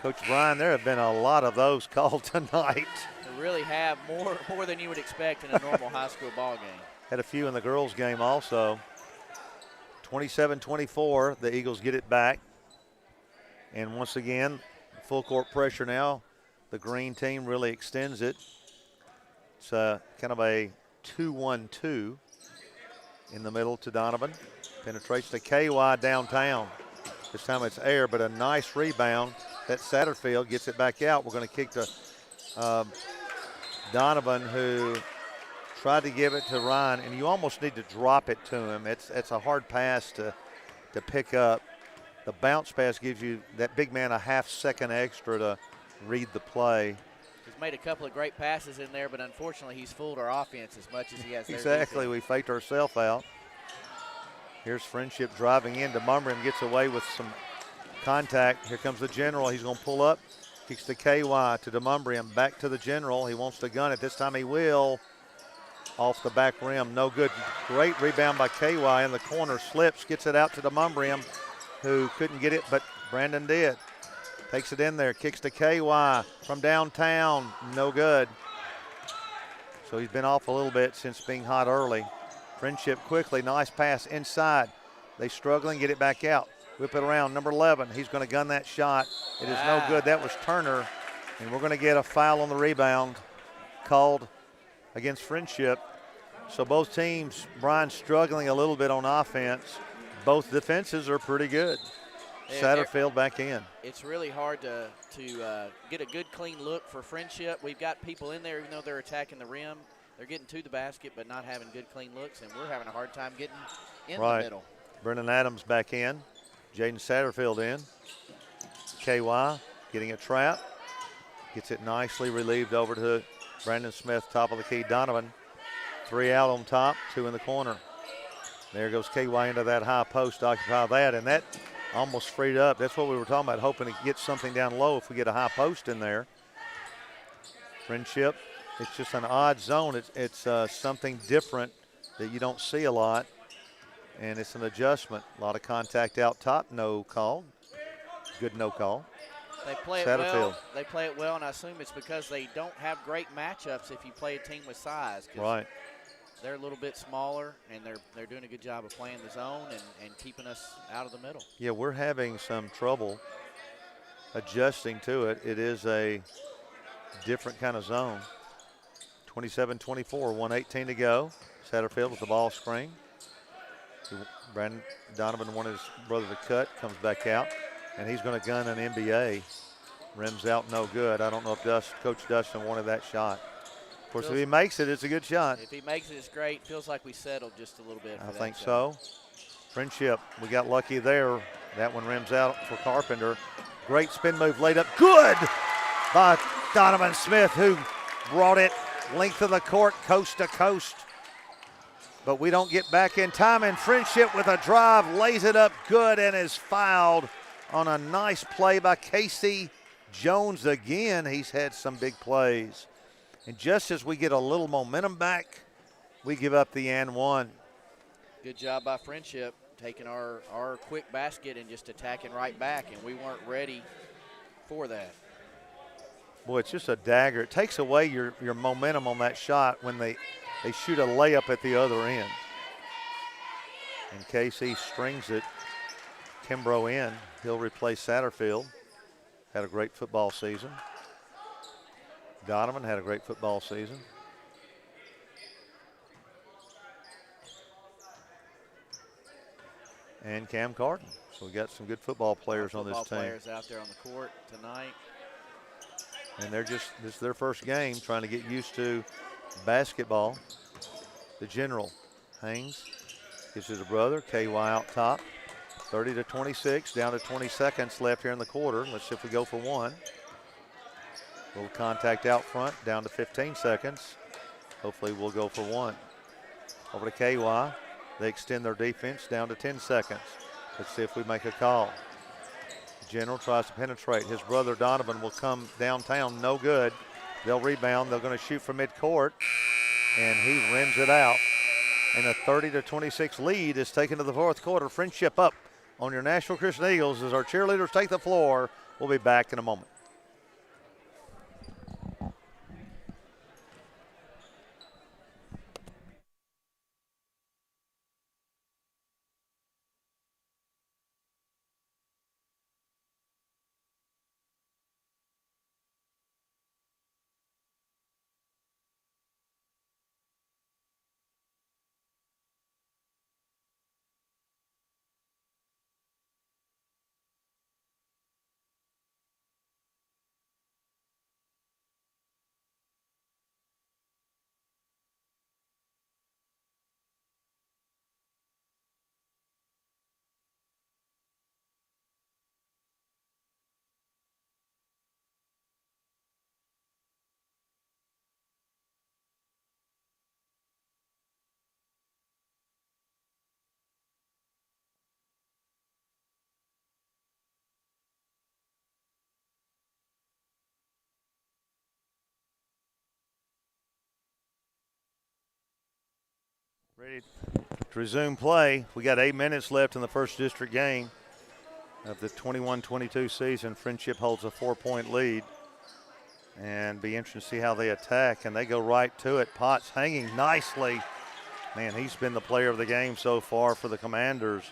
Coach Brian, there have been a lot of those called tonight. They really have, more than you would expect in a normal high school ball game. Had a few in the girls' game also. 27-24, the Eagles get it back. And once again, full court pressure now. The green team really extends it. It's kind of a 2-1-2 in the middle to Donovan. Penetrates to KY downtown. This time it's air, but a nice rebound. That Satterfield gets it back out. We're going to kick to Donovan, who tried to give it to Ryan, and you almost need to drop it to him. It's a hard pass to pick up. The bounce pass gives you that big man a half second extra to read the play. He's made a couple of great passes in there, but unfortunately he's fooled our offense as much as he has their Exactly. defense. We faked ourselves out. Here's Friendship driving in. DeMumbrium gets away with some contact. Here comes the general. He's going to pull up. Kicks to KY to DeMumbrium. Back to the general. He wants to gun it. This time he will. Off the back rim. No good. Great rebound by KY in the corner. Slips. Gets it out to DeMumbrium, who couldn't get it, but Brandon did. Takes it in there. Kicks to KY from downtown. No good. So he's been off a little bit since being hot early. Friendship quickly. Nice pass inside. They struggling. Get it back out. Whip it around. Number 11. He's going to gun that shot. It is no good. That was Turner. And we're going to get a foul on the rebound called against Friendship. So both teams, Brian, struggling a little bit on offense. Both defenses are pretty good. Satterfield back in. It's really hard to get a good, clean look for Friendship. We've got people in there, even though they're attacking the rim. They're getting to the basket, but not having good, clean looks, and we're having a hard time getting in the middle. Brennan Adams back in. Jaden Satterfield in. KY getting a trap. Gets it nicely relieved over to Brandon Smith, top of the key. Donovan, 3 out on top, 2 in the corner. There goes KY into that high post, occupy that, and that almost freed up. That's what we were talking about, hoping to get something down low if we get a high post in there. Friendship, it's just an odd zone. It's something different that you don't see a lot, and it's an adjustment. A lot of contact out top, no call. Good no call. They play it well. They play it well, and I assume it's because they don't have great matchups if you play a team with size. Right. They're a little bit smaller, and they're doing a good job of playing the zone and keeping us out of the middle. Yeah, we're having some trouble adjusting to it. It is a different kind of zone. 27-24, 1:18 to go. Satterfield with the ball screen. Brandon Donovan wanted his brother to cut, comes back out, and he's going to gun an NBA. Rims out, no good. I don't know if Coach Dustin wanted that shot. Of course, if he makes it, it's a good shot. If he makes it, it's great. Feels like we settled just a little bit. I think so. Friendship, we got lucky there. That one rims out for Carpenter. Great spin move laid up. Good by Donovan Smith, who brought it length of the court, coast to coast. But we don't get back in time, and Friendship with a drive lays it up good and is fouled on a nice play by Casey Jones again. He's had some big plays. And just as we get a little momentum back, we give up the and one. Good job by Friendship, taking our quick basket and just attacking right back, and we weren't ready for that. Boy, it's just a dagger. It takes away your momentum on that shot when they shoot a layup at the other end. And KC strings it. Kimbrough in. He'll replace Satterfield. Had a great football season. Donovan had a great football season. And Cam Carton. So we got some good football players on this team. Players out there on the court tonight. And this is their first game, trying to get used to basketball. The General. Haynes gives it to brother. KY out top. 30-26, down to 20 seconds left here in the quarter. Let's see if we go for one. A little contact out front, down to 15 seconds. Hopefully we'll go for one. Over to KY. They extend their defense down to 10 seconds. Let's see if we make a call. General tries to penetrate. His brother Donovan will come downtown, no good. They'll rebound. They're going to shoot from midcourt, and he rims it out. And a 30-26 lead is taken to the fourth quarter. Friendship up on your Nashville Christian Eagles as our cheerleaders take the floor. We'll be back in a moment. Ready to resume play. We got 8 minutes left in the first district game of the 21-22 season. Friendship holds a 4-point lead. And be interesting to see how they attack. And they go right to it. Potts hanging nicely. Man, he's been the player of the game so far for the Commanders.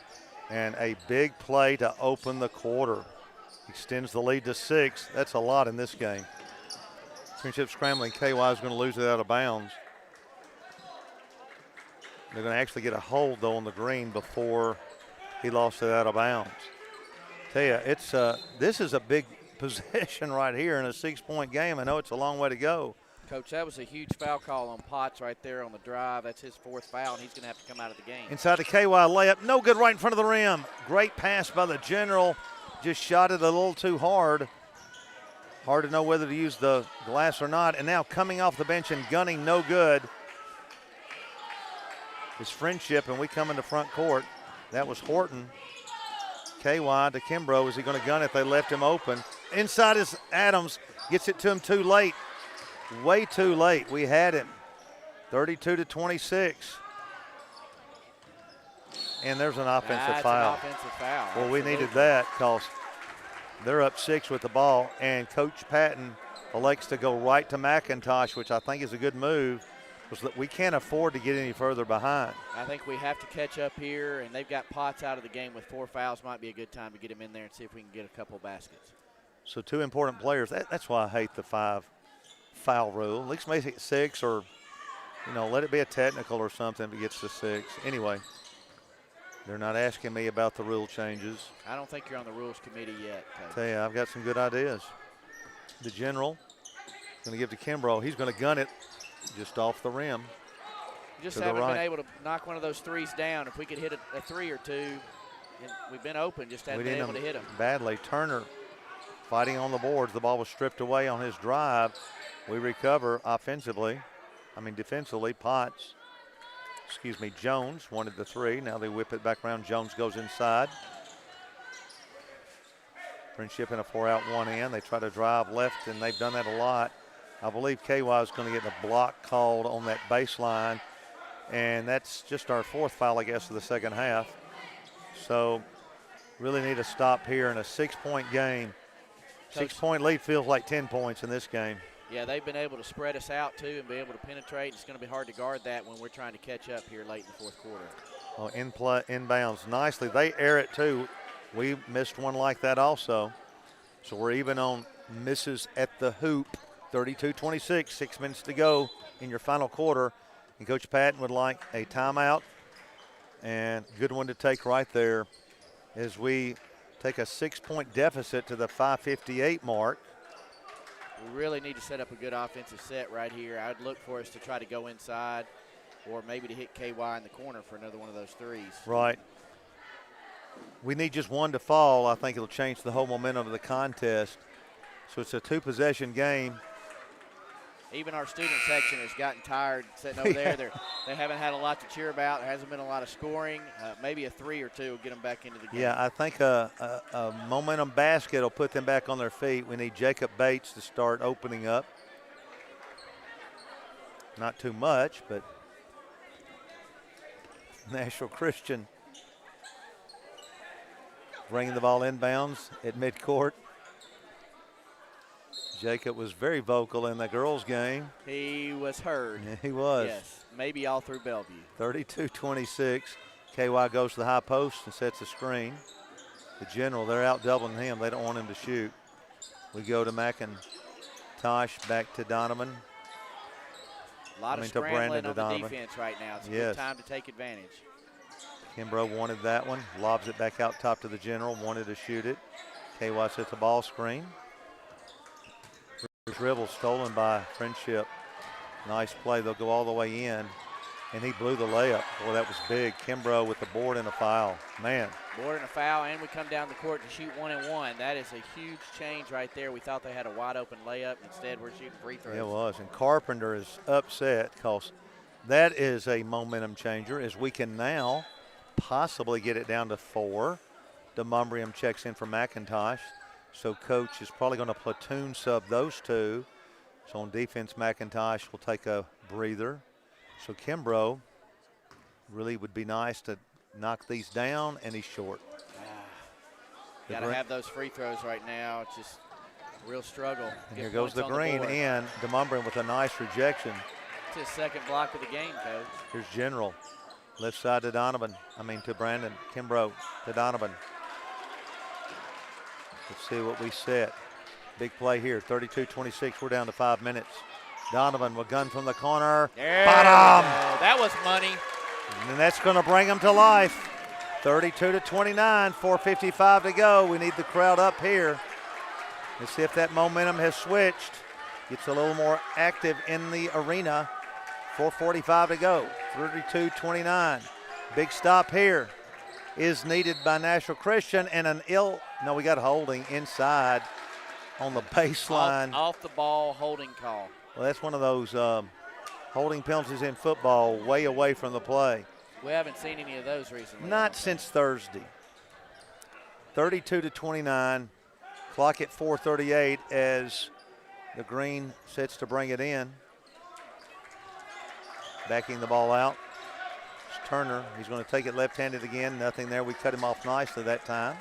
And a big play to open the quarter. Extends the lead to 6. That's a lot in this game. Friendship scrambling. KY is going to lose it out of bounds. They're going to actually get a hold, though, on the green before he lost it out of bounds. Tell you, this is a big possession right here in a 6-point game. I know it's a long way to go. Coach, that was a huge foul call on Potts right there on the drive. That's his 4th foul, and he's going to have to come out of the game. Inside the KY layup, no good right in front of the rim. Great pass by the General. Just shot it a little too hard. Hard to know whether to use the glass or not. And now coming off the bench and gunning, no good. It's Friendship, and we come into front court. That was Horton. KY to Kimbrough. Is he going to gun it? They left him open. Inside is Adams. Gets it to him too late. Way too late. We had him. 32-26. And there's an offensive foul. An offensive foul. Well, we needed that because they're up 6 with the ball, and Coach Patton elects to go right to McIntosh, which I think is a good move. We can't afford to get any further behind. I think we have to catch up here, and they've got Potts out of the game with 4 fouls. Might be a good time to get him in there and see if we can get a couple baskets. So 2 important players. That's why I hate the 5 foul rule. At least make it 6, or, let it be a technical or something if it gets to 6. Anyway, they're not asking me about the rule changes. I don't think you're on the rules committee yet, Coach. Tell you, I've got some good ideas. The general going to give to Kimbrough. He's going to gun it just off the rim. Just to the haven't right. been able to knock one of those threes down. If we could hit a 3 or 2, and we've been open, just haven't been able to hit them. Badly. Turner fighting on the boards. The ball was stripped away on his drive. We recover defensively. Jones wanted the 3. Now they whip it back around. Jones goes inside. Friendship in a 4-out, 1 in. They try to drive left, and they've done that a lot. I believe KY is going to get a block called on that baseline, and that's just our 4th foul, I guess, of the second half. So really need a stop here in a 6-point game. 6-point lead feels like 10 points in this game. Yeah, they've been able to spread us out, too, and be able to penetrate. It's going to be hard to guard that when we're trying to catch up here late in the 4th quarter. Well, inbounds nicely. They air it, too. We missed one like that also. So we're even on misses at the hoop. 32-26, 6 minutes to go in your final quarter. And Coach Patton would like a timeout, and good one to take right there as we take a 6-point deficit to the 5:58 mark. We really need to set up a good offensive set right here. I would look for us to try to go inside, or maybe to hit KY in the corner for another one of those 3s. Right. We need just one to fall. I think it'll change the whole momentum of the contest. So it's a 2-possession game. Even our student section has gotten tired sitting over there. They haven't had a lot to cheer about. There hasn't been a lot of scoring. Maybe a 3 or 2 will get them back into the game. Yeah, I think a momentum basket will put them back on their feet. We need Jacob Bates to start opening up. Not too much, but Nashville Christian bringing the ball inbounds at midcourt. Jacob was very vocal in the girls' game. He was heard. Yeah, he was. Yes, maybe all through Bellevue. 32-26. KY goes to the high post and sets a screen. The general, they're out doubling him. They don't want him to shoot. We go to McIntosh, back to Donovan. A lot of scrambling on the defense right now. It's a good time to take advantage. Kimbrough wanted that one. Lobs it back out top to the general. Wanted to shoot it. KY sets a ball screen. Dribble stolen by Friendship. Nice play. They'll go all the way in. And he blew the layup. Boy, that was big. Kimbrough with the board and a foul. Man. Board and a foul, and we come down the court to shoot 1 and 1. That is a huge change right there. We thought they had a wide open layup. Instead, we're shooting free throws. It was. And Carpenter is upset because that is a momentum changer, as we can now possibly get it down to 4. DeMumbrium checks in for McIntosh. So Coach is probably going to platoon sub those 2. So on defense, McIntosh will take a breather. So Kimbrough really would be nice to knock these down, and he's short. Got to have those free throws right now. It's just a real struggle. And here goes the green, and DeMumbrium with a nice rejection. It's his 2nd block of the game, Coach. Here's General. Left side to to Brandon. Kimbrough to Donovan. Let's see what we set. Big play here, 32-26. We're down to 5 minutes. Donovan with gun from the corner. Bottom. That was money. And that's going to bring them to life. 32-29, 4:55 to go. We need the crowd up here. Let's see if that momentum has switched. Gets a little more active in the arena. 4:45 to go, 32-29. Big stop here is needed by Nashville Christian, and we got holding inside on the baseline. Off the ball holding call. Well, that's one of those holding penalties in football way away from the play. We haven't seen any of those recently. Not since Thursday. 32-29, clock at 4:38 as the green sets to bring it in. Backing the ball out. It's Turner. He's going to take it left-handed again. Nothing there. We cut him off nicely that time.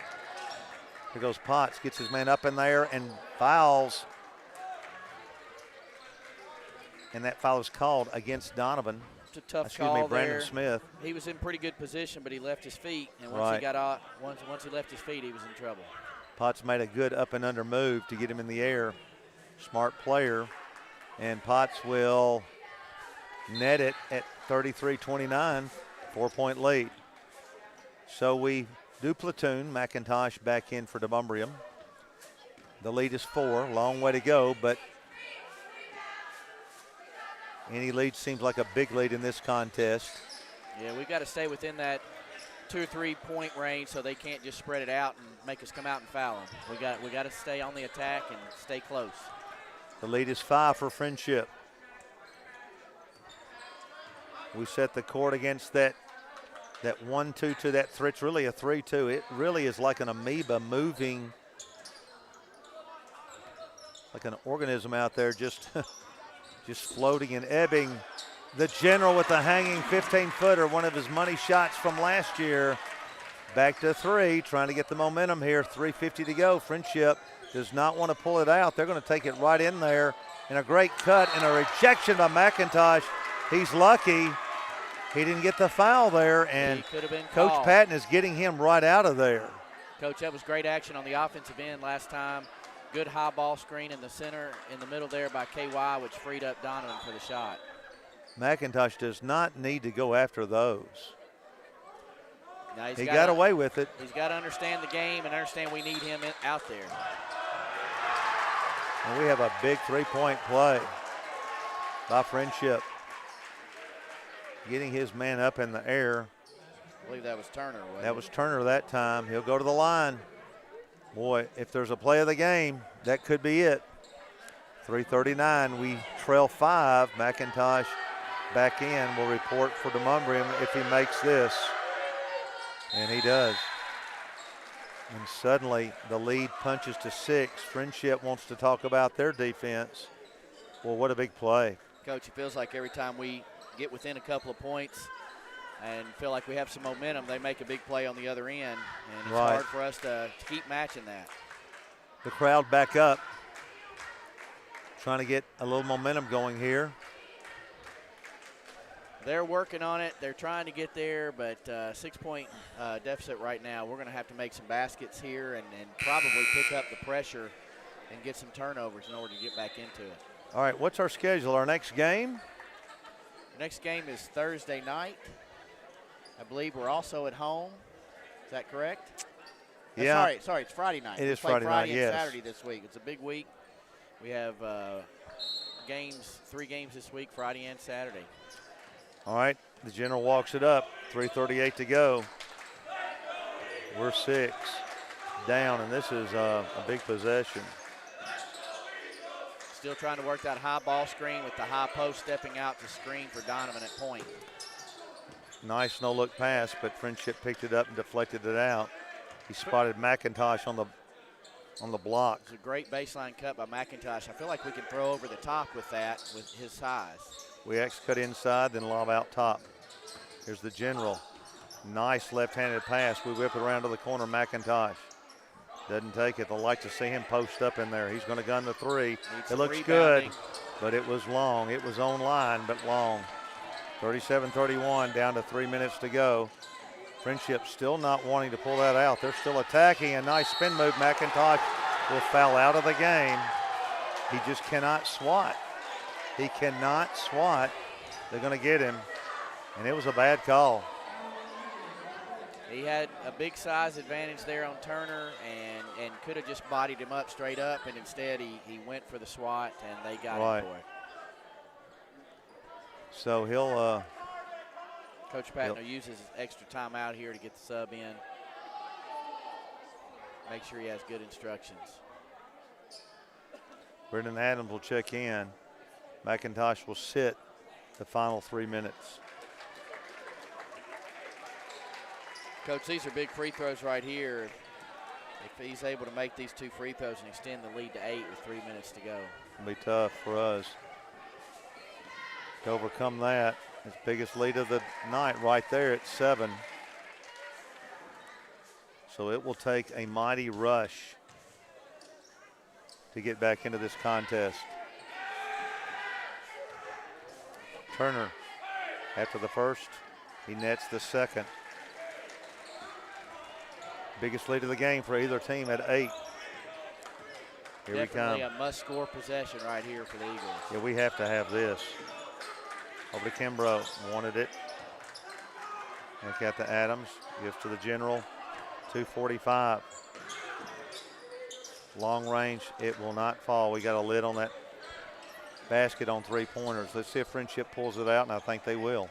Here goes Potts. Gets his man up in there and fouls. And that foul is called against Donovan. It's a tough call Brandon there. Smith. He was in pretty good position, but he left his feet. And once he got out, once he left his feet, he was in trouble. Potts made a good up and under move to get him in the air. Smart player. And Potts will net it at 33-29, 4-point lead. So we do platoon. McIntosh back in for Demonbreun. The lead is 4, long way to go, but any lead seems like a big lead in this contest. Yeah, we've got to stay within that 2 or 3 point range so they can't just spread it out and make us come out and foul them. We got to stay on the attack and stay close. The lead is 5 for Friendship. We set the court against that 1-2 to that 3. It's really a 3-2. It really is like an amoeba moving, like an organism out there, just floating and ebbing. The General with the hanging 15-footer, one of his money shots from last year. Back to 3, trying to get the momentum here. 3:50 to go. Friendship does not want to pull it out. They're going to take it right in there. And a great cut and a rejection by McIntosh. He's lucky he didn't get the foul there, and Coach called. Patton is getting him right out of there. Coach, that was great action on the offensive end last time. Good high ball screen in the center, in the middle there by KY, which freed up Donovan for the shot. McIntosh does not need to go after those. Now he got away with it. He's got to understand the game and understand we need him out there. And we have a big 3-point play by Friendship. Getting his man up in the air. I believe that was Turner. That was Turner that time. He'll go to the line. Boy, if there's a play of the game, that could be it. 3:39, we trail 5. McIntosh back in will report for Demonbreun if he makes this. And he does. And suddenly the lead punches to 6. Friendship wants to talk about their defense. Well, what a big play. Coach, it feels like every time we get within a couple of points and feel like we have some momentum, they make a big play on the other end. And it's hard for us to keep matching that. The crowd back up. Trying to get a little momentum going here. They're working on it. They're trying to get there, but 6-point deficit right now. We're going to have to make some baskets here and probably pick up the pressure and get some turnovers in order to get back into it. All right, what's our schedule? Our next game? Our next game is Thursday night. I believe we're also at home. Is that correct? Yeah. Sorry, it's Friday night. It is Friday night, and yes. Saturday this week. It's a big week. We have 3 games this week, Friday and Saturday. All right, the General walks it up. 3:38 to go. We're 6 down, and this is a big possession. Still trying to work that high ball screen with the high post stepping out to screen for Donovan at point. Nice no-look pass, but Friendship picked it up and deflected it out. He spotted McIntosh on the block. It's a great baseline cut by McIntosh. I feel like we can throw over the top with that with his size. We cut inside, then lob out top. Here's the General. Nice left-handed pass. We whip it around to the corner. McIntosh doesn't take it. They'll like to see him post up in there. He's going to gun the 3. It looks good, but it was long. It was on line, but long. 37-31, down to 3 minutes to go. Friendship still not wanting to pull that out. They're still attacking. A nice spin move. McIntosh will foul out of the game. He just cannot swat. He cannot swat. They're going to get him, and it was a bad call. He had a big size advantage there on Turner and could have just bodied him up straight up, and instead he went for the swat, and they got him for it. So he'll Coach Patton will use his extra time out here to get the sub in. Make sure he has good instructions. Brendan Adams will check in. McIntosh will sit the final 3 minutes. Coach, these are big free throws right here. If he's able to make these 2 free throws and extend the lead to 8 with 3 minutes to go. It'll be tough for us to overcome that. His biggest lead of the night right there at 7. So it will take a mighty rush to get back into this contest. Turner, after the first, he nets the second. Biggest lead of the game for either team at 8. Here Definitely we come. a must-score possession right here for the Eagles. Yeah, we have to have this. Over to Kimbrough, wanted it. Back out to Adams, gives to the general. 2:45. Long range, it will not fall. We got a lid on that basket on three-pointers. Let's see if Friendship pulls it out, and I think they will.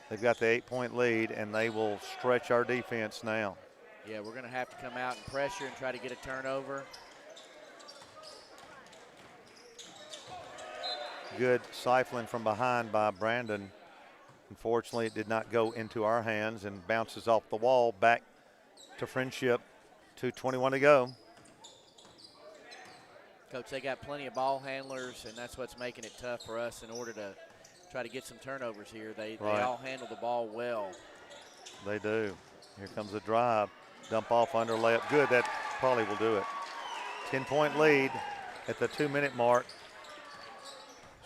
They've got the 8-point lead, and they will stretch our defense now. Yeah, we're going to have to come out and pressure and try to get a turnover. Good siphoning from behind by Brandon. Unfortunately, it did not go into our hands and bounces off the wall back to Friendship. 2:21 to go. Coach, they got plenty of ball handlers, and that's what's making it tough for us in order to try to get some turnovers here. They all handle the ball well. They do. Here comes the drive. Dump off under layup. Good. That probably will do it. 10-point lead at the 2-minute mark.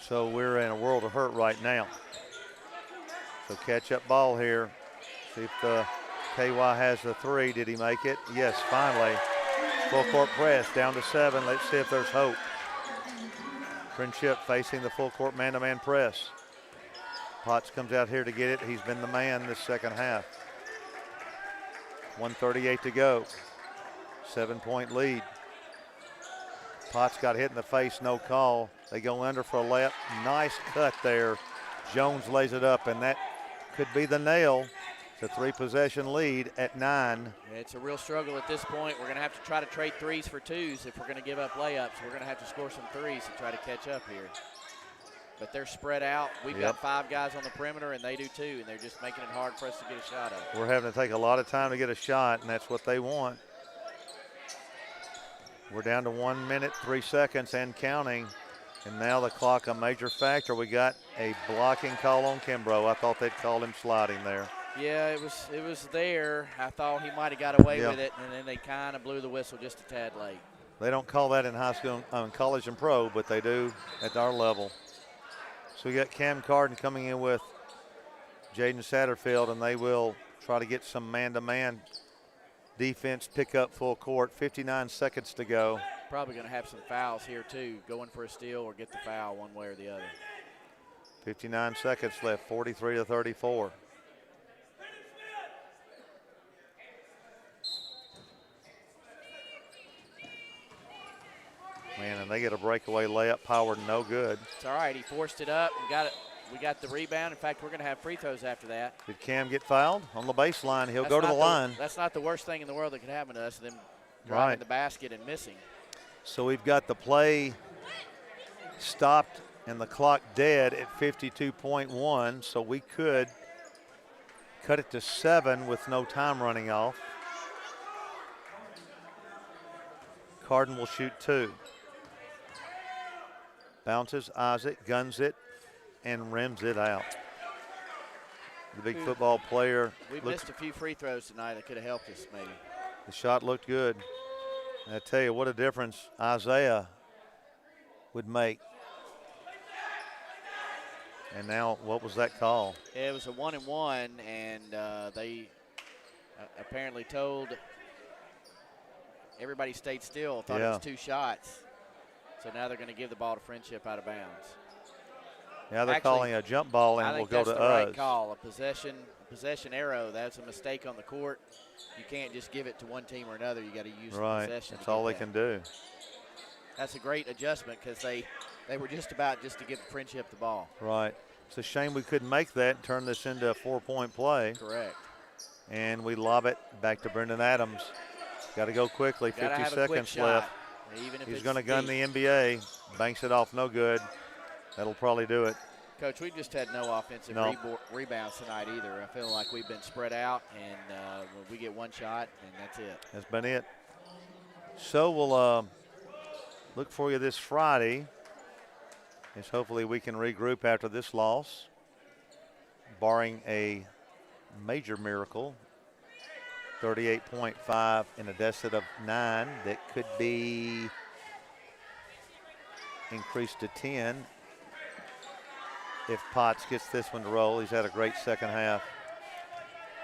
So we're in a world of hurt right now. So catch-up ball here. See if the KY has the three. Did he make it? Yes, finally. Full court press down to 7. Let's see if there's hope. Friendship facing the full court man-to-man press. Potts comes out here to get it. He's been the man this second half. 1:38 to go. 7-point lead. Potts got hit in the face, no call. They go under for a layup. Nice cut there. Jones lays it up, and that could be the nail. It's a 3-possession lead at 9. Yeah, it's a real struggle at this point. We're going to have to try to trade threes for twos if we're going to give up layups. We're going to have to score some threes to try to catch up here. But they're spread out. We've got 5 guys on the perimeter, and they do too, and they're just making it hard for us to get a shot up. We're having to take a lot of time to get a shot, and that's what they want. We're down to 1 minute, 3 seconds and counting. And now the clock a major factor. We got a blocking call on Kimbrough. I thought they'd called him sliding there. Yeah, it was there. I thought he might have got away with it, and then they kind of blew the whistle just a tad late. They don't call that in high school, college and pro, but they do at our level. So we got Cam Carden coming in with Jaden Satterfield, and they will try to get some man-to-man defense, pick up full court. 59 seconds to go. Probably going to have some fouls here too, going for a steal or get the foul one way or the other. 59 seconds left, 43 to 34. Man, and they get a breakaway layup. Powered, no good. It's all right. He forced it up and got it. We got the rebound. In fact, we're going to have free throws after that. Did Cam get fouled on the baseline? He'll go to the line. That's not the worst thing in the world that could happen to us, them driving the basket and missing. So we've got the play stopped and the clock dead at 52.1, so we could cut it to 7 with no time running off. Carden will shoot 2. Bounces, eyes it, guns it, and rims it out. The big football player. We've missed a few free throws tonight that could have helped us maybe. The shot looked good. And I tell you what a difference Isaiah would make. And now, what was that call? Yeah, it was a 1-and-1, and they apparently told everybody stayed still, thought it was 2 shots. So now they're going to give the ball to Friendship out of bounds. Now they're calling a jump ball, and will go to us. I think that's the right call. A possession arrow. That's a mistake on the court. You can't just give it to one team or another. You got to use the possession. That's all they can do. That's a great adjustment because they were just about just to give Friendship the ball. Right. It's a shame we couldn't make that and turn this into a 4-point play. Correct. And we lob it back to Brendan Adams. Got to go quickly. 50 seconds left. He's going to gun the NBA. Banks it off, no good. That'll probably do it. Coach, we've just had no offensive rebounds tonight either. I feel like we've been spread out, and we get one shot, and that's it. That's been it. So we'll look for you this Friday. As hopefully we can regroup after this loss, barring a major miracle. 38.5 in a deficit of 9 that could be increased to 10 if Potts gets this one to roll. He's had a great second half.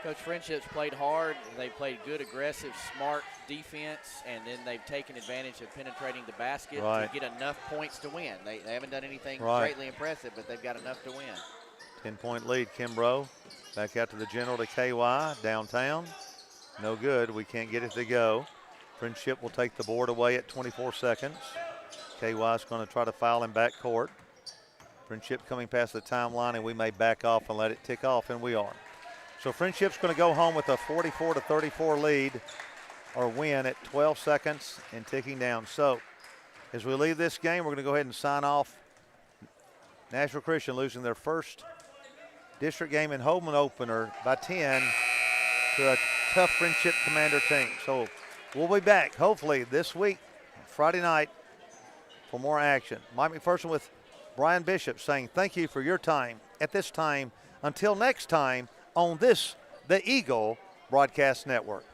Coach, Friendship's played hard. They played good, aggressive, smart defense, and then they've taken advantage of penetrating the basket to get enough points to win. They haven't done anything greatly impressive, but they've got enough to win. 10-point lead, Kimbrough. Back out to the general to KY, downtown. No good, we can't get it to go. Friendship will take the board away at 24 seconds. KY's going to try to foul in backcourt. Friendship coming past the timeline, and we may back off and let it tick off, and we are. So Friendship's going to go home with a 44-34 lead or win at 12 seconds and ticking down. So as we leave this game, we're going to go ahead and sign off. Nashville Christian losing their first district game in Holman opener by 10 to a tough Friendship Commander team. So we'll be back hopefully this week, Friday night, for more action. Mike McPherson with Brian Bishop saying thank you for your time at this time. Until next time on this, the Eagle Broadcast Network.